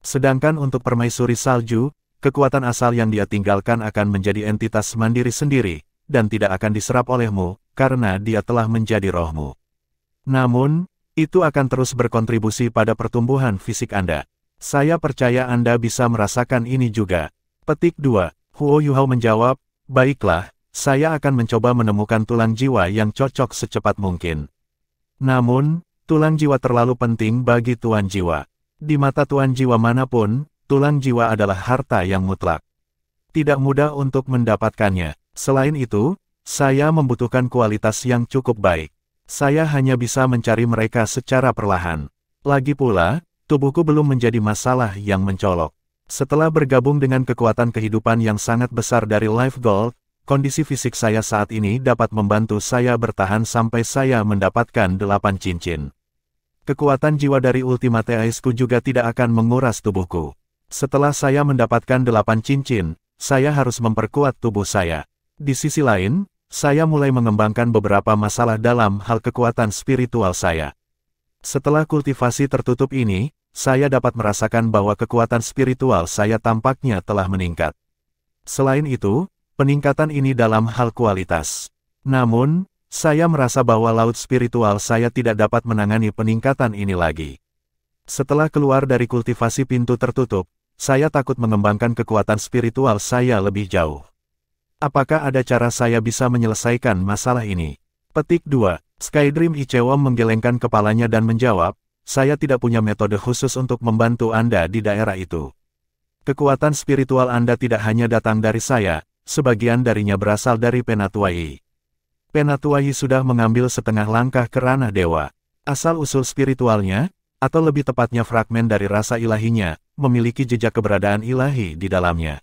Sedangkan untuk permaisuri salju, kekuatan asal yang dia tinggalkan akan menjadi entitas mandiri sendiri, dan tidak akan diserap olehmu, karena dia telah menjadi rohmu. Namun, itu akan terus berkontribusi pada pertumbuhan fisik Anda. Saya percaya Anda bisa merasakan ini juga. Petik 2. Huo Yuhao menjawab, baiklah, saya akan mencoba menemukan tulang jiwa yang cocok secepat mungkin. Namun, tulang jiwa terlalu penting bagi tuan jiwa. Di mata tuan jiwa manapun, tulang jiwa adalah harta yang mutlak. Tidak mudah untuk mendapatkannya. Selain itu, saya membutuhkan kualitas yang cukup baik. Saya hanya bisa mencari mereka secara perlahan. Lagi pula, tubuhku belum menjadi masalah yang mencolok. Setelah bergabung dengan kekuatan kehidupan yang sangat besar dari Life Gold, kondisi fisik saya saat ini dapat membantu saya bertahan sampai saya mendapatkan 8 cincin. Kekuatan jiwa dari Ultimate Ice-ku juga tidak akan menguras tubuhku. Setelah saya mendapatkan 8 cincin, saya harus memperkuat tubuh saya. Di sisi lain, saya mulai mengembangkan beberapa masalah dalam hal kekuatan spiritual saya. Setelah kultivasi tertutup ini, saya dapat merasakan bahwa kekuatan spiritual saya tampaknya telah meningkat. Selain itu, peningkatan ini dalam hal kualitas. Namun, saya merasa bahwa laut spiritual saya tidak dapat menangani peningkatan ini lagi. Setelah keluar dari kultivasi pintu tertutup, saya takut mengembangkan kekuatan spiritual saya lebih jauh. Apakah ada cara saya bisa menyelesaikan masalah ini? Petik 2. Skydream Ichewon menggelengkan kepalanya dan menjawab, saya tidak punya metode khusus untuk membantu Anda di daerah itu. Kekuatan spiritual Anda tidak hanya datang dari saya, sebagian darinya berasal dari Penatuai. Penatuai sudah mengambil setengah langkah ke ranah dewa. Asal-usul spiritualnya, atau lebih tepatnya fragmen dari rasa ilahinya, memiliki jejak keberadaan ilahi di dalamnya.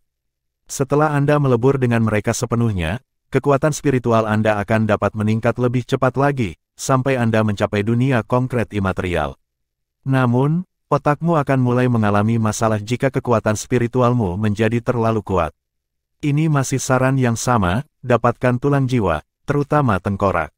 Setelah Anda melebur dengan mereka sepenuhnya, kekuatan spiritual Anda akan dapat meningkat lebih cepat lagi, sampai Anda mencapai dunia konkret imaterial. Namun, otakmu akan mulai mengalami masalah jika kekuatan spiritualmu menjadi terlalu kuat. Ini masih saran yang sama, dapatkan tulang jiwa, terutama tengkorak.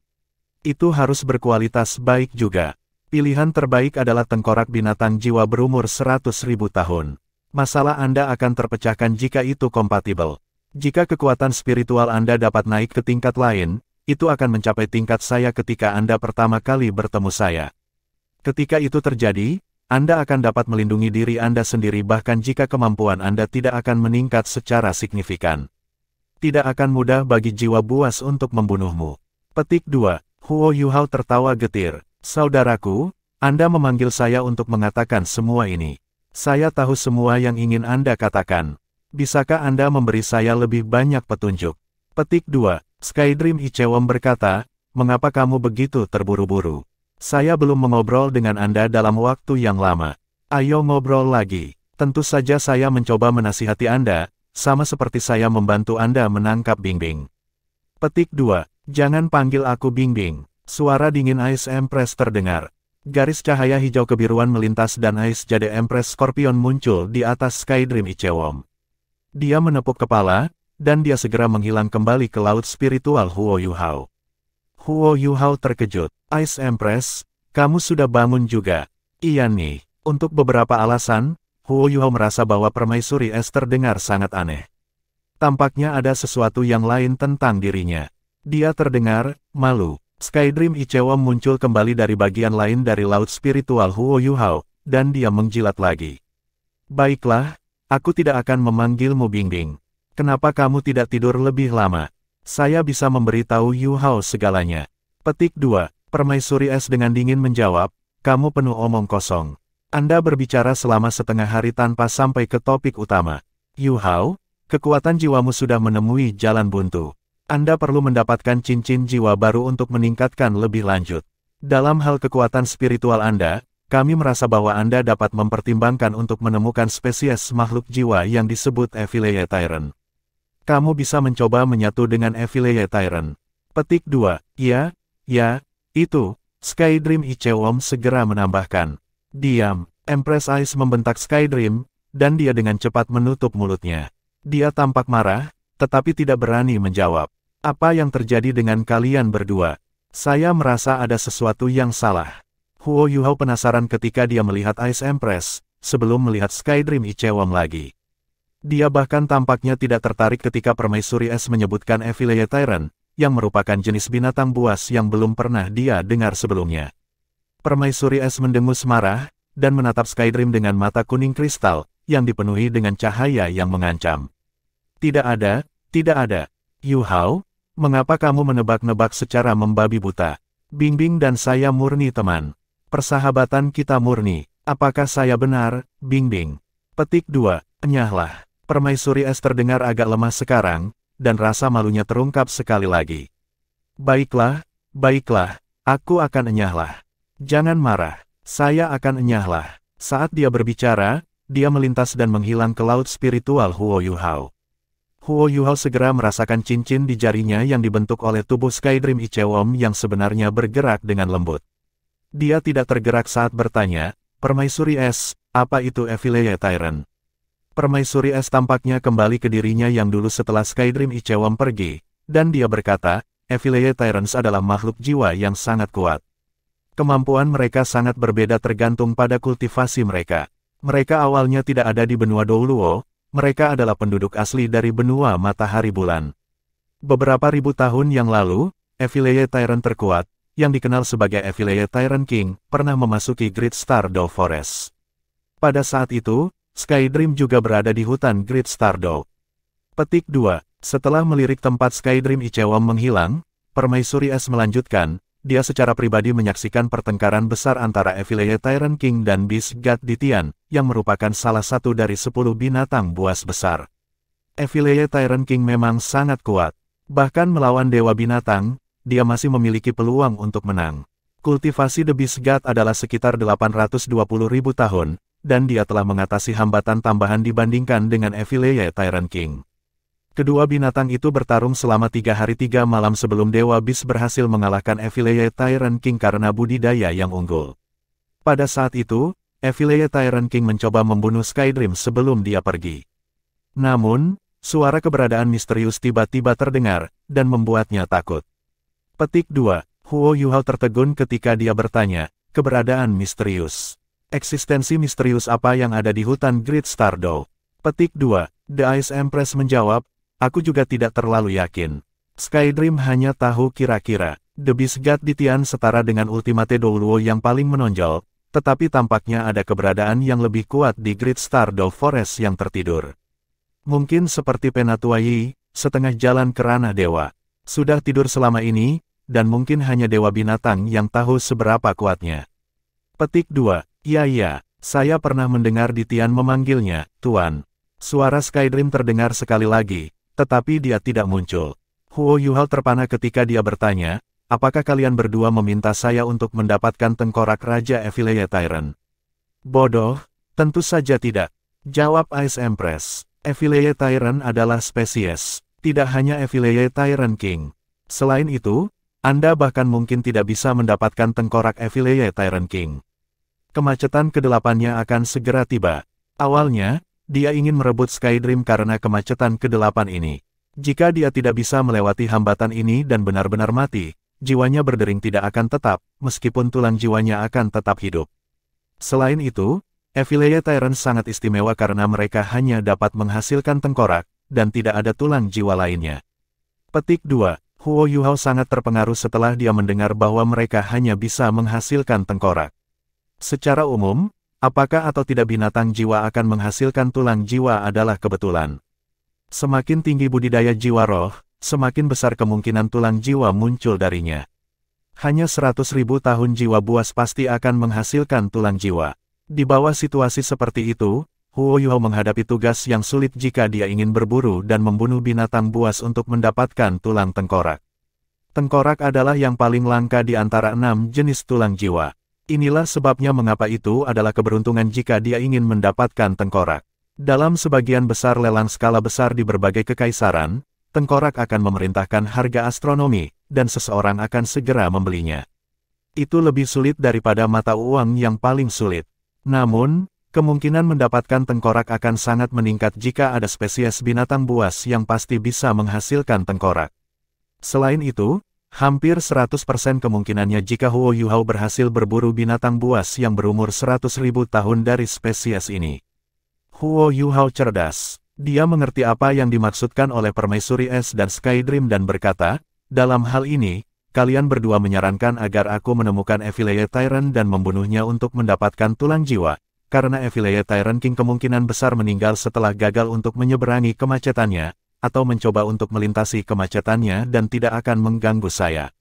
Itu harus berkualitas baik juga. Pilihan terbaik adalah tengkorak binatang jiwa berumur 100.000 tahun. Masalah Anda akan terpecahkan jika itu kompatibel. Jika kekuatan spiritual Anda dapat naik ke tingkat lain, itu akan mencapai tingkat saya ketika Anda pertama kali bertemu saya. Ketika itu terjadi, Anda akan dapat melindungi diri Anda sendiri bahkan jika kemampuan Anda tidak akan meningkat secara signifikan. Tidak akan mudah bagi jiwa buas untuk membunuhmu. Petik 2. Huo Yuhao tertawa getir. Saudaraku, Anda memanggil saya untuk mengatakan semua ini. Saya tahu semua yang ingin Anda katakan. Bisakah Anda memberi saya lebih banyak petunjuk? Petik 2. Skydream Ichewon berkata, mengapa kamu begitu terburu-buru? Saya belum mengobrol dengan Anda dalam waktu yang lama. Ayo ngobrol lagi. Tentu saja saya mencoba menasihati Anda, sama seperti saya membantu Anda menangkap Bingbing. Petik 2. Jangan panggil aku Bingbing. Suara dingin Ice Empress terdengar. Garis cahaya hijau kebiruan melintas dan Ice Jade Empress Scorpion muncul di atas Skydream Ichewom. Dia menepuk kepala, dan dia segera menghilang kembali ke laut spiritual Huo Yuhao. Huo Yuhao terkejut. Ice Empress, kamu sudah bangun juga. Iya nih. Untuk beberapa alasan, Huo Yuhao merasa bahwa permaisuri es terdengar sangat aneh. Tampaknya ada sesuatu yang lain tentang dirinya. Dia terdengar malu. Skydream Ichewom muncul kembali dari bagian lain dari laut spiritual Huo Yuhao, dan dia menjilat lagi. Baiklah, aku tidak akan memanggilmu Bingbing. Kenapa kamu tidak tidur lebih lama? Saya bisa memberitahu Yuhao segalanya. Petik 2. Permaisuri es dengan dingin menjawab, kamu penuh omong kosong. Anda berbicara selama setengah hari tanpa sampai ke topik utama. Yuhao, kekuatan jiwamu sudah menemui jalan buntu. Anda perlu mendapatkan cincin jiwa baru untuk meningkatkan lebih lanjut. Dalam hal kekuatan spiritual Anda, kami merasa bahwa Anda dapat mempertimbangkan untuk menemukan spesies makhluk jiwa yang disebut Ephylea Tyrant. Kamu bisa mencoba menyatu dengan Ephylea Tyrant. Petik 2. Ya, itu. Skydream Ichewom segera menambahkan. Diam. Empress Ice membentak Skydream, dan dia dengan cepat menutup mulutnya. Dia tampak marah, tetapi tidak berani menjawab. Apa yang terjadi dengan kalian berdua? Saya merasa ada sesuatu yang salah. Huo Yuhao penasaran ketika dia melihat Ice Empress, sebelum melihat Skydream Ichewom lagi. Dia bahkan tampaknya tidak tertarik ketika permaisuri es menyebutkan Ephylea Tyrant, yang merupakan jenis binatang buas yang belum pernah dia dengar sebelumnya. Permaisuri es mendengus marah, dan menatap Skydream dengan mata kuning kristal, yang dipenuhi dengan cahaya yang mengancam. Tidak ada. Yuhao, mengapa kamu menebak-nebak secara membabi buta? Bingbing dan saya murni teman. Persahabatan kita murni. Apakah saya benar, Bingbing? Petik 2. Enyahlah. Permaisuri es terdengar agak lemah sekarang, dan rasa malunya terungkap sekali lagi. Baiklah, aku akan enyahlah. Jangan marah, saya akan enyahlah. Saat dia berbicara, dia melintas dan menghilang ke laut spiritual Huo Yuhao. Huo Yuhao segera merasakan cincin di jarinya yang dibentuk oleh tubuh Skydream Ichewom yang sebenarnya bergerak dengan lembut. Dia tidak tergerak saat bertanya, Permaisuri es, apa itu Ephylea Tyrant? Permaisuri es tampaknya kembali ke dirinya yang dulu setelah Skydream Ichewom pergi, dan dia berkata, Ephylea Tyrants adalah makhluk jiwa yang sangat kuat. Kemampuan mereka sangat berbeda tergantung pada kultivasi mereka. Mereka awalnya tidak ada di benua Douluo, mereka adalah penduduk asli dari benua matahari bulan. Beberapa ribu tahun yang lalu, Ephylea Tyrant terkuat, yang dikenal sebagai Ephylea Tyrant King, pernah memasuki Great Stardow Forest. Pada saat itu, Skydream juga berada di hutan Great Stardow. Petik 2. Setelah melirik tempat Skydream Ichewom menghilang, Permaisuri es melanjutkan, dia secara pribadi menyaksikan pertengkaran besar antara Ephylea Tyrant King dan Beast God Ditian, yang merupakan salah satu dari 10 binatang buas besar. Ephylea Tyrant King memang sangat kuat. Bahkan melawan dewa binatang, dia masih memiliki peluang untuk menang. Kultivasi The Beast God adalah sekitar 820.000 tahun, dan dia telah mengatasi hambatan tambahan dibandingkan dengan Ephylea Tyrant King. Kedua binatang itu bertarung selama 3 hari 3 malam sebelum Dewa Beast berhasil mengalahkan Ephylea Tyrant King karena budidaya yang unggul. Pada saat itu, Ephylea Tyrant King mencoba membunuh Skydream sebelum dia pergi. Namun, suara keberadaan misterius tiba-tiba terdengar, dan membuatnya takut. Petik 2. Huo Yuhao tertegun ketika dia bertanya, keberadaan misterius. Eksistensi misterius apa yang ada di hutan Great Stardow? Petik 2. The Ice Empress menjawab, aku juga tidak terlalu yakin. Skydream hanya tahu kira-kira. The Beast God Ditian setara dengan Ultimate Douluo yang paling menonjol, tetapi tampaknya ada keberadaan yang lebih kuat di Great Stardow Forest yang tertidur. Mungkin seperti Penatua Yi, setengah jalan ke ranah dewa. Sudah tidur selama ini, dan mungkin hanya dewa binatang yang tahu seberapa kuatnya. Petik 2. Iya, saya pernah mendengar Ditian memanggilnya, Tuan. Suara Skydream terdengar sekali lagi, tetapi dia tidak muncul. Huo Yuhao terpana ketika dia bertanya, apakah kalian berdua meminta saya untuk mendapatkan tengkorak Raja Ephylea Tyrant? Bodoh, tentu saja tidak. Jawab Ice Empress. Ephylea Tyrant adalah spesies, tidak hanya Ephylea Tyrant King. Selain itu, Anda bahkan mungkin tidak bisa mendapatkan tengkorak Affiliate Tyrant King. Kemacetan ke-8-nya akan segera tiba. Awalnya, dia ingin merebut Skydream karena kemacetan ke-8 ini. Jika dia tidak bisa melewati hambatan ini dan benar-benar mati, jiwanya berdering tidak akan tetap, meskipun tulang jiwanya akan tetap hidup. Selain itu, Affiliate Tyrant sangat istimewa karena mereka hanya dapat menghasilkan tengkorak, dan tidak ada tulang jiwa lainnya. Petik 2. Huo Yuhao sangat terpengaruh setelah dia mendengar bahwa mereka hanya bisa menghasilkan tengkorak. Secara umum, apakah atau tidak binatang jiwa akan menghasilkan tulang jiwa adalah kebetulan. Semakin tinggi budidaya jiwa roh, semakin besar kemungkinan tulang jiwa muncul darinya. Hanya 100.000 tahun jiwa buas pasti akan menghasilkan tulang jiwa. Di bawah situasi seperti itu, Huo Yuhao menghadapi tugas yang sulit jika dia ingin berburu dan membunuh binatang buas untuk mendapatkan tulang tengkorak. Tengkorak adalah yang paling langka di antara 6 jenis tulang jiwa. Inilah sebabnya mengapa itu adalah keberuntungan jika dia ingin mendapatkan tengkorak. Dalam sebagian besar lelang skala besar di berbagai kekaisaran, tengkorak akan memerintahkan harga astronomi, dan seseorang akan segera membelinya. Itu lebih sulit daripada mata uang yang paling sulit. Namun, kemungkinan mendapatkan tengkorak akan sangat meningkat jika ada spesies binatang buas yang pasti bisa menghasilkan tengkorak. Selain itu, hampir 100% kemungkinannya jika Huo Yuhao berhasil berburu binatang buas yang berumur 100.000 tahun dari spesies ini. Huo Yuhao cerdas. Dia mengerti apa yang dimaksudkan oleh Permaisuri Es dan Skydream dan berkata, dalam hal ini, kalian berdua menyarankan agar aku menemukan Affiliate Tyrant dan membunuhnya untuk mendapatkan tulang jiwa, karena Affiliate Tyrant King kemungkinan besar meninggal setelah gagal untuk menyeberangi kemacetannya, atau mencoba untuk melintasi kemacetannya dan tidak akan mengganggu saya.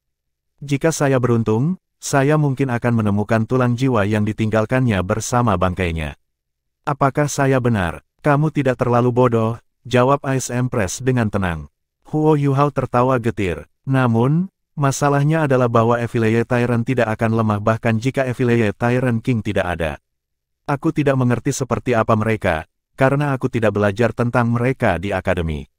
Jika saya beruntung, saya mungkin akan menemukan tulang jiwa yang ditinggalkannya bersama bangkainya. Apakah saya benar? Kamu tidak terlalu bodoh, jawab Ice Empress dengan tenang. Huo Yuhao tertawa getir. Namun, masalahnya adalah bahwa Affiliate Tyrant tidak akan lemah bahkan jika Affiliate Tyrant King tidak ada. Aku tidak mengerti seperti apa mereka, karena aku tidak belajar tentang mereka di akademi.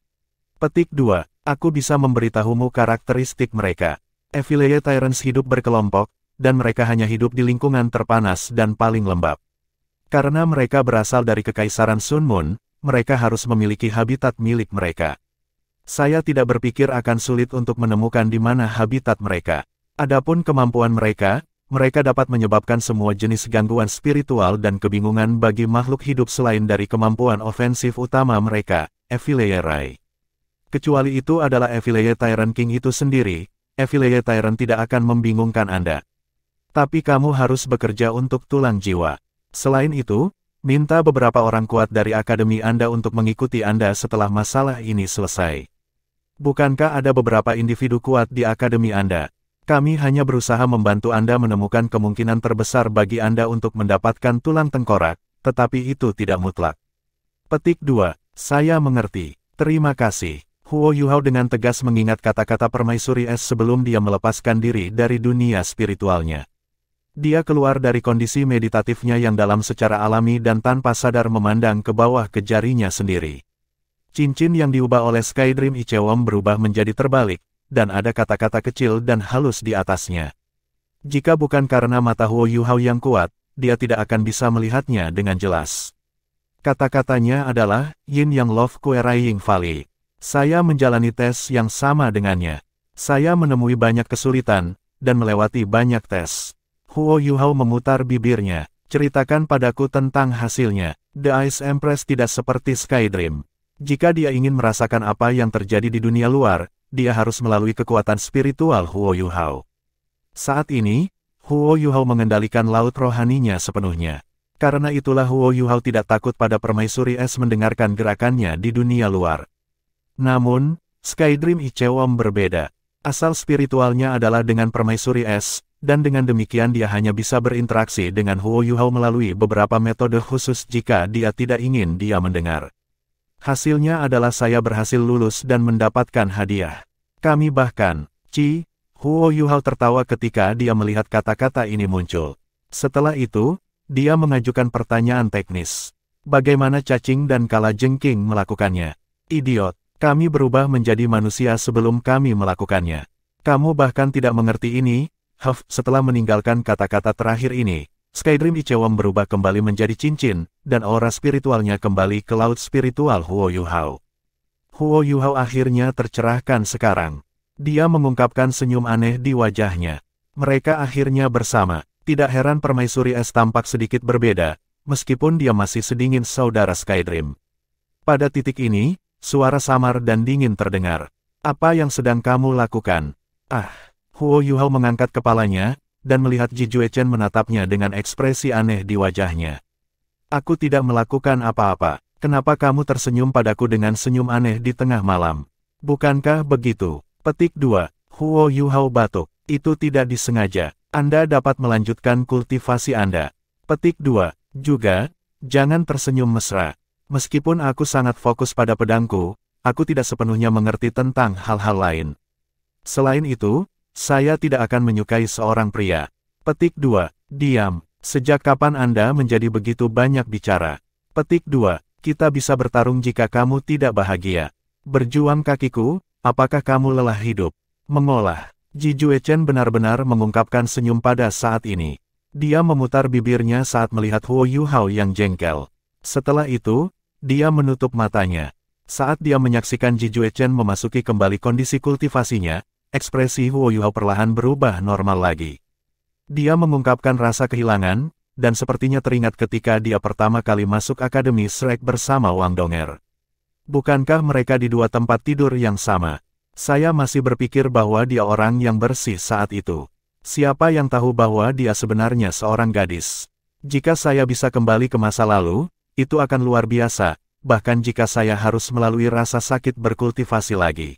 Petik 2. Aku bisa memberitahumu karakteristik mereka. Affiliate Tyrants hidup berkelompok, dan mereka hanya hidup di lingkungan terpanas dan paling lembab. Karena mereka berasal dari Kekaisaran Sun Moon, mereka harus memiliki habitat milik mereka. Saya tidak berpikir akan sulit untuk menemukan di mana habitat mereka. Adapun kemampuan mereka, mereka dapat menyebabkan semua jenis gangguan spiritual dan kebingungan bagi makhluk hidup selain dari kemampuan ofensif utama mereka, Affiliate Rai. Kecuali itu adalah Affiliate Tyrant King itu sendiri, Affiliate Tyrant tidak akan membingungkan Anda. Tapi kamu harus bekerja untuk tulang jiwa. Selain itu, minta beberapa orang kuat dari akademi Anda untuk mengikuti Anda setelah masalah ini selesai. Bukankah ada beberapa individu kuat di akademi Anda? Kami hanya berusaha membantu Anda menemukan kemungkinan terbesar bagi Anda untuk mendapatkan tulang tengkorak, tetapi itu tidak mutlak. Petik 2. Saya mengerti. Terima kasih. Huo Yuhao dengan tegas mengingat kata-kata Permaisuri Es sebelum dia melepaskan diri dari dunia spiritualnya. Dia keluar dari kondisi meditatifnya yang dalam secara alami dan tanpa sadar memandang ke bawah ke jarinya sendiri. Cincin yang diubah oleh Skydream Ichewon berubah menjadi terbalik, dan ada kata-kata kecil dan halus di atasnya. Jika bukan karena mata Huo Yuhao yang kuat, dia tidak akan bisa melihatnya dengan jelas. Kata-katanya adalah, Yin Yang Love Kueraying Valley. Saya menjalani tes yang sama dengannya. Saya menemui banyak kesulitan, dan melewati banyak tes. Huo Yuhao memutar bibirnya. Ceritakan padaku tentang hasilnya. The Ice Empress tidak seperti Skydream. Jika dia ingin merasakan apa yang terjadi di dunia luar, dia harus melalui kekuatan spiritual Huo Yuhao. Saat ini, Huo Yuhao mengendalikan laut rohaninya sepenuhnya. Karena itulah Huo Yuhao tidak takut pada Permaisuri Es mendengarkan gerakannya di dunia luar. Namun, Skydream Ichewon berbeda. Asal spiritualnya adalah dengan Permaisuri Es, dan dengan demikian dia hanya bisa berinteraksi dengan Huo Yuhao melalui beberapa metode khusus jika dia tidak ingin dia mendengar. Hasilnya adalah saya berhasil lulus dan mendapatkan hadiah. Kami bahkan, Huo Yuhao tertawa ketika dia melihat kata-kata ini muncul. Setelah itu, dia mengajukan pertanyaan teknis. Bagaimana cacing dan kalajengking melakukannya? Idiot, kami berubah menjadi manusia sebelum kami melakukannya. Kamu bahkan tidak mengerti ini, Huff. Setelah meninggalkan kata-kata terakhir ini, Skydream Ichewon berubah kembali menjadi cincin, dan aura spiritualnya kembali ke laut spiritual Huo Yuhao. Huo Yuhao akhirnya tercerahkan sekarang. Dia mengungkapkan senyum aneh di wajahnya. Mereka akhirnya bersama. Tidak heran permaisuri es tampak sedikit berbeda, meskipun dia masih sedingin saudara Skydream. Pada titik ini, suara samar dan dingin terdengar. Apa yang sedang kamu lakukan? Ah, Huo Yuhao mengangkat kepalanya, dan melihat Ji Juechen menatapnya dengan ekspresi aneh di wajahnya. Aku tidak melakukan apa-apa. Kenapa kamu tersenyum padaku dengan senyum aneh di tengah malam? Bukankah begitu? Petik 2. Huo Yuhao batuk. Itu tidak disengaja. Anda dapat melanjutkan kultivasi Anda. Petik 2. Juga, jangan tersenyum mesra. Meskipun aku sangat fokus pada pedangku, aku tidak sepenuhnya mengerti tentang hal-hal lain. Selain itu, saya tidak akan menyukai seorang pria. Petik 2. Diam. Sejak kapan Anda menjadi begitu banyak bicara? Petik 2. Kita bisa bertarung jika kamu tidak bahagia. Berjuang kakiku, apakah kamu lelah hidup? Mengolah. Ji Juechen benar-benar mengungkapkan senyum pada saat ini. Dia memutar bibirnya saat melihat Huo Yuhao yang jengkel. Setelah itu, dia menutup matanya. Saat dia menyaksikan Ji Juechen memasuki kembali kondisi kultivasinya, ekspresi Huo Yuhao perlahan berubah normal lagi. Dia mengungkapkan rasa kehilangan, dan sepertinya teringat ketika dia pertama kali masuk Akademi Shrek bersama Wang Donger. Bukankah mereka di dua tempat tidur yang sama? Saya masih berpikir bahwa dia orang yang bersih saat itu. Siapa yang tahu bahwa dia sebenarnya seorang gadis? Jika saya bisa kembali ke masa lalu, itu akan luar biasa, bahkan jika saya harus melalui rasa sakit berkultivasi lagi.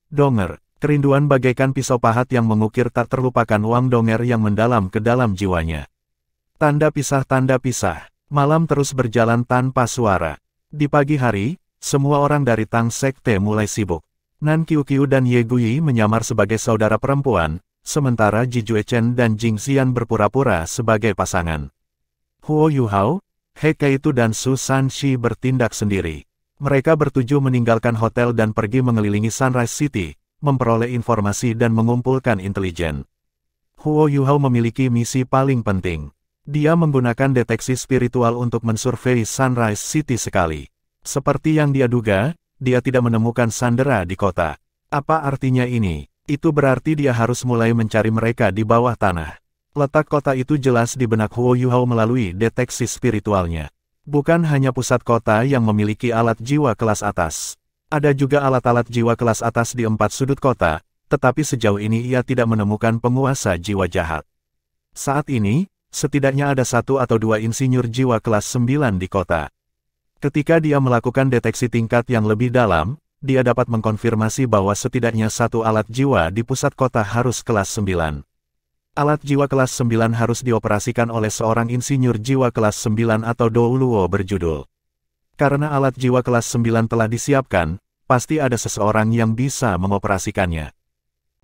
Donger, kerinduan bagaikan pisau pahat yang mengukir tak terlupakan Wang Donger yang mendalam ke dalam jiwanya. Tanda pisah, malam terus berjalan tanpa suara. Di pagi hari, semua orang dari Tang Sekte mulai sibuk. Nan Qiuqiu dan Ye Guyi menyamar sebagai saudara perempuan, sementara Ji Juechen dan Jing Xian berpura-pura sebagai pasangan. Huo Yuhao, He Keitu dan Su Sanxi bertindak sendiri. Mereka bertujuh meninggalkan hotel dan pergi mengelilingi Sunrise City, memperoleh informasi dan mengumpulkan intelijen. Huo Yuhao memiliki misi paling penting. Dia menggunakan deteksi spiritual untuk mensurvei Sunrise City sekali. Seperti yang dia duga, dia tidak menemukan sandera di kota. Apa artinya ini? Itu berarti dia harus mulai mencari mereka di bawah tanah. Letak kota itu jelas di benak Huo Yuhao melalui deteksi spiritualnya. Bukan hanya pusat kota yang memiliki alat jiwa kelas atas. Ada juga alat-alat jiwa kelas atas di 4 sudut kota, tetapi sejauh ini ia tidak menemukan penguasa jiwa jahat. Saat ini, setidaknya ada 1 atau 2 insinyur jiwa kelas 9 di kota. Ketika dia melakukan deteksi tingkat yang lebih dalam, dia dapat mengkonfirmasi bahwa setidaknya 1 alat jiwa di pusat kota harus kelas 9. Alat jiwa kelas 9 harus dioperasikan oleh seorang insinyur jiwa kelas 9 atau Douluo berjudul. Karena alat jiwa kelas 9 telah disiapkan, pasti ada seseorang yang bisa mengoperasikannya.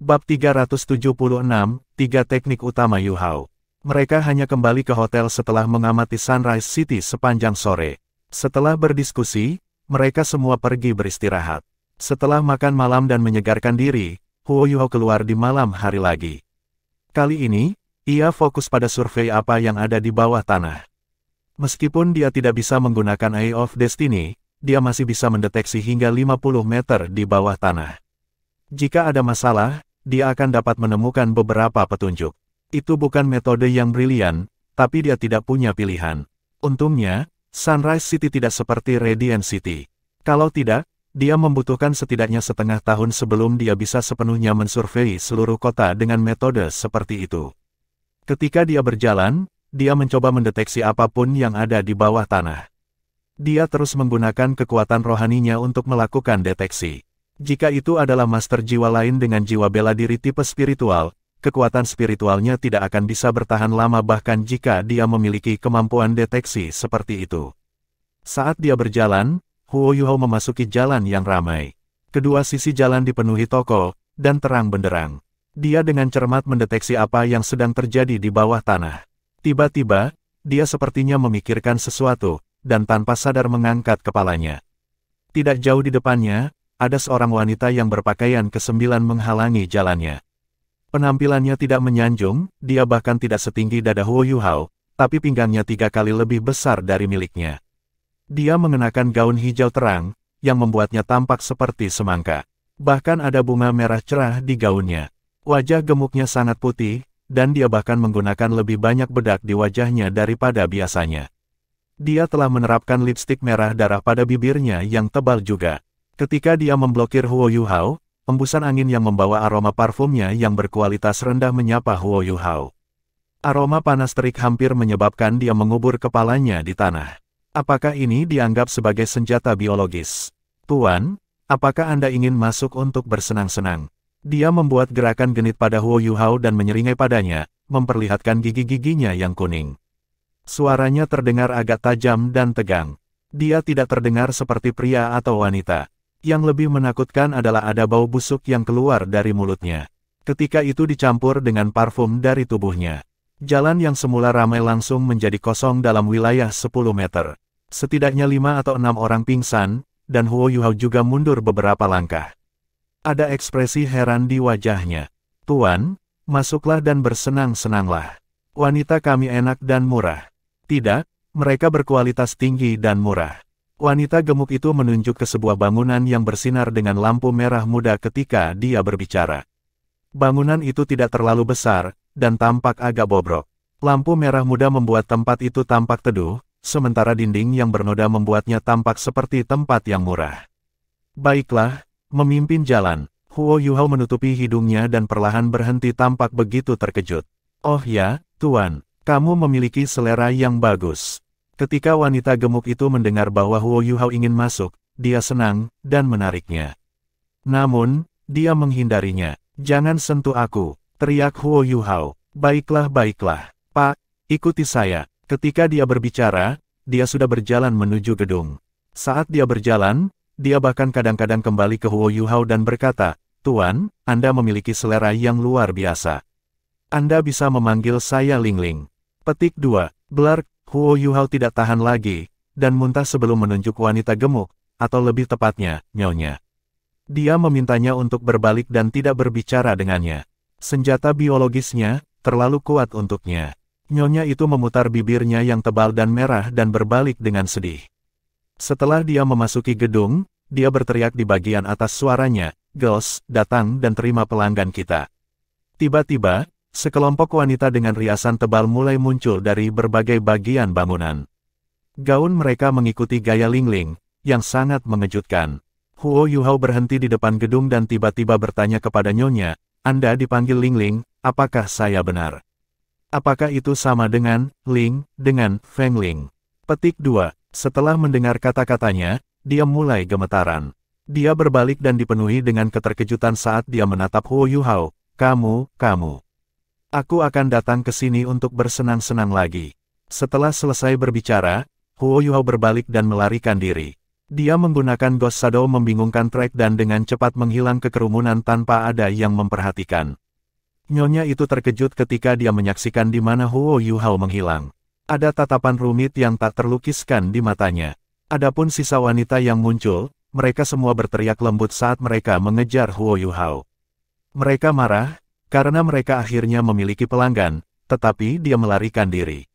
Bab 376, 3 Teknik Utama Yuhao. Mereka hanya kembali ke hotel setelah mengamati Sunrise City sepanjang sore. Setelah berdiskusi, mereka semua pergi beristirahat. Setelah makan malam dan menyegarkan diri, Huo Yuhao keluar di malam hari lagi. Kali ini, ia fokus pada survei apa yang ada di bawah tanah. Meskipun dia tidak bisa menggunakan Eye of Destiny, dia masih bisa mendeteksi hingga 50 meter di bawah tanah. Jika ada masalah, dia akan dapat menemukan beberapa petunjuk. Itu bukan metode yang brilian, tapi dia tidak punya pilihan. Untungnya, Sunrise City tidak seperti Radiant City. Kalau tidak, dia membutuhkan setidaknya setengah tahun sebelum dia bisa sepenuhnya mensurvei seluruh kota dengan metode seperti itu. Ketika dia berjalan, dia mencoba mendeteksi apapun yang ada di bawah tanah. Dia terus menggunakan kekuatan rohaninya untuk melakukan deteksi. Jika itu adalah master jiwa lain dengan jiwa bela diri tipe spiritual, kekuatan spiritualnya tidak akan bisa bertahan lama bahkan jika dia memiliki kemampuan deteksi seperti itu. Saat dia berjalan, Huo Yuhao memasuki jalan yang ramai. Kedua sisi jalan dipenuhi toko, dan terang benderang. Dia dengan cermat mendeteksi apa yang sedang terjadi di bawah tanah. Tiba-tiba, dia sepertinya memikirkan sesuatu, dan tanpa sadar mengangkat kepalanya. Tidak jauh di depannya, ada seorang wanita yang berpakaian ke-9 menghalangi jalannya. Penampilannya tidak menyanjung, dia bahkan tidak setinggi dada Huo Yuhao, tapi pinggangnya 3 kali lebih besar dari miliknya. Dia mengenakan gaun hijau terang, yang membuatnya tampak seperti semangka. Bahkan ada bunga merah cerah di gaunnya. Wajah gemuknya sangat putih, dan dia bahkan menggunakan lebih banyak bedak di wajahnya daripada biasanya. Dia telah menerapkan lipstik merah darah pada bibirnya yang tebal juga. Ketika dia memblokir Huo Yuhao, hembusan angin yang membawa aroma parfumnya yang berkualitas rendah menyapa Huo Yuhao. Aroma panas terik hampir menyebabkan dia mengubur kepalanya di tanah. Apakah ini dianggap sebagai senjata biologis? Tuan, apakah Anda ingin masuk untuk bersenang-senang? Dia membuat gerakan genit pada Huo Yuhao dan menyeringai padanya, memperlihatkan gigi-giginya yang kuning. Suaranya terdengar agak tajam dan tegang. Dia tidak terdengar seperti pria atau wanita. Yang lebih menakutkan adalah ada bau busuk yang keluar dari mulutnya. Ketika itu dicampur dengan parfum dari tubuhnya. Jalan yang semula ramai langsung menjadi kosong dalam wilayah 10 meter. Setidaknya 5 atau 6 orang pingsan, dan Huo Yuhao juga mundur beberapa langkah. Ada ekspresi heran di wajahnya. Tuan, masuklah dan bersenang-senanglah. Wanita kami enak dan murah. Tidak, mereka berkualitas tinggi dan murah. Wanita gemuk itu menunjuk ke sebuah bangunan yang bersinar dengan lampu merah muda ketika dia berbicara. Bangunan itu tidak terlalu besar, dan tampak agak bobrok. Lampu merah muda membuat tempat itu tampak teduh, sementara dinding yang bernoda membuatnya tampak seperti tempat yang murah. Baiklah, memimpin jalan. Huo Yuhao menutupi hidungnya dan perlahan berhenti tampak begitu terkejut. Oh ya, Tuan. Kamu memiliki selera yang bagus. Ketika wanita gemuk itu mendengar bahwa Huo Yuhao ingin masuk, dia senang, dan menariknya. Namun, dia menghindarinya. Jangan sentuh aku, teriak Huo Yuhao. Baiklah, baiklah. Pak, ikuti saya. Ketika dia berbicara, dia sudah berjalan menuju gedung. Saat dia berjalan, dia bahkan kadang-kadang kembali ke Huo Yuhao dan berkata, Tuan, Anda memiliki selera yang luar biasa. Anda bisa memanggil saya Ling Ling. Petik 2. Blark, Huo Yuhao tidak tahan lagi, dan muntah sebelum menunjuk wanita gemuk, atau lebih tepatnya, nyonya. Dia memintanya untuk berbalik dan tidak berbicara dengannya. Senjata biologisnya, terlalu kuat untuknya. Nyonya itu memutar bibirnya yang tebal dan merah dan berbalik dengan sedih. Setelah dia memasuki gedung, dia berteriak di bagian atas suaranya, Girls, datang dan terima pelanggan kita. Tiba-tiba, sekelompok wanita dengan riasan tebal mulai muncul dari berbagai bagian bangunan. Gaun mereka mengikuti gaya Ling Ling, yang sangat mengejutkan. Huo Yuhao berhenti di depan gedung dan tiba-tiba bertanya kepada Nyonya, Anda dipanggil Ling Ling, apakah saya benar? Apakah itu sama dengan Ling, dengan Feng Ling? Petik 2. Setelah mendengar kata-katanya, dia mulai gemetaran. Dia berbalik dan dipenuhi dengan keterkejutan saat dia menatap Huo Yuhao. Kamu. Aku akan datang ke sini untuk bersenang-senang lagi. Setelah selesai berbicara, Huo Yuhao berbalik dan melarikan diri. Dia menggunakan Ghost Shadow membingungkan Trek dan dengan cepat menghilang ke kerumunan tanpa ada yang memperhatikan. Nyonya itu terkejut ketika dia menyaksikan di mana Huo Yuhao menghilang. Ada tatapan rumit yang tak terlukiskan di matanya. Adapun sisa wanita yang muncul, mereka semua berteriak lembut saat mereka mengejar Huo Yuhao. Mereka marah, karena mereka akhirnya memiliki pelanggan, tetapi dia melarikan diri.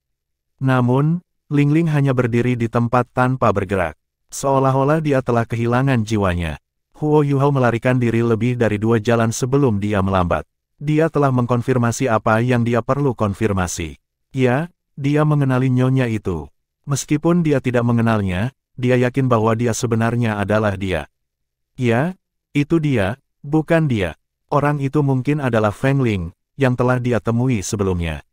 Namun, Ling Ling hanya berdiri di tempat tanpa bergerak. Seolah-olah dia telah kehilangan jiwanya. Huo Yuhao melarikan diri lebih dari 2 jalan sebelum dia melambat. Dia telah mengkonfirmasi apa yang dia perlu konfirmasi. Ya, dia mengenali nyonya itu. Meskipun dia tidak mengenalnya, dia yakin bahwa dia sebenarnya adalah dia. Ya, itu dia, bukan dia. Orang itu mungkin adalah Feng Ling, yang telah dia temui sebelumnya.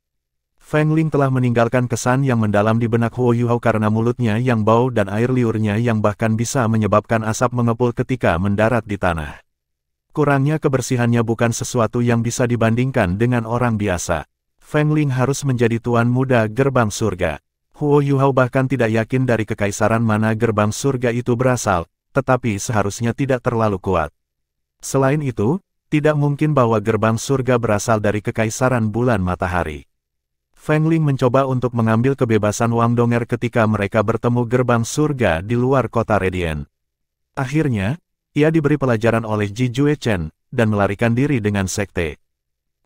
Feng Ling telah meninggalkan kesan yang mendalam di benak Huo Yuhao karena mulutnya yang bau dan air liurnya yang bahkan bisa menyebabkan asap mengepul ketika mendarat di tanah. Kurangnya kebersihannya bukan sesuatu yang bisa dibandingkan dengan orang biasa. Feng Ling harus menjadi tuan muda gerbang surga. Huo Yuhao bahkan tidak yakin dari kekaisaran mana gerbang surga itu berasal, tetapi seharusnya tidak terlalu kuat. Selain itu, tidak mungkin bahwa gerbang surga berasal dari kekaisaran bulan matahari. Feng Ling mencoba untuk mengambil kebebasan Wang Donger ketika mereka bertemu gerbang surga di luar kota Radiant. Akhirnya, Ia diberi pelajaran oleh Ji Jue Chen, dan melarikan diri dengan sekte.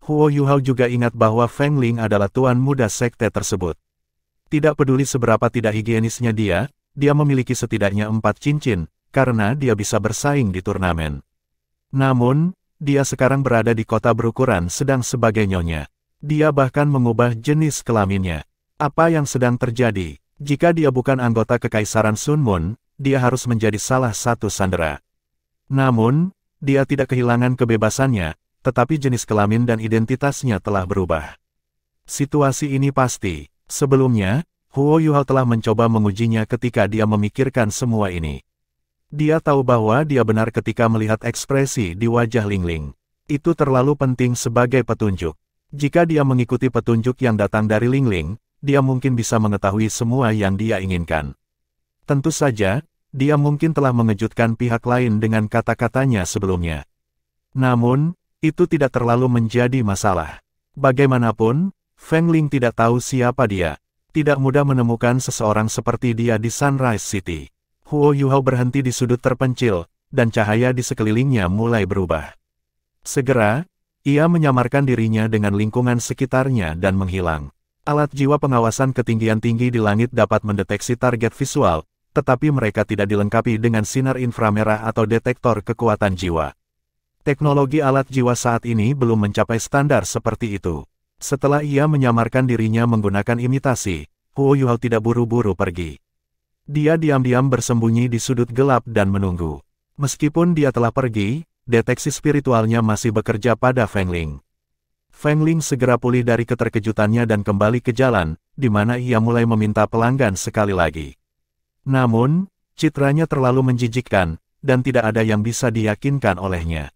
Huo Yuhao juga ingat bahwa Feng Ling adalah tuan muda sekte tersebut. Tidak peduli seberapa tidak higienisnya dia memiliki setidaknya 4 cincin, karena dia bisa bersaing di turnamen. Namun, dia sekarang berada di kota berukuran sedang sebagai nyonya. Dia bahkan mengubah jenis kelaminnya. Apa yang sedang terjadi? Jika dia bukan anggota Kekaisaran Sun Moon, dia harus menjadi salah satu sandera. Namun, dia tidak kehilangan kebebasannya, tetapi jenis kelamin dan identitasnya telah berubah. Situasi ini pasti. Sebelumnya, Huo Yuhao telah mencoba mengujinya ketika dia memikirkan semua ini. Dia tahu bahwa dia benar ketika melihat ekspresi di wajah Ling Ling. Itu terlalu penting sebagai petunjuk. Jika dia mengikuti petunjuk yang datang dari Ling Ling, dia mungkin bisa mengetahui semua yang dia inginkan. Tentu saja, dia mungkin telah mengejutkan pihak lain dengan kata-katanya sebelumnya. Namun, itu tidak terlalu menjadi masalah. Bagaimanapun, Feng Ling tidak tahu siapa dia. Tidak mudah menemukan seseorang seperti dia di Sunrise City. Huo Yuhao berhenti di sudut terpencil, dan cahaya di sekelilingnya mulai berubah. Segera, ia menyamarkan dirinya dengan lingkungan sekitarnya dan menghilang. Alat jiwa pengawasan ketinggian tinggi di langit dapat mendeteksi target visual, tetapi mereka tidak dilengkapi dengan sinar inframerah atau detektor kekuatan jiwa. Teknologi alat jiwa saat ini belum mencapai standar seperti itu. Setelah ia menyamarkan dirinya menggunakan imitasi, Huo Yuhao tidak buru-buru pergi. Dia diam-diam bersembunyi di sudut gelap dan menunggu. Meskipun dia telah pergi, deteksi spiritualnya masih bekerja pada Feng Ling. Feng Ling segera pulih dari keterkejutannya dan kembali ke jalan, di mana ia mulai meminta pelanggan sekali lagi. Namun, citranya terlalu menjijikkan, dan tidak ada yang bisa diyakinkan olehnya.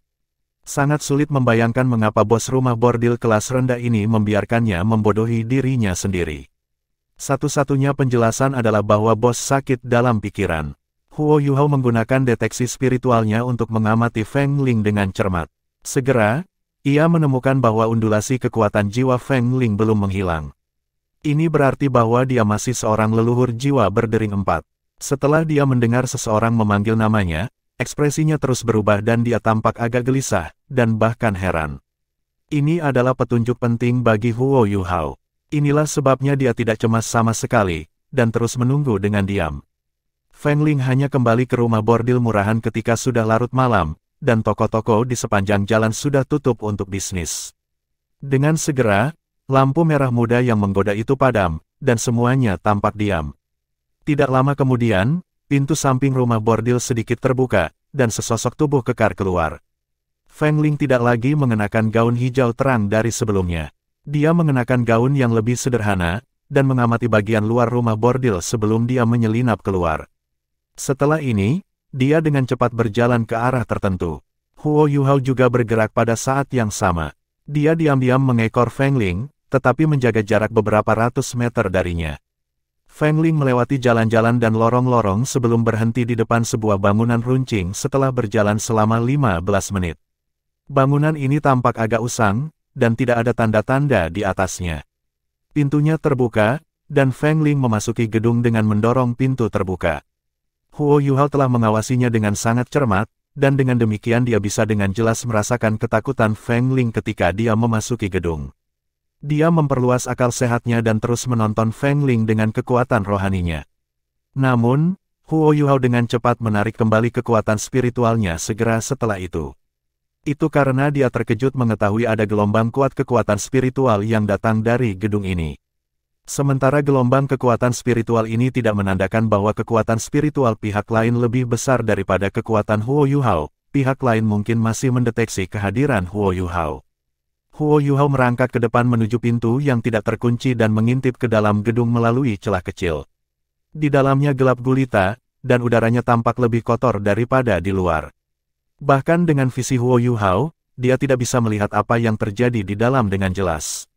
Sangat sulit membayangkan mengapa bos rumah bordil kelas rendah ini membiarkannya membodohi dirinya sendiri. Satu-satunya penjelasan adalah bahwa bos sakit dalam pikiran. Huo Yuhao menggunakan deteksi spiritualnya untuk mengamati Feng Ling dengan cermat. Segera, ia menemukan bahwa undulasi kekuatan jiwa Feng Ling belum menghilang. Ini berarti bahwa dia masih seorang leluhur jiwa berdering 4. Setelah dia mendengar seseorang memanggil namanya, ekspresinya terus berubah dan dia tampak agak gelisah, dan bahkan heran. Ini adalah petunjuk penting bagi Huo Yuhao. Inilah sebabnya dia tidak cemas sama sekali, dan terus menunggu dengan diam. Feng Ling hanya kembali ke rumah bordil murahan ketika sudah larut malam, dan toko-toko di sepanjang jalan sudah tutup untuk bisnis. Dengan segera, lampu merah muda yang menggoda itu padam, dan semuanya tampak diam. Tidak lama kemudian, pintu samping rumah bordil sedikit terbuka, dan sesosok tubuh kekar keluar. Feng Ling tidak lagi mengenakan gaun hijau terang dari sebelumnya. Dia mengenakan gaun yang lebih sederhana, dan mengamati bagian luar rumah bordil sebelum dia menyelinap keluar. Setelah ini, dia dengan cepat berjalan ke arah tertentu. Huo Yuhao juga bergerak pada saat yang sama. Dia diam-diam mengekor Feng Ling, tetapi menjaga jarak beberapa ratus meter darinya. Feng Ling melewati jalan-jalan dan lorong-lorong sebelum berhenti di depan sebuah bangunan runcing setelah berjalan selama 15 menit. Bangunan ini tampak agak usang, dan tidak ada tanda-tanda di atasnya. Pintunya terbuka, dan Feng Ling memasuki gedung dengan mendorong pintu terbuka. Huo Yuhao telah mengawasinya dengan sangat cermat, dan dengan demikian dia bisa dengan jelas merasakan ketakutan Feng Ling ketika dia memasuki gedung. Dia memperluas akal sehatnya dan terus menonton Feng Ling dengan kekuatan rohaninya. Namun, Huo Yuhao dengan cepat menarik kembali kekuatan spiritualnya segera setelah itu. Itu karena dia terkejut mengetahui ada gelombang kuat kekuatan spiritual yang datang dari gedung ini. Sementara gelombang kekuatan spiritual ini tidak menandakan bahwa kekuatan spiritual pihak lain lebih besar daripada kekuatan Huo Yuhao, pihak lain mungkin masih mendeteksi kehadiran Huo Yuhao. Huo Yuhao merangkak ke depan menuju pintu yang tidak terkunci dan mengintip ke dalam gedung melalui celah kecil. Di dalamnya gelap gulita, dan udaranya tampak lebih kotor daripada di luar. Bahkan dengan visi Huo Yuhao, dia tidak bisa melihat apa yang terjadi di dalam dengan jelas.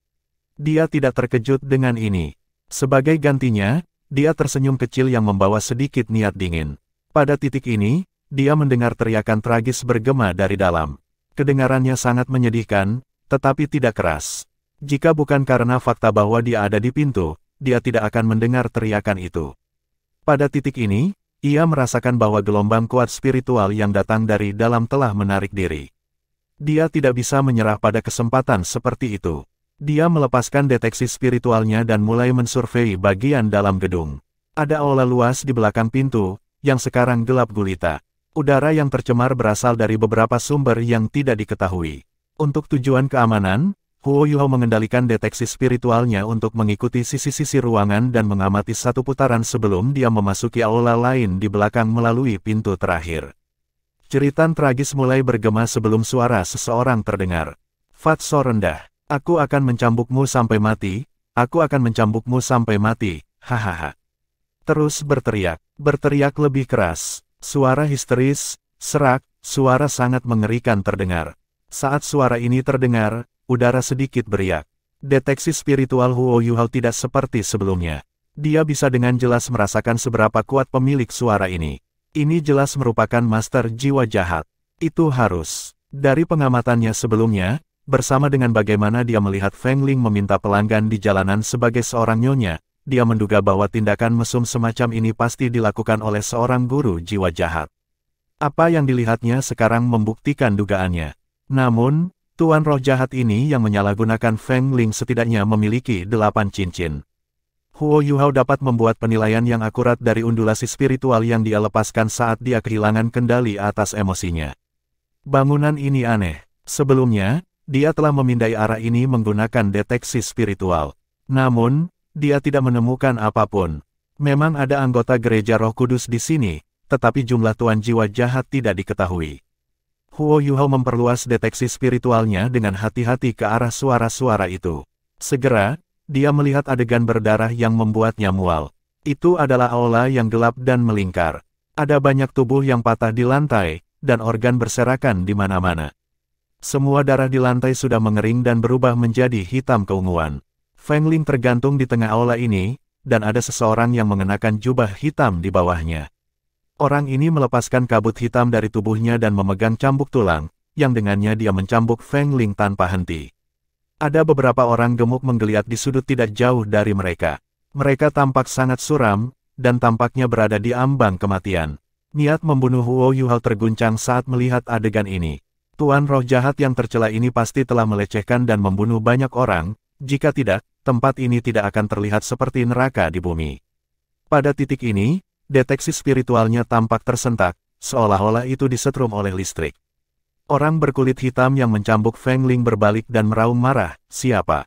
Dia tidak terkejut dengan ini. Sebagai gantinya, dia tersenyum kecil yang membawa sedikit niat dingin. Pada titik ini, dia mendengar teriakan tragis bergema dari dalam. Kedengarannya sangat menyedihkan, tetapi tidak keras. Jika bukan karena fakta bahwa dia ada di pintu, dia tidak akan mendengar teriakan itu. Pada titik ini, ia merasakan bahwa gelombang kuat spiritual yang datang dari dalam telah menarik diri. Dia tidak bisa menyerah pada kesempatan seperti itu. Dia melepaskan deteksi spiritualnya dan mulai mensurvei bagian dalam gedung. Ada aula luas di belakang pintu, yang sekarang gelap gulita. Udara yang tercemar berasal dari beberapa sumber yang tidak diketahui. Untuk tujuan keamanan, Huo Yuhao mengendalikan deteksi spiritualnya untuk mengikuti sisi-sisi ruangan dan mengamati satu putaran sebelum dia memasuki aula lain di belakang melalui pintu terakhir. Jeritan tragis mulai bergema sebelum suara seseorang terdengar. Fatso rendah. Aku akan mencambukmu sampai mati, aku akan mencambukmu sampai mati, hahaha. Terus berteriak lebih keras. Suara histeris, serak, suara sangat mengerikan terdengar. Saat suara ini terdengar, udara sedikit beriak. Deteksi spiritual Huo Yuhao tidak seperti sebelumnya. Dia bisa dengan jelas merasakan seberapa kuat pemilik suara ini. Ini jelas merupakan master jiwa jahat. Itu harus. Dari pengamatannya sebelumnya, bersama dengan bagaimana dia melihat Feng Ling meminta pelanggan di jalanan sebagai seorang nyonya, dia menduga bahwa tindakan mesum semacam ini pasti dilakukan oleh seorang guru jiwa jahat. Apa yang dilihatnya sekarang membuktikan dugaannya. Namun, Tuan Roh Jahat ini yang menyalahgunakan Feng Ling setidaknya memiliki 8 cincin. Huo Yuhao dapat membuat penilaian yang akurat dari undulasi spiritual yang dia lepaskan saat dia kehilangan kendali atas emosinya. Bangunan ini aneh. Sebelumnya, dia telah memindai arah ini menggunakan deteksi spiritual. Namun, dia tidak menemukan apapun. Memang ada anggota gereja Roh Kudus di sini, tetapi jumlah tuan jiwa jahat tidak diketahui. Huo Yuhao memperluas deteksi spiritualnya dengan hati-hati ke arah suara-suara itu. Segera, dia melihat adegan berdarah yang membuatnya mual. Itu adalah aula yang gelap dan melingkar. Ada banyak tubuh yang patah di lantai, dan organ berserakan di mana-mana. Semua darah di lantai sudah mengering dan berubah menjadi hitam keunguan. Feng Ling tergantung di tengah aula ini, dan ada seseorang yang mengenakan jubah hitam di bawahnya. Orang ini melepaskan kabut hitam dari tubuhnya dan memegang cambuk tulang, yang dengannya dia mencambuk Feng Ling tanpa henti. Ada beberapa orang gemuk menggeliat di sudut tidak jauh dari mereka. Mereka tampak sangat suram, dan tampaknya berada di ambang kematian. Niat membunuh Huo Yuhao terguncang saat melihat adegan ini. Tuan Roh Jahat yang tercela ini pasti telah melecehkan dan membunuh banyak orang, jika tidak, tempat ini tidak akan terlihat seperti neraka di bumi. Pada titik ini, deteksi spiritualnya tampak tersentak, seolah-olah itu disetrum oleh listrik. Orang berkulit hitam yang mencambuk Feng Ling berbalik dan meraung marah, siapa?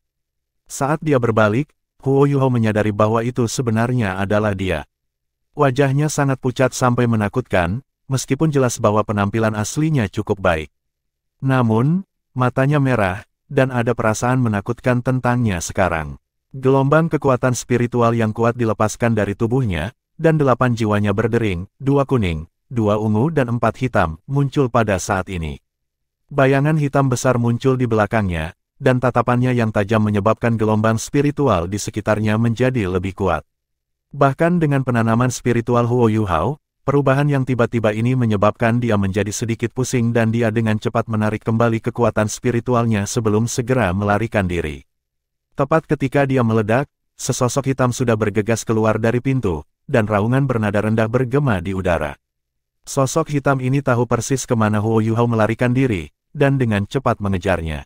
Saat dia berbalik, Huo Yuhao menyadari bahwa itu sebenarnya adalah dia. Wajahnya sangat pucat sampai menakutkan, meskipun jelas bahwa penampilan aslinya cukup baik. Namun, matanya merah, dan ada perasaan menakutkan tentangnya sekarang. Gelombang kekuatan spiritual yang kuat dilepaskan dari tubuhnya, dan 8 jiwanya berdering, 2 kuning, 2 ungu dan 4 hitam, muncul pada saat ini. Bayangan hitam besar muncul di belakangnya, dan tatapannya yang tajam menyebabkan gelombang spiritual di sekitarnya menjadi lebih kuat. Bahkan dengan penanaman spiritual Huo Yuhao, perubahan yang tiba-tiba ini menyebabkan dia menjadi sedikit pusing dan dia dengan cepat menarik kembali kekuatan spiritualnya sebelum segera melarikan diri. Tepat ketika dia meledak, sesosok hitam sudah bergegas keluar dari pintu, dan raungan bernada rendah bergema di udara. Sosok hitam ini tahu persis kemana Huo Yuhao melarikan diri, dan dengan cepat mengejarnya.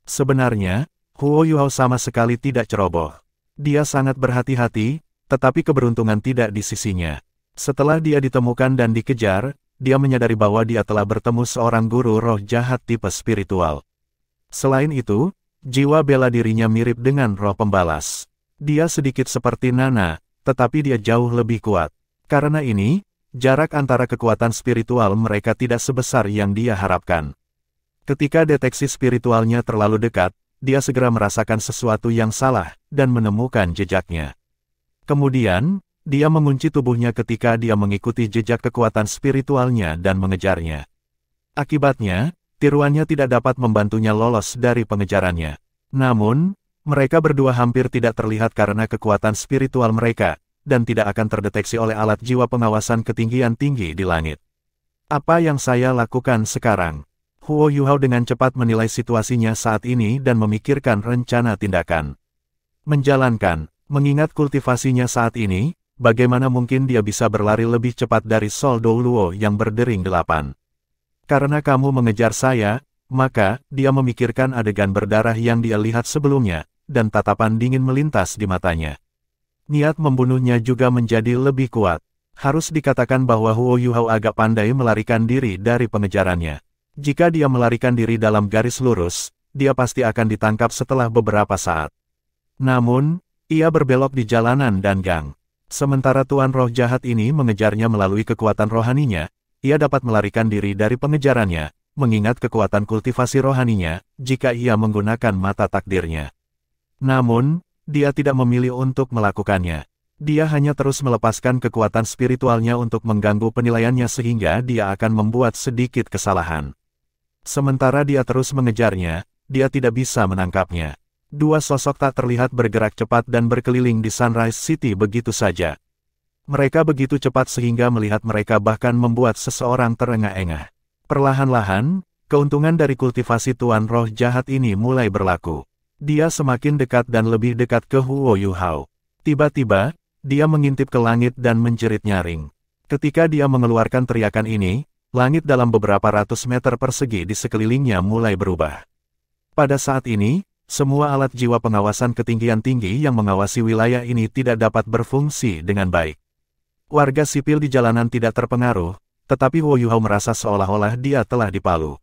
Sebenarnya, Huo Yuhao sama sekali tidak ceroboh. Dia sangat berhati-hati, tetapi keberuntungan tidak di sisinya. Setelah dia ditemukan dan dikejar, dia menyadari bahwa dia telah bertemu seorang guru roh jahat tipe spiritual. Selain itu, jiwa bela dirinya mirip dengan roh pembalas. Dia sedikit seperti Nana, tetapi dia jauh lebih kuat. Karena ini, jarak antara kekuatan spiritual mereka tidak sebesar yang dia harapkan. Ketika deteksi spiritualnya terlalu dekat, dia segera merasakan sesuatu yang salah, dan menemukan jejaknya. Kemudian, dia mengunci tubuhnya ketika dia mengikuti jejak kekuatan spiritualnya dan mengejarnya. Akibatnya, tiruannya tidak dapat membantunya lolos dari pengejarannya. Namun, mereka berdua hampir tidak terlihat karena kekuatan spiritual mereka, dan tidak akan terdeteksi oleh alat jiwa pengawasan ketinggian tinggi di langit. Apa yang saya lakukan sekarang? Huo Yuhao dengan cepat menilai situasinya saat ini dan memikirkan rencana tindakan. Menjalankan, mengingat kultivasinya saat ini, bagaimana mungkin dia bisa berlari lebih cepat dari Sol Douluo yang berdering 8? Karena kamu mengejar saya, maka dia memikirkan adegan berdarah yang dia lihat sebelumnya, dan tatapan dingin melintas di matanya. Niat membunuhnya juga menjadi lebih kuat. Harus dikatakan bahwa Huo Yuhao agak pandai melarikan diri dari pengejarannya. Jika dia melarikan diri dalam garis lurus, dia pasti akan ditangkap setelah beberapa saat. Namun, ia berbelok di jalanan dan gang. Sementara Tuan Roh Jahat ini mengejarnya melalui kekuatan rohaninya, ia dapat melarikan diri dari pengejarannya, mengingat kekuatan kultivasi rohaninya, jika ia menggunakan mata takdirnya. Namun, dia tidak memilih untuk melakukannya. Dia hanya terus melepaskan kekuatan spiritualnya untuk mengganggu penilaiannya sehingga dia akan membuat sedikit kesalahan. Sementara dia terus mengejarnya, dia tidak bisa menangkapnya. Dua sosok tak terlihat bergerak cepat dan berkeliling di Sunrise City begitu saja. Mereka begitu cepat sehingga melihat mereka bahkan membuat seseorang terengah-engah. Perlahan-lahan, keuntungan dari kultivasi Tuan Roh Jahat ini mulai berlaku. Dia semakin dekat dan lebih dekat ke Huo Yuhao. Tiba-tiba, dia mengintip ke langit dan menjerit nyaring. Ketika dia mengeluarkan teriakan ini, langit dalam beberapa ratus meter persegi di sekelilingnya mulai berubah. Pada saat ini, semua alat jiwa pengawasan ketinggian tinggi yang mengawasi wilayah ini tidak dapat berfungsi dengan baik. Warga sipil di jalanan tidak terpengaruh, tetapi Huo Yuhao merasa seolah-olah dia telah dipalu.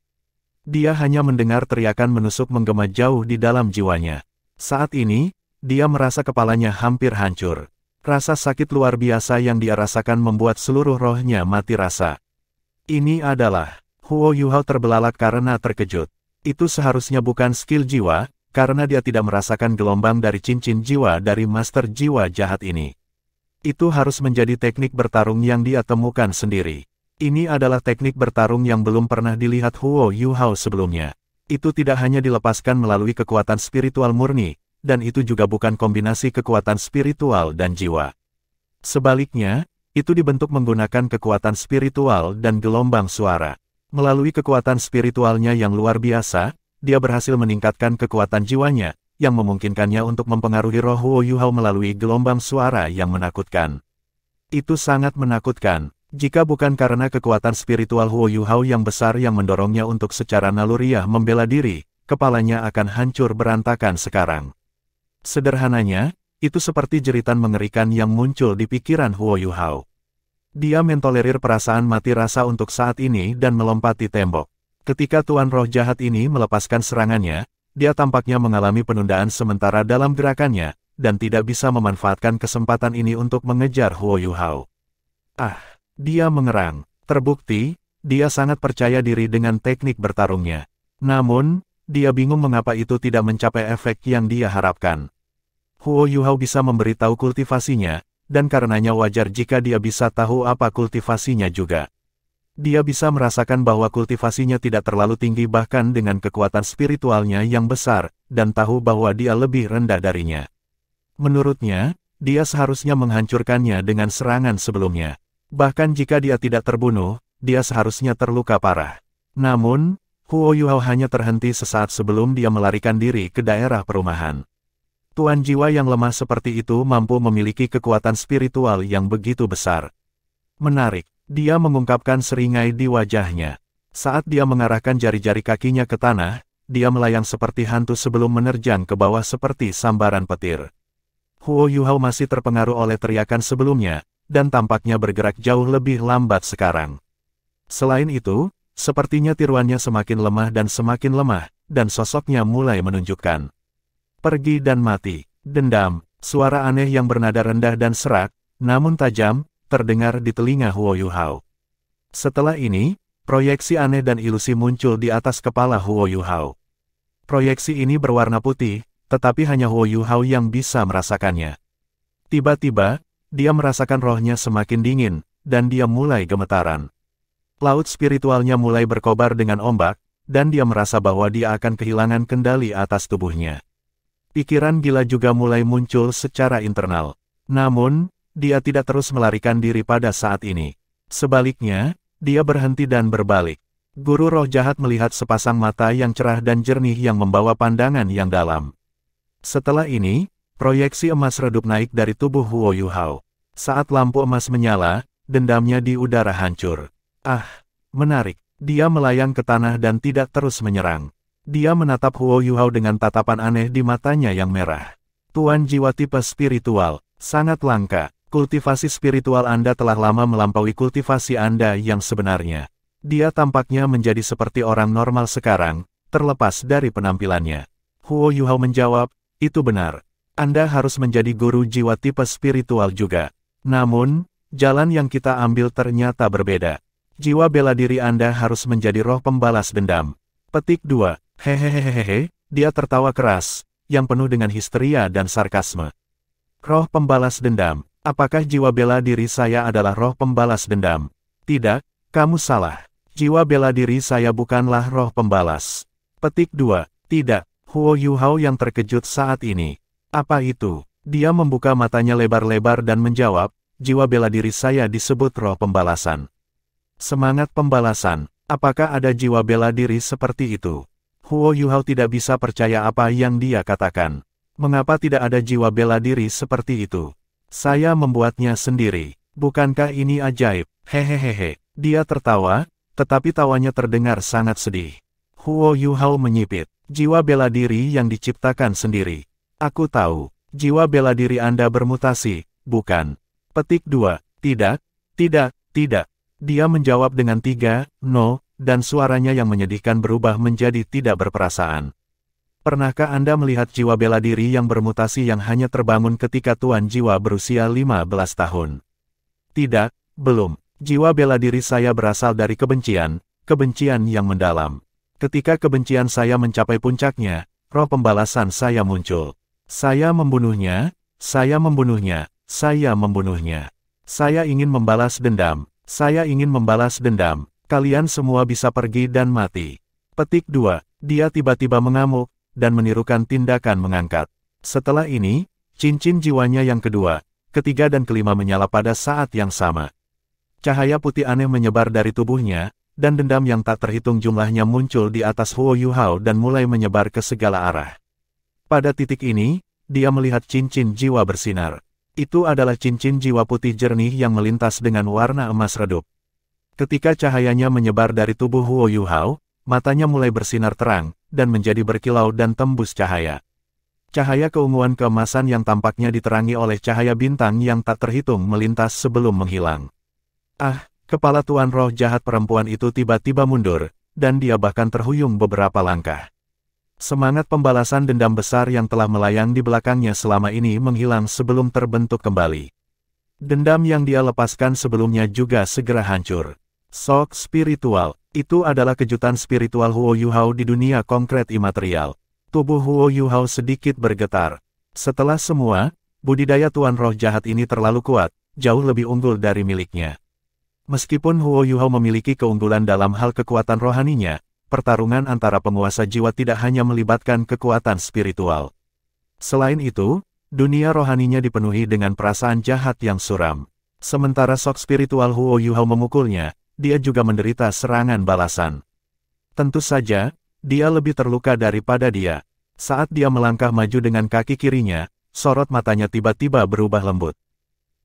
Dia hanya mendengar teriakan menusuk menggema jauh di dalam jiwanya. Saat ini, dia merasa kepalanya hampir hancur. Rasa sakit luar biasa yang dia rasakan membuat seluruh rohnya mati rasa. Ini adalah, Huo Yuhao terbelalak karena terkejut. Itu seharusnya bukan skill jiwa, karena dia tidak merasakan gelombang dari cincin jiwa dari Master Jiwa Jahat ini. Itu harus menjadi teknik bertarung yang dia temukan sendiri. Ini adalah teknik bertarung yang belum pernah dilihat Huo Yuhao sebelumnya. Itu tidak hanya dilepaskan melalui kekuatan spiritual murni, dan itu juga bukan kombinasi kekuatan spiritual dan jiwa. Sebaliknya, itu dibentuk menggunakan kekuatan spiritual dan gelombang suara. Melalui kekuatan spiritualnya yang luar biasa, dia berhasil meningkatkan kekuatan jiwanya, yang memungkinkannya untuk mempengaruhi roh Huo Yuhao melalui gelombang suara yang menakutkan. Itu sangat menakutkan. Jika bukan karena kekuatan spiritual Huo Yuhao yang besar yang mendorongnya untuk secara naluriah membela diri, kepalanya akan hancur berantakan sekarang. Sederhananya, itu seperti jeritan mengerikan yang muncul di pikiran Huo Yuhao. Dia mentolerir perasaan mati rasa untuk saat ini dan melompati tembok. Ketika Tuan Roh Jahat ini melepaskan serangannya, dia tampaknya mengalami penundaan sementara dalam gerakannya, dan tidak bisa memanfaatkan kesempatan ini untuk mengejar Huo Yuhao. Dia mengerang. Terbukti, dia sangat percaya diri dengan teknik bertarungnya. Namun, dia bingung mengapa itu tidak mencapai efek yang dia harapkan. Huo Yuhao bisa memberitahu kultivasinya, dan karenanya wajar jika dia bisa tahu apa kultivasinya juga. Dia bisa merasakan bahwa kultivasinya tidak terlalu tinggi bahkan dengan kekuatan spiritualnya yang besar, dan tahu bahwa dia lebih rendah darinya. Menurutnya, dia seharusnya menghancurkannya dengan serangan sebelumnya. Bahkan jika dia tidak terbunuh, dia seharusnya terluka parah. Namun, Huo Yuhao hanya terhenti sesaat sebelum dia melarikan diri ke daerah perumahan. Tuan jiwa yang lemah seperti itu mampu memiliki kekuatan spiritual yang begitu besar. Menarik, dia mengungkapkan seringai di wajahnya. Saat dia mengarahkan jari-jari kakinya ke tanah, dia melayang seperti hantu sebelum menerjang ke bawah seperti sambaran petir. Huo Yuhao masih terpengaruh oleh teriakan sebelumnya, dan tampaknya bergerak jauh lebih lambat sekarang. Selain itu, sepertinya tiruannya semakin lemah, dan sosoknya mulai menunjukkan. Pergi dan mati, dendam, suara aneh yang bernada rendah dan serak, namun tajam, terdengar di telinga Huo Yuhao. Setelah ini, proyeksi aneh dan ilusi muncul di atas kepala Huo Yuhao. Proyeksi ini berwarna putih, tetapi hanya Huo Yuhao yang bisa merasakannya. Tiba-tiba, dia merasakan rohnya semakin dingin, dan dia mulai gemetaran. Laut spiritualnya mulai berkobar dengan ombak, dan dia merasa bahwa dia akan kehilangan kendali atas tubuhnya. Pikiran gila juga mulai muncul secara internal. Namun, dia tidak terus melarikan diri pada saat ini. Sebaliknya, dia berhenti dan berbalik. Guru roh jahat melihat sepasang mata yang cerah dan jernih yang membawa pandangan yang dalam. Setelah ini, proyeksi emas redup naik dari tubuh Huo Yuhao. Saat lampu emas menyala, dendamnya di udara hancur. Ah, menarik. Dia melayang ke tanah dan tidak terus menyerang. Dia menatap Huo Yuhao dengan tatapan aneh di matanya yang merah. Tuan jiwa tipe spiritual, sangat langka. Kultivasi spiritual Anda telah lama melampaui kultivasi Anda yang sebenarnya. Dia tampaknya menjadi seperti orang normal sekarang, terlepas dari penampilannya. Huo Yuhao menjawab, itu benar. Anda harus menjadi guru jiwa tipe spiritual juga. Namun, jalan yang kita ambil ternyata berbeda. Jiwa bela diri Anda harus menjadi roh pembalas dendam. Petik 2. Hehehehehe, dia tertawa keras, yang penuh dengan histeria dan sarkasme. Roh pembalas dendam. Apakah jiwa bela diri saya adalah roh pembalas dendam? Tidak, kamu salah. Jiwa bela diri saya bukanlah roh pembalas. Petik 2. Tidak, Huo Yuhao yang terkejut saat ini. Apa itu? Dia membuka matanya lebar-lebar dan menjawab, jiwa bela diri saya disebut roh pembalasan. Semangat pembalasan. Apakah ada jiwa bela diri seperti itu? Huo Yuhao tidak bisa percaya apa yang dia katakan. Mengapa tidak ada jiwa bela diri seperti itu? Saya membuatnya sendiri. Bukankah ini ajaib? Hehehehe. Dia tertawa, tetapi tawanya terdengar sangat sedih. Huo Yuhao menyipit. Jiwa bela diri yang diciptakan sendiri. Aku tahu. Jiwa bela diri Anda bermutasi, bukan? Petik 2. Tidak, tidak, tidak. Dia menjawab dengan 3, no, dan suaranya yang menyedihkan berubah menjadi tidak berperasaan. Pernahkah Anda melihat jiwa bela diri yang bermutasi yang hanya terbangun ketika tuan jiwa berusia 15 tahun? Tidak, belum. Jiwa bela diri saya berasal dari kebencian, kebencian yang mendalam. Ketika kebencian saya mencapai puncaknya, roh pembalasan saya muncul. Saya membunuhnya, saya membunuhnya, saya membunuhnya. Saya ingin membalas dendam, saya ingin membalas dendam. Kalian semua bisa pergi dan mati. Petik 2. Dia tiba-tiba mengamuk, dan menirukan tindakan mengangkat. Setelah ini, cincin jiwanya yang kedua, ketiga dan kelima menyala pada saat yang sama. Cahaya putih aneh menyebar dari tubuhnya, dan dendam yang tak terhitung jumlahnya muncul di atas Huo Yuhao dan mulai menyebar ke segala arah. Pada titik ini, dia melihat cincin jiwa bersinar. Itu adalah cincin jiwa putih jernih yang melintas dengan warna emas redup. Ketika cahayanya menyebar dari tubuh Huo Yuhao, matanya mulai bersinar terang, dan menjadi berkilau dan tembus cahaya. Cahaya keunguan keemasan yang tampaknya diterangi oleh cahaya bintang yang tak terhitung melintas sebelum menghilang. Ah, kepala tuan roh jahat perempuan itu tiba-tiba mundur, dan dia bahkan terhuyung beberapa langkah. Semangat pembalasan dendam besar yang telah melayang di belakangnya selama ini menghilang sebelum terbentuk kembali. Dendam yang dia lepaskan sebelumnya juga segera hancur. Shock spiritual, itu adalah kejutan spiritual Huo Yuhao di dunia konkret imaterial. Tubuh Huo Yuhao sedikit bergetar. Setelah semua, budidaya tuan roh jahat ini terlalu kuat, jauh lebih unggul dari miliknya. Meskipun Huo Yuhao memiliki keunggulan dalam hal kekuatan rohaninya, pertarungan antara penguasa jiwa tidak hanya melibatkan kekuatan spiritual. Selain itu, dunia rohaninya dipenuhi dengan perasaan jahat yang suram. Sementara shock spiritual Huo Yuhao memukulnya, dia juga menderita serangan balasan. Tentu saja, dia lebih terluka daripada dia. Saat dia melangkah maju dengan kaki kirinya, sorot matanya tiba-tiba berubah lembut.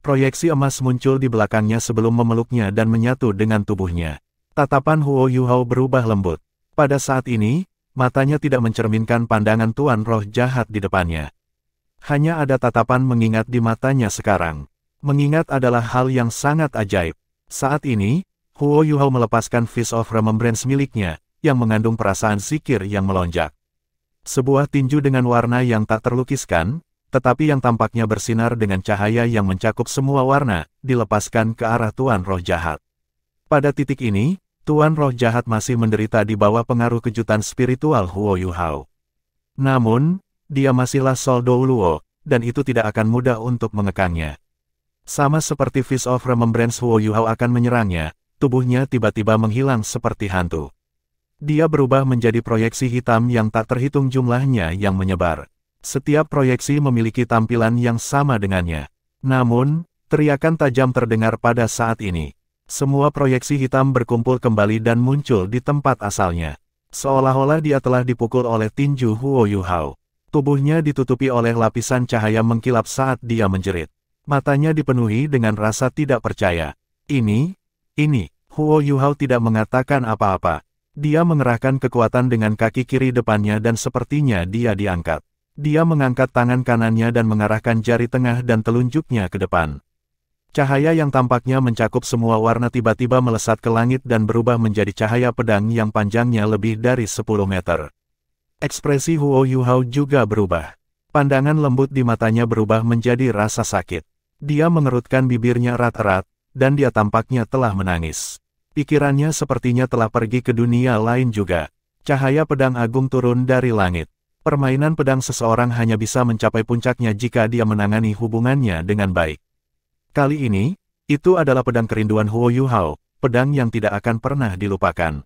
Proyeksi emas muncul di belakangnya sebelum memeluknya dan menyatu dengan tubuhnya. Tatapan Huo Yuhao berubah lembut. Pada saat ini, matanya tidak mencerminkan pandangan tuan roh jahat di depannya. Hanya ada tatapan mengingat di matanya sekarang. Mengingat adalah hal yang sangat ajaib. Saat ini, Huo Yuhao melepaskan Fist of Remembrance miliknya, yang mengandung perasaan zikir yang melonjak. Sebuah tinju dengan warna yang tak terlukiskan, tetapi yang tampaknya bersinar dengan cahaya yang mencakup semua warna, dilepaskan ke arah tuan roh jahat. Pada titik ini, tuan roh jahat masih menderita di bawah pengaruh kejutan spiritual Huo Yuhao. Namun, dia masihlah Sol Douluo, dan itu tidak akan mudah untuk mengekangnya. Sama seperti Fist of Remembrance Huo Yuhao akan menyerangnya, tubuhnya tiba-tiba menghilang seperti hantu. Dia berubah menjadi proyeksi hitam yang tak terhitung jumlahnya yang menyebar. Setiap proyeksi memiliki tampilan yang sama dengannya. Namun, teriakan tajam terdengar pada saat ini. Semua proyeksi hitam berkumpul kembali dan muncul di tempat asalnya. Seolah-olah dia telah dipukul oleh tinju Huo Yuhao. Tubuhnya ditutupi oleh lapisan cahaya mengkilap saat dia menjerit. Matanya dipenuhi dengan rasa tidak percaya. Ini. Huo Yuhao tidak mengatakan apa-apa. Dia mengerahkan kekuatan dengan kaki kiri depannya dan sepertinya dia diangkat. Dia mengangkat tangan kanannya dan mengarahkan jari tengah dan telunjuknya ke depan. Cahaya yang tampaknya mencakup semua warna tiba-tiba melesat ke langit dan berubah menjadi cahaya pedang yang panjangnya lebih dari 10 meter. Ekspresi Huo Yuhao juga berubah. Pandangan lembut di matanya berubah menjadi rasa sakit. Dia mengerutkan bibirnya erat-erat, dan dia tampaknya telah menangis. Pikirannya sepertinya telah pergi ke dunia lain juga. Cahaya pedang agung turun dari langit. Permainan pedang seseorang hanya bisa mencapai puncaknya jika dia menangani hubungannya dengan baik. Kali ini, itu adalah pedang kerinduan Huo Yuhao, pedang yang tidak akan pernah dilupakan.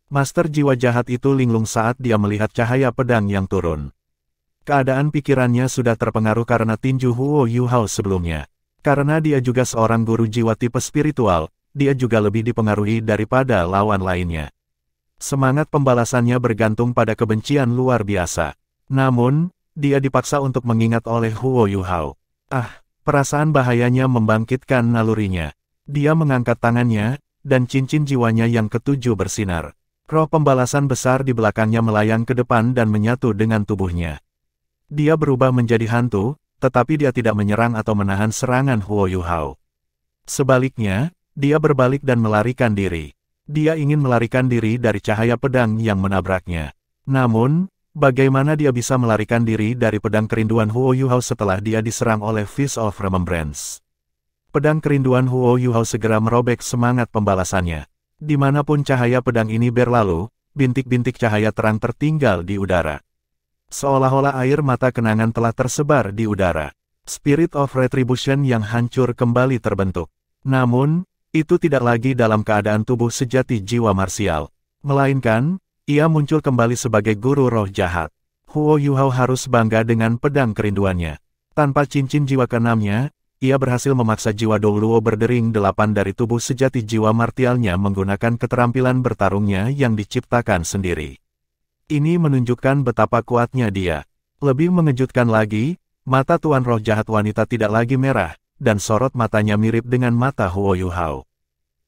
Master jiwa jahat itu linglung saat dia melihat cahaya pedang yang turun. Keadaan pikirannya sudah terpengaruh karena tinju Huo Yuhao sebelumnya. Karena dia juga seorang guru jiwa tipe spiritual, dia juga lebih dipengaruhi daripada lawan lainnya. Semangat pembalasannya bergantung pada kebencian luar biasa. Namun, dia dipaksa untuk mengingat oleh Huo Yuhao. Perasaan bahayanya membangkitkan nalurinya. Dia mengangkat tangannya, dan cincin jiwanya yang ketujuh bersinar. Roh pembalasan besar di belakangnya melayang ke depan dan menyatu dengan tubuhnya. Dia berubah menjadi hantu, tetapi dia tidak menyerang atau menahan serangan Huo Yuhao. Sebaliknya, dia berbalik dan melarikan diri. Dia ingin melarikan diri dari cahaya pedang yang menabraknya. Namun, bagaimana dia bisa melarikan diri dari pedang kerinduan Huo Yuhao setelah dia diserang oleh Fist of Remembrance? Pedang kerinduan Huo Yuhao segera merobek semangat pembalasannya. Dimanapun cahaya pedang ini berlalu, bintik-bintik cahaya terang tertinggal di udara. Seolah-olah air mata kenangan telah tersebar di udara. Spirit of Retribution yang hancur kembali terbentuk. Namun, itu tidak lagi dalam keadaan tubuh sejati jiwa marsial. Melainkan, ia muncul kembali sebagai guru roh jahat. Huo Yuhao harus bangga dengan pedang kerinduannya. Tanpa cincin jiwa keenamnya, ia berhasil memaksa jiwa Dou Luo berdering 8 dari tubuh sejati jiwa martialnya menggunakan keterampilan bertarungnya yang diciptakan sendiri. Ini menunjukkan betapa kuatnya dia. Lebih mengejutkan lagi, mata Tuan Roh Jahat Wanita tidak lagi merah, dan sorot matanya mirip dengan mata Huo Yuhao.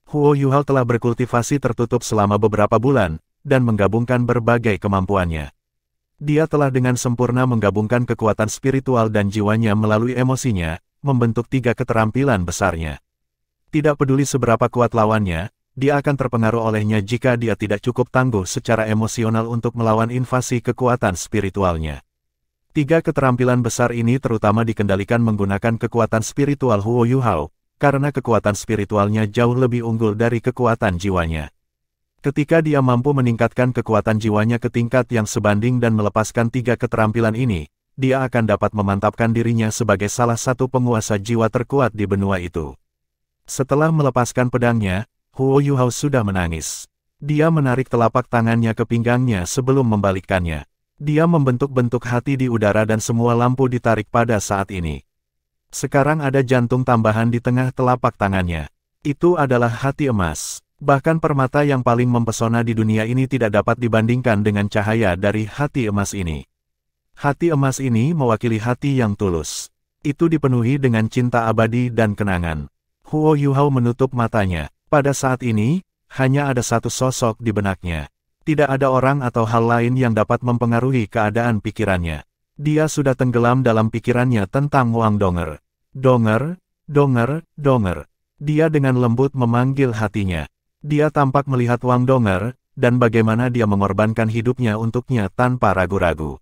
Huo Yuhao telah berkultivasi tertutup selama beberapa bulan, dan menggabungkan berbagai kemampuannya. Dia telah dengan sempurna menggabungkan kekuatan spiritual dan jiwanya melalui emosinya, membentuk 3 keterampilan besarnya. Tidak peduli seberapa kuat lawannya, dia akan terpengaruh olehnya jika dia tidak cukup tangguh secara emosional untuk melawan invasi kekuatan spiritualnya. 3 keterampilan besar ini terutama dikendalikan menggunakan kekuatan spiritual Huo Yuhao, karena kekuatan spiritualnya jauh lebih unggul dari kekuatan jiwanya. Ketika dia mampu meningkatkan kekuatan jiwanya ke tingkat yang sebanding dan melepaskan 3 keterampilan ini, dia akan dapat memantapkan dirinya sebagai salah satu penguasa jiwa terkuat di benua itu. Setelah melepaskan pedangnya, Huo Yuhao sudah menangis. Dia menarik telapak tangannya ke pinggangnya sebelum membalikkannya. Dia membentuk-bentuk hati di udara dan semua lampu ditarik pada saat ini. Sekarang ada jantung tambahan di tengah telapak tangannya. Itu adalah hati emas. Bahkan permata yang paling mempesona di dunia ini tidak dapat dibandingkan dengan cahaya dari hati emas ini. Hati emas ini mewakili hati yang tulus. Itu dipenuhi dengan cinta abadi dan kenangan. Huo Yuhao menutup matanya. Pada saat ini, hanya ada satu sosok di benaknya. Tidak ada orang atau hal lain yang dapat mempengaruhi keadaan pikirannya. Dia sudah tenggelam dalam pikirannya tentang Wang Donger. Donger, Donger, Donger. Dia dengan lembut memanggil hatinya. Dia tampak melihat Wang Donger, dan bagaimana dia mengorbankan hidupnya untuknya tanpa ragu-ragu.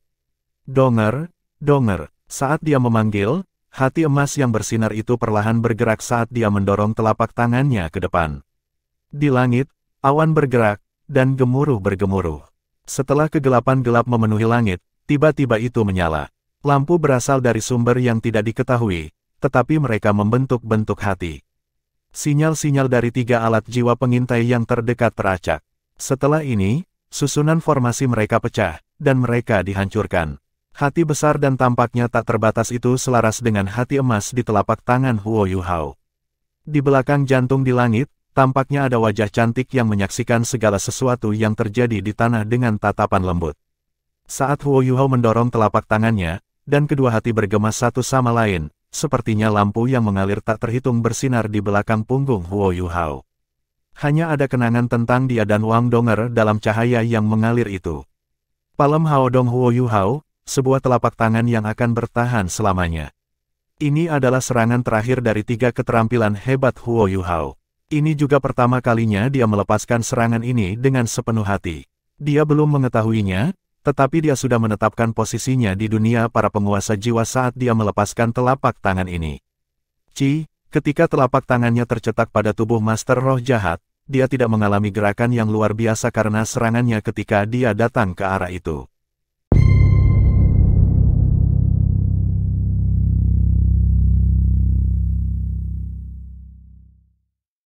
Donger, Donger. Saat dia memanggil, hati emas yang bersinar itu perlahan bergerak saat dia mendorong telapak tangannya ke depan. Di langit, awan bergerak, dan gemuruh bergemuruh. Setelah kegelapan gelap memenuhi langit, tiba-tiba itu menyala. Lampu berasal dari sumber yang tidak diketahui, tetapi mereka membentuk-bentuk hati. Sinyal-sinyal dari 3 alat jiwa pengintai yang terdekat teracak. Setelah ini, susunan formasi mereka pecah, dan mereka dihancurkan. Hati besar dan tampaknya tak terbatas itu selaras dengan hati emas di telapak tangan Huo Yuhao. Di belakang jantung di langit, tampaknya ada wajah cantik yang menyaksikan segala sesuatu yang terjadi di tanah dengan tatapan lembut. Saat Huo Yuhao mendorong telapak tangannya, dan kedua hati bergema satu sama lain, sepertinya lampu yang mengalir tak terhitung bersinar di belakang punggung Huo Yuhao. Hanya ada kenangan tentang dia dan Wang Donger dalam cahaya yang mengalir itu. Palem Haodong Huo Yuhao, sebuah telapak tangan yang akan bertahan selamanya. Ini adalah serangan terakhir dari 3 keterampilan hebat Huo Yuhao. Ini juga pertama kalinya dia melepaskan serangan ini dengan sepenuh hati. Dia belum mengetahuinya, tetapi dia sudah menetapkan posisinya di dunia para penguasa jiwa saat dia melepaskan telapak tangan ini. Ketika telapak tangannya tercetak pada tubuh Master Roh Jahat, dia tidak mengalami gerakan yang luar biasa karena serangannya ketika dia datang ke arah itu.